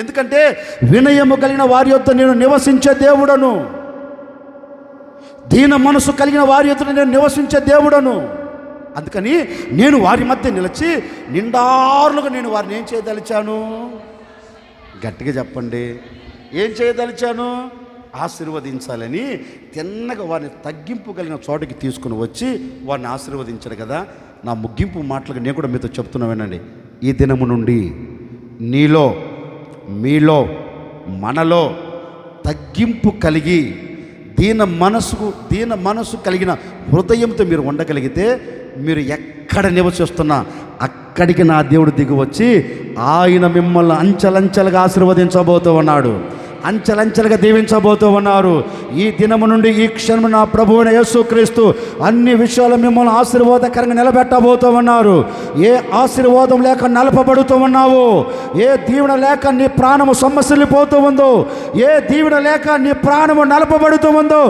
ఎందుకంటే వినయము కలిగిన వారి యొద్ద నేను నివసించే దేవుడను, దీన మనసు కలిగిన వారి యొద్ద నేను నివసించే దేవుడను. అందుకని నేను వారి మధ్య నిలిచి నిండారులుగా నేను వారిని ఏం చేయదలిచాను? గట్టిగా చెప్పండి, ఏం చేయదలిచాను? ఆశీర్వదించాలని తిన్నగా వారిని తగ్గింపు కలిగిన చోటుకి తీసుకుని వచ్చి వారిని ఆశీర్వదించాడు కదా. నా ముగింపు మాటలుగా నేను కూడా మీతో చెప్తున్నా వినండి. ఈ దినము నుండి నీలో, మీలో, మనలో తగ్గింపు కలిగి దీన మనసు కలిగిన హృదయంతో మీరు ఉండగలిగితే మీరు ఎక్కడ నివసిస్తున్నా అక్కడికి నా దేవుడు దిగి వచ్చి ఆయన మిమ్మల్ని అంచెలంచెలుగా ఆశీర్వదించబోతూ ఉన్నాడు, అంచెలంచెలుగా దీవించబోతూ ఉన్నారు. ఈ దినము నుండి ఈ క్షణము నా ప్రభువైన యేసుక్రీస్తు అన్ని విషయాలు మిమ్మల్ని ఆశీర్వాదకరంగా నిలబెట్టబోతూ ఉన్నారు. ఏ ఆశీర్వాదం లేక నలపబడుతూ ఉన్నావు, ఏ దీవెన లేక నీ ప్రాణము సొమ్మసిల్లిపోతూ ఉందో, ఏ దీవెన లేక నీ ప్రాణము నలపబడుతూ ఉందో,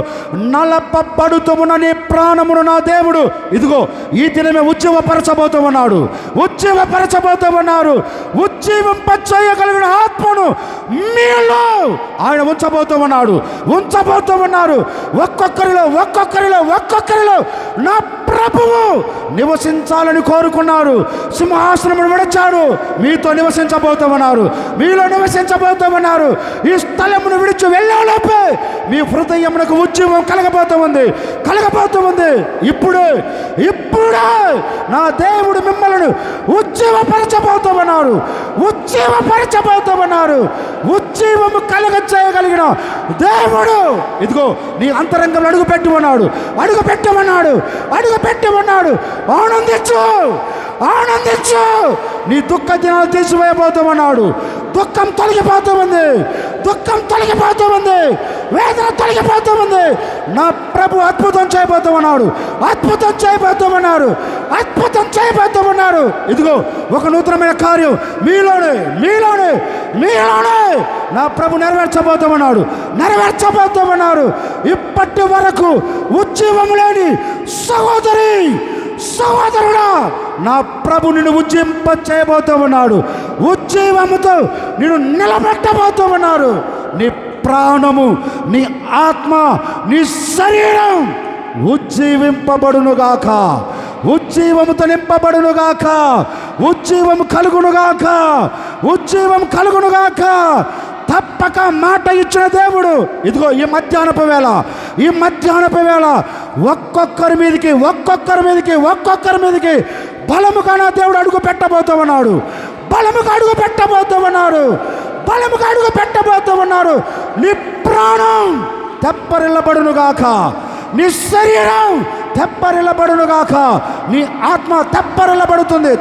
నలపబడుతూ ఉన్న నీ ప్రాణమును నా దేవుడు ఇదిగో ఈ దినమే ఉజ్జీవపరచబోతూ ఉన్నాడు, ఉజ్జీవపరచబోతూ ఉన్నారు. ఉజ్జీవింపచేయగలిగిన ఆత్మను మీలో ఆయన ఉంచబోతూ ఉన్నారు. ఒక్కొక్కరిలో నా ప్రభువు నివసించాలని కోరుకున్నారు. సింహాసనమును విడిచాడు, మీతో నివసించబోతూ ఉన్నారు, మీలో నివసించబోతూ ఉన్నారు. ఈ స్థలమును విడిచి వెళ్ళాలోపే మీ హృదయమునకు ఉజ్జీవం కలగబోతూ ఉంది. ఇప్పుడే నా దేవుడు మిమ్మల్ని ఉజ్జీవపరచబోతూ ఉన్నారు. ఉజ్జీవము కలగ చేయగలిగిన దేవుడు ఇదిగో నీ అంతరంగంలో అడుగు పెట్టమన్నాడు. ఆనందించు. నీ దుఃఖ దినాలు తీసివేయబోతూ ఉన్నాడు. దుఃఖం తొలగిపోతూ ఉంది, వేదన తొలగిపోతూ ఉంది. నా ప్రభు అద్భుతం చేయబోతూ ఉన్నారు. ఇదిగో ఒక నూతనమైన కార్యం మీలోనే నా ప్రభు నెరవేర్చబోతూ ఉన్నారు. ఇప్పటి వరకు ఉజ్జీవము లేని సహోదరుడా, నా ప్రభు నిన్ను ఉజ్జింప చేయబోతూ ఉన్నాడు. ఉజ్జీవముతో నిన్ను నిలబెట్టబోతూ ఉన్నారు. నీ ప్రాణము, నీ ఆత్మ, నీ శరీరం ఉజ్జీవింపబడునుగాక, ఉజ్జీవముతో నింపబడునుగాక, ఉజ్జీవం కలుగునుగాక. తప్పక మాట ఇచ్చిన దేవుడు ఇదిగో ఈ మధ్యాహ్నపు వేళ ఒక్కొక్కరి మీదకి బలముగా నా దేవుడు అడుగు పెట్టబోతూ ఉన్నాడు. నీ ప్రాణం తెప్పరిల్లబడునుగాక, నీ శరీరం తెప్పరిల్లబడునుగాక, నీ ఆత్మ తెప్పరిల్లబడుతుంది.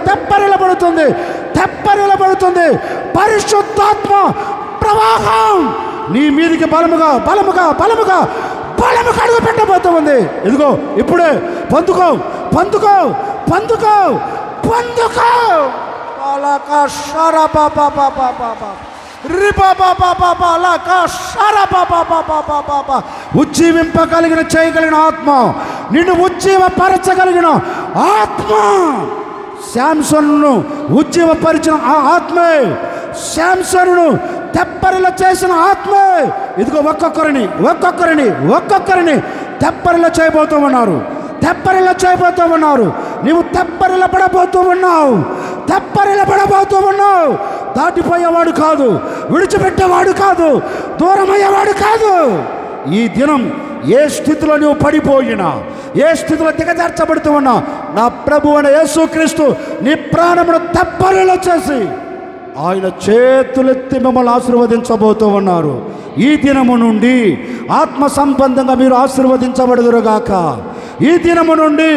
పరిశుద్ధాత్మ ప్రవాహం నీ మీదికి బలముగా బలముగా బలముగా బలముగా అడుగు పెట్టబోతూ ఉంది. ఇదిగో ఇప్పుడే పొందుకో పొందుకో పొందుకో పొందుకో. ఉజ్జీవింపగలిగిన చేయగలిగిన ఆత్మ, నిన్ను ఉజ్జీవపరచగలిగిన ఆత్మ, శాంసన్ను ఉజ్జీవపరిచిన ఆ ఆత్మే, శాంసన్ను తెప్పరిలో చేసిన ఆత్మే ఇదిగో ఒక్కొక్కరిని ఒక్కొక్కరిని ఒక్కొక్కరిని తెప్పరిలో చేయబోతూ ఉన్నారు. తెప్పరిలో చేయబోతూ ఉన్నారు. నీవు తెప్పరిలో పడబోతూ ఉన్నావు. తెప్పరిలో పడబోతూ ఉన్నావు. దాటిపోయేవాడు కాదు, విడిచిపెట్టేవాడు కాదు, దూరమయ్యేవాడు కాదు. ఈ దినం ఏ స్థితిలో నువ్వు పడిపోయినా, ఏ స్థితిలో దిగజార్చబడుతూ ఉన్నా, నా ప్రభు అయిన యేసుక్రీస్తు నీ ప్రాణమును తెప్పరిలో చేసి ఆయన చేతులెత్తి మిమ్మల్ని ఆశీర్వదించబోతూ ఉన్నారు. ఈ దినము నుండి ఆత్మ సంబంధంగా మీరు ఆశీర్వదించబడుదురుగాక. ఈ దినము నుండి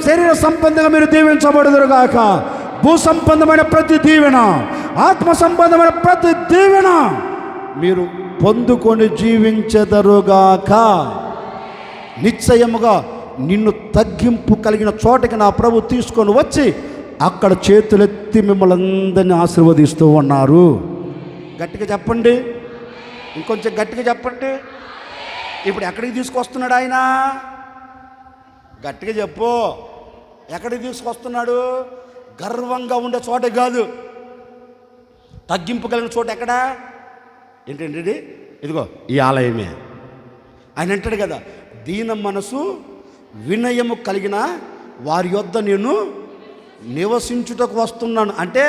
శరీర సంబంధంగా మీరు దీవించబడుదురుగాక. భూ సంబంధమైన ప్రతి దీవెన, ఆత్మ సంబంధమైన ప్రతి దీవెన మీరు పొందుకొని జీవించెదరుగాక. నిశ్చయముగా నిన్ను తగ్గింపు కలిగిన చోటకి నా ప్రభు తీసుకొని వచ్చి అక్కడ చేతులెత్తి మిమ్మల్ని అందరినీ ఆశీర్వదిస్తూ ఉన్నారు. గట్టిగా చెప్పండి, ఇంకొంచెం గట్టిగా చెప్పండి. ఇప్పుడు ఎక్కడికి తీసుకొస్తున్నాడు ఆయన? గట్టిగా చెప్పు. ఎక్కడికి తీసుకొస్తున్నాడు? గర్వంగా ఉండే చోట కాదు, తగ్గింపు కలిగిన చోట. ఎక్కడా? ఏంటండి? ఇదిగో ఈ ఆలయమే. ఆయన అంటాడు కదా, దీన మనసు వినయము కలిగిన వారి యొద్ద నేను నివసించుటకు వస్తున్నాను. అంటే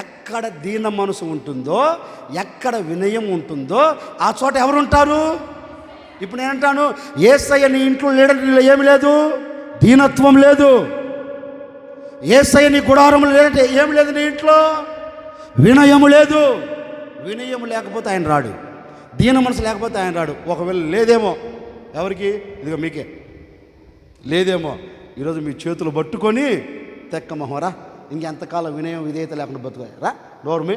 ఎక్కడ దీన మనసు ఉంటుందో, ఎక్కడ వినయం ఉంటుందో ఆ చోట ఎవరు ఉంటారు? ఇప్పుడు నేనంటాను, యేసయ్య నీ ఇంట్లో లేడంటే ఏమి లేదు, దీనత్వం లేదు. యేసయ్య నీ గుడారము లేదంటే ఏమి లేదు, నీ ఇంట్లో వినయము లేదు. వినయము లేకపోతే ఆయన రాడు, దీన మనసు లేకపోతే ఆయన రాడు. ఒకవేళ లేదేమో, ఎవరికి? ఇదిగో మీకే లేదేమో. ఈరోజు మీ చేతులు పట్టుకొని తెక్క మొహరా, ఇంకెంతకాలం వినయం విధేయత లేకుండా బతుకు రా, నోర్మే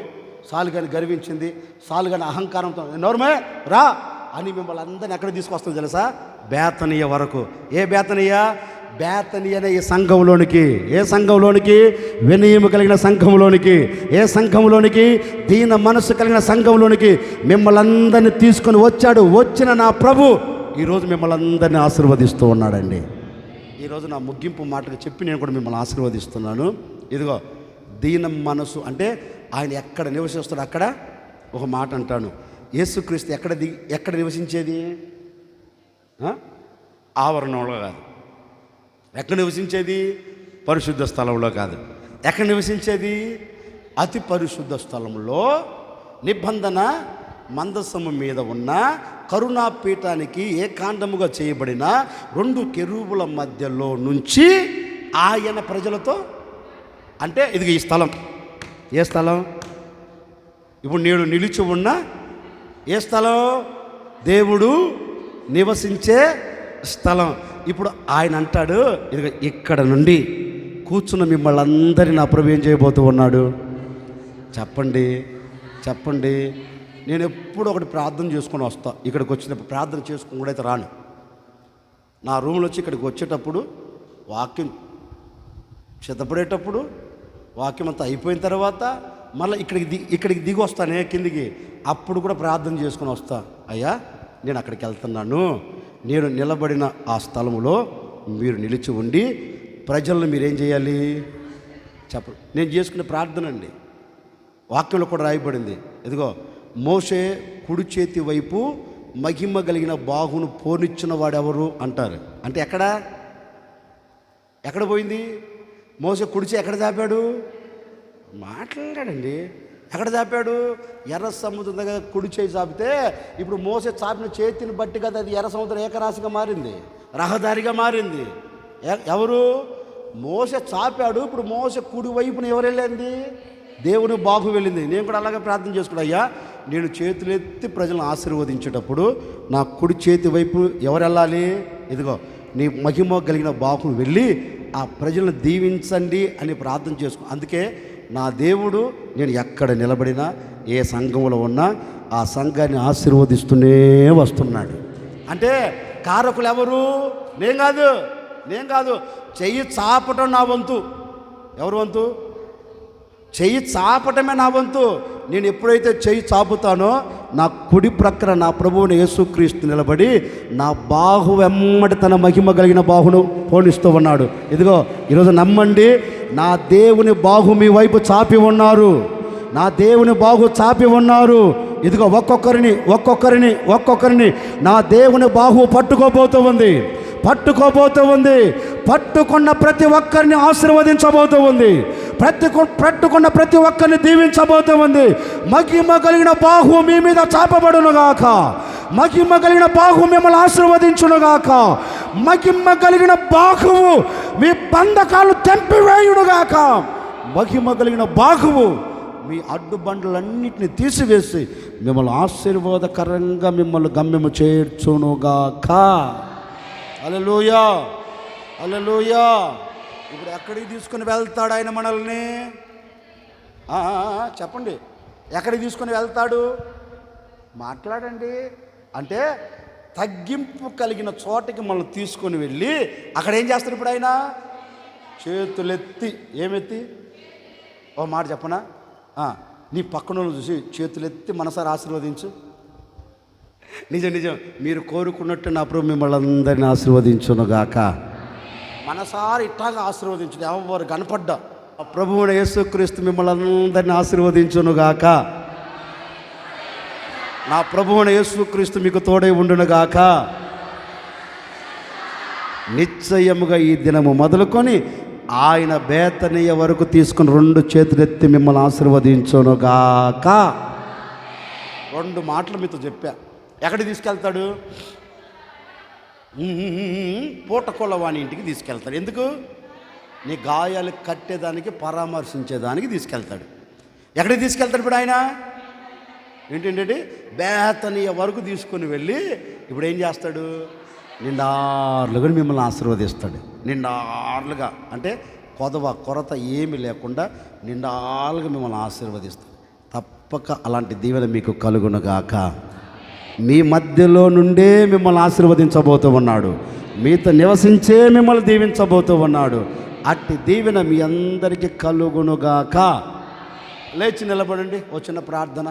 సాలుగాని గర్వించింది, సాలుగాని అహంకారంతో నోర్మే రా అని మిమ్మల్ని అందరినీ ఎక్కడ తీసుకొస్తుంది తెలుసా? బేతనీయ వరకు. ఏ బేతనీయ? బేతనీయ అనే ఈ సంఘంలోనికి. ఏ సంఘంలోనికి? వినయము కలిగిన సంఘంలోనికి. ఏ సంఘంలోనికి? దీన మనసు కలిగిన సంఘంలోనికి మిమ్మల్ని అందరినీ తీసుకొని వచ్చాడు. వచ్చిన నా ప్రభు ఈరోజు మిమ్మల్ని అందరినీ ఆశీర్వదిస్తూ ఉన్నాడండి. ఈరోజు నా ముగింపు మాటకు చెప్పి నేను కూడా మిమ్మల్ని ఆశీర్వదిస్తున్నాను. ఇదిగో దీన మనసు అంటే ఆయన ఎక్కడ నివసిస్తాడు అక్కడ. ఒక మాట అంటాను, యేసుక్రీస్తు ఎక్కడ నివసించేది? ఆవరణంలో కాదు. ఎక్కడ నివసించేది? పరిశుద్ధ స్థలంలో కాదు. ఎక్కడ నివసించేది? అతి పరిశుద్ధ స్థలంలో నిబంధన మందసము మీద ఉన్న కరుణాపీఠానికి ఏకాండముగా చేయబడిన 2 కెరూబుల మధ్యలో నుంచి ఆయన ప్రజలతో, అంటే ఇది ఈ స్థలం. ఏ స్థలం? ఇప్పుడు నేను నిలిచి ఉన్న ఏ స్థలం? దేవుడు నివసించే స్థలం. ఇప్పుడు ఆయన అంటాడు, ఇది ఇక్కడ నుండి కూర్చున్న మిమ్మల్ని అందరినీ నా ప్రభు ఏం చేయబోతూ ఉన్నాడు? చెప్పండి చెప్పండి. నేను ఎప్పుడు ఒకటి ప్రార్థన చేసుకొని వస్తా. ఇక్కడికి వచ్చినప్పుడు ప్రార్థన చేసుకుని కూడా అయితే రాను. నా రూమ్లో వచ్చి ఇక్కడికి వచ్చేటప్పుడు వాక్యం సిద్ధపడేటప్పుడు వాక్యం అంతా అయిపోయిన తర్వాత మళ్ళీ ఇక్కడికి దిగి వస్తానే కిందికి. అప్పుడు కూడా ప్రార్థన చేసుకొని వస్తా. అయ్యా నేను అక్కడికి వెళ్తున్నాను, నేను నిలబడిన ఆ స్థలంలో మీరు నిలిచి ఉండి ప్రజలను మీరేం చేయాలి చెప్పండి. నేను చేసుకునే ప్రార్థన అండి. వాక్యంలో కూడా రాయబడింది. ఇదిగో మోషే కుడి చేతి వైపు మహిమ కలిగిన బాహును పోనిచ్చిన వాడెవరు అంటారు. అంటే ఎక్కడ పోయింది? మోసే కుడిచే ఎక్కడ చాపాడు? మాట్లాడాడండి. ఎక్కడ చాపాడు? ఎర్ర సముద్రం దగ్గర కుడి చేయి చాపితే ఇప్పుడు మోసే చాపిన చేతిని బట్టి కదా అది ఎర్ర సముద్రం ఏకరాశిగా మారింది, రహదారిగా మారింది. ఎవరు? మోసే చాపాడు. ఇప్పుడు మోసే కుడి వైపున ఎవరు వెళ్ళింది? దేవుని బాహు వెళ్ళింది. నేను కూడా అలాగే ప్రార్థన చేసుకున్నా. అయ్యా నేను చేతులెత్తి ప్రజలను ఆశీర్వదించేటప్పుడు నా కుడి చేతి వైపు ఎవరు వెళ్ళాలి? ఇదిగో నీ మహిమ కలిగిన బాహు వెళ్ళి ఆ ప్రజలను దీవించండి అని ప్రార్థన చేసుకో. అందుకే నా దేవుడు నేను ఎక్కడ నిలబడినా, ఏ సంఘంలో ఉన్నా ఆ సంఘాన్ని ఆశీర్వదిస్తూనే వస్తున్నాడు. అంటే కారకులు ఎవరు? నేను కాదు. చెయ్యి చాపటం నా వంతు. ఎవరు వంతు? చెయ్యి చాపటమే నా వంతు. నేను ఎప్పుడైతే చెయ్యి చాపుతానో నా కుడి ప్రక్కన నా ప్రభువుని యేసుక్రీస్తు నిలబడి నా బాహు వెమ్మడి తన మహిమ కలిగిన బాహును పోనిస్తూ ఉన్నాడు. ఇదిగో ఈరోజు నమ్మండి, నా దేవుని బాహు మీ వైపు చాపి ఉన్నారు. నా దేవుని బాహు చాపి ఉన్నారు. ఇదిగో ఒక్కొక్కరిని నా దేవుని బాహు పట్టుకోబోతూ ఉంది. పట్టుకున్న ప్రతి ఒక్కరిని ఆశీర్వదించబోతూ ఉంది. పట్టుకున్న ప్రతి ఒక్కరిని దీవించబోతూ ఉంది. మహిమ కలిగిన బాహు మీ మీద చాపబడునుగాక. మహిమ కలిగిన బాహు మిమ్మల్ని ఆశీర్వదించునుగాక. మహిమ కలిగిన బాహువు మీ బంధకాలు తెంపివేయునుగాక. మహిమ కలిగిన బాహువు మీ అడ్డుబండలన్నిటిని తీసివేసి మిమ్మల్ని ఆశీర్వాదకరంగా మిమ్మల్ని గమ్యము చేర్చునుగాక. హల్లెలూయా, హల్లెలూయా. ఇప్పుడు ఎక్కడికి తీసుకుని వెళ్తాడు ఆయన మనల్ని? చెప్పండి, ఎక్కడికి తీసుకుని వెళ్తాడు? మాట్లాడండి. అంటే తగ్గింపు కలిగిన చోటకి మనల్ని తీసుకొని వెళ్ళి అక్కడ ఏం చేస్తాడు ఇప్పుడు ఆయన? చేతులెత్తి, ఏమెత్తి? ఓ మాట చెప్పనా? నీ పక్కన చూసి చేతులెత్తి మనసారి ఆశీర్వదించు. నిజం మీరు కోరుకున్నట్టు నా ప్రభు మిమ్మల్ని అందరినీ ఆశీర్వదించునుగాక. మనసారి ఇట్లాగా ఆశీర్వదించు. ఎవరు కనపడ్డా ప్రభువుని యేసుక్రీస్తు మిమ్మల్ని అందరినీ ఆశీర్వదించునుగాక. నా ప్రభువుని యేసుక్రీస్తు మీకు తోడై ఉండునుగాక. నిశ్చయముగా ఈ దినము మొదలుకొని ఆయన బేతనీయ వరకు తీసుకుని 2 చేతులెత్తి మిమ్మల్ని ఆశీర్వదించునుగాక. 2 మాటలు మీతో చెప్పా. ఎక్కడికి తీసుకెళ్తాడు? పూటకొల్లవాణి ఇంటికి తీసుకెళ్తాడు. ఎందుకు? నీ గాయాలు కట్టేదానికి, పరామర్శించేదానికి తీసుకెళ్తాడు. ఎక్కడికి తీసుకెళ్తాడు ఇప్పుడు ఆయన? ఏంటంటే బేతనీయ వరకు తీసుకొని వెళ్ళి ఇప్పుడు ఏం చేస్తాడు? నిండార్లుగా మిమ్మల్ని ఆశీర్వదిస్తాడు. నిండార్లుగా అంటే కొరత ఏమీ లేకుండా నిండార్లుగా మిమ్మల్ని ఆశీర్వదిస్తాడు. తప్పక అలాంటి దీవెన మీకు కలుగునుగాక. మీ మధ్యలో నుండే మిమ్మల్ని ఆశీర్వదించబోతూ ఉన్నాడు. మీతో నివసించే మిమ్మల్ని దీవించబోతూ ఉన్నాడు. అట్టి దీవెన మీ అందరికీ కలుగునుగాక. లేచి నిలబడండి. ఓ చిన్న ప్రార్థన.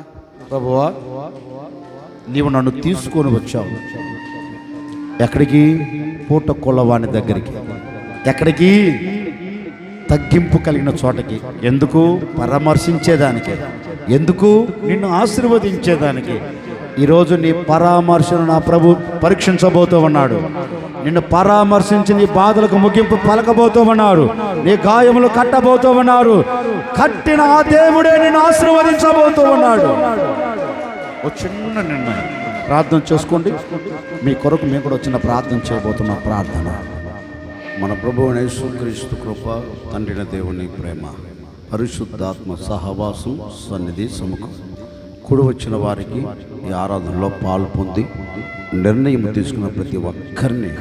ప్రభువా, నీవు నన్ను తీసుకొని వచ్చావు. ఎక్కడికి? పూటకొల్లవాని దగ్గరికి. ఎక్కడికి? తగ్గింపు కలిగిన చోటకి. ఎందుకు? పరామర్శించేదానికి. ఎందుకు? నిన్ను ఆశీర్వదించేదానికి. ఈరోజు నీ పరామర్శను నా ప్రభు పరీక్షించబోతూ ఉన్నాడు. నిన్ను పరామర్శించి నీ బాధలకు ముగింపు పలకబోతూ ఉన్నారు. నీ గాయములు కట్టబోతూ ఉన్నారు. కట్టిన ఆ దేవుడే నిన్ను ఆశీర్వదించబోతూ ఉన్నాడు. ఒక చిన్న నిర్ణయం, ప్రార్థన చేసుకోండి. మీ కొరకు మేము కూడా చిన్న ప్రార్థన చేయబోతున్న ప్రార్థన. మన ప్రభువు యేసుక్రీస్తు కృప, తండ్రిన దేవుని ప్రేమ, పరిశుద్ధాత్మ సహవాసం, సన్నిధి, సముఖం కూడి వచ్చిన వారికి ఈ ఆరాధనలో పాలు పొంది నిర్ణయం తీసుకున్న ప్రతి ఒక్కరిని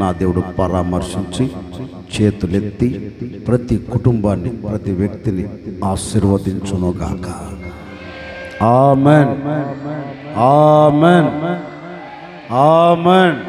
నా దేవుడు పరామర్శించి చేతులెత్తి ప్రతి కుటుంబాన్ని, ప్రతి వ్యక్తిని ఆశీర్వదించునుగాక. ఆమేన్, ఆమేన్, ఆమేన్.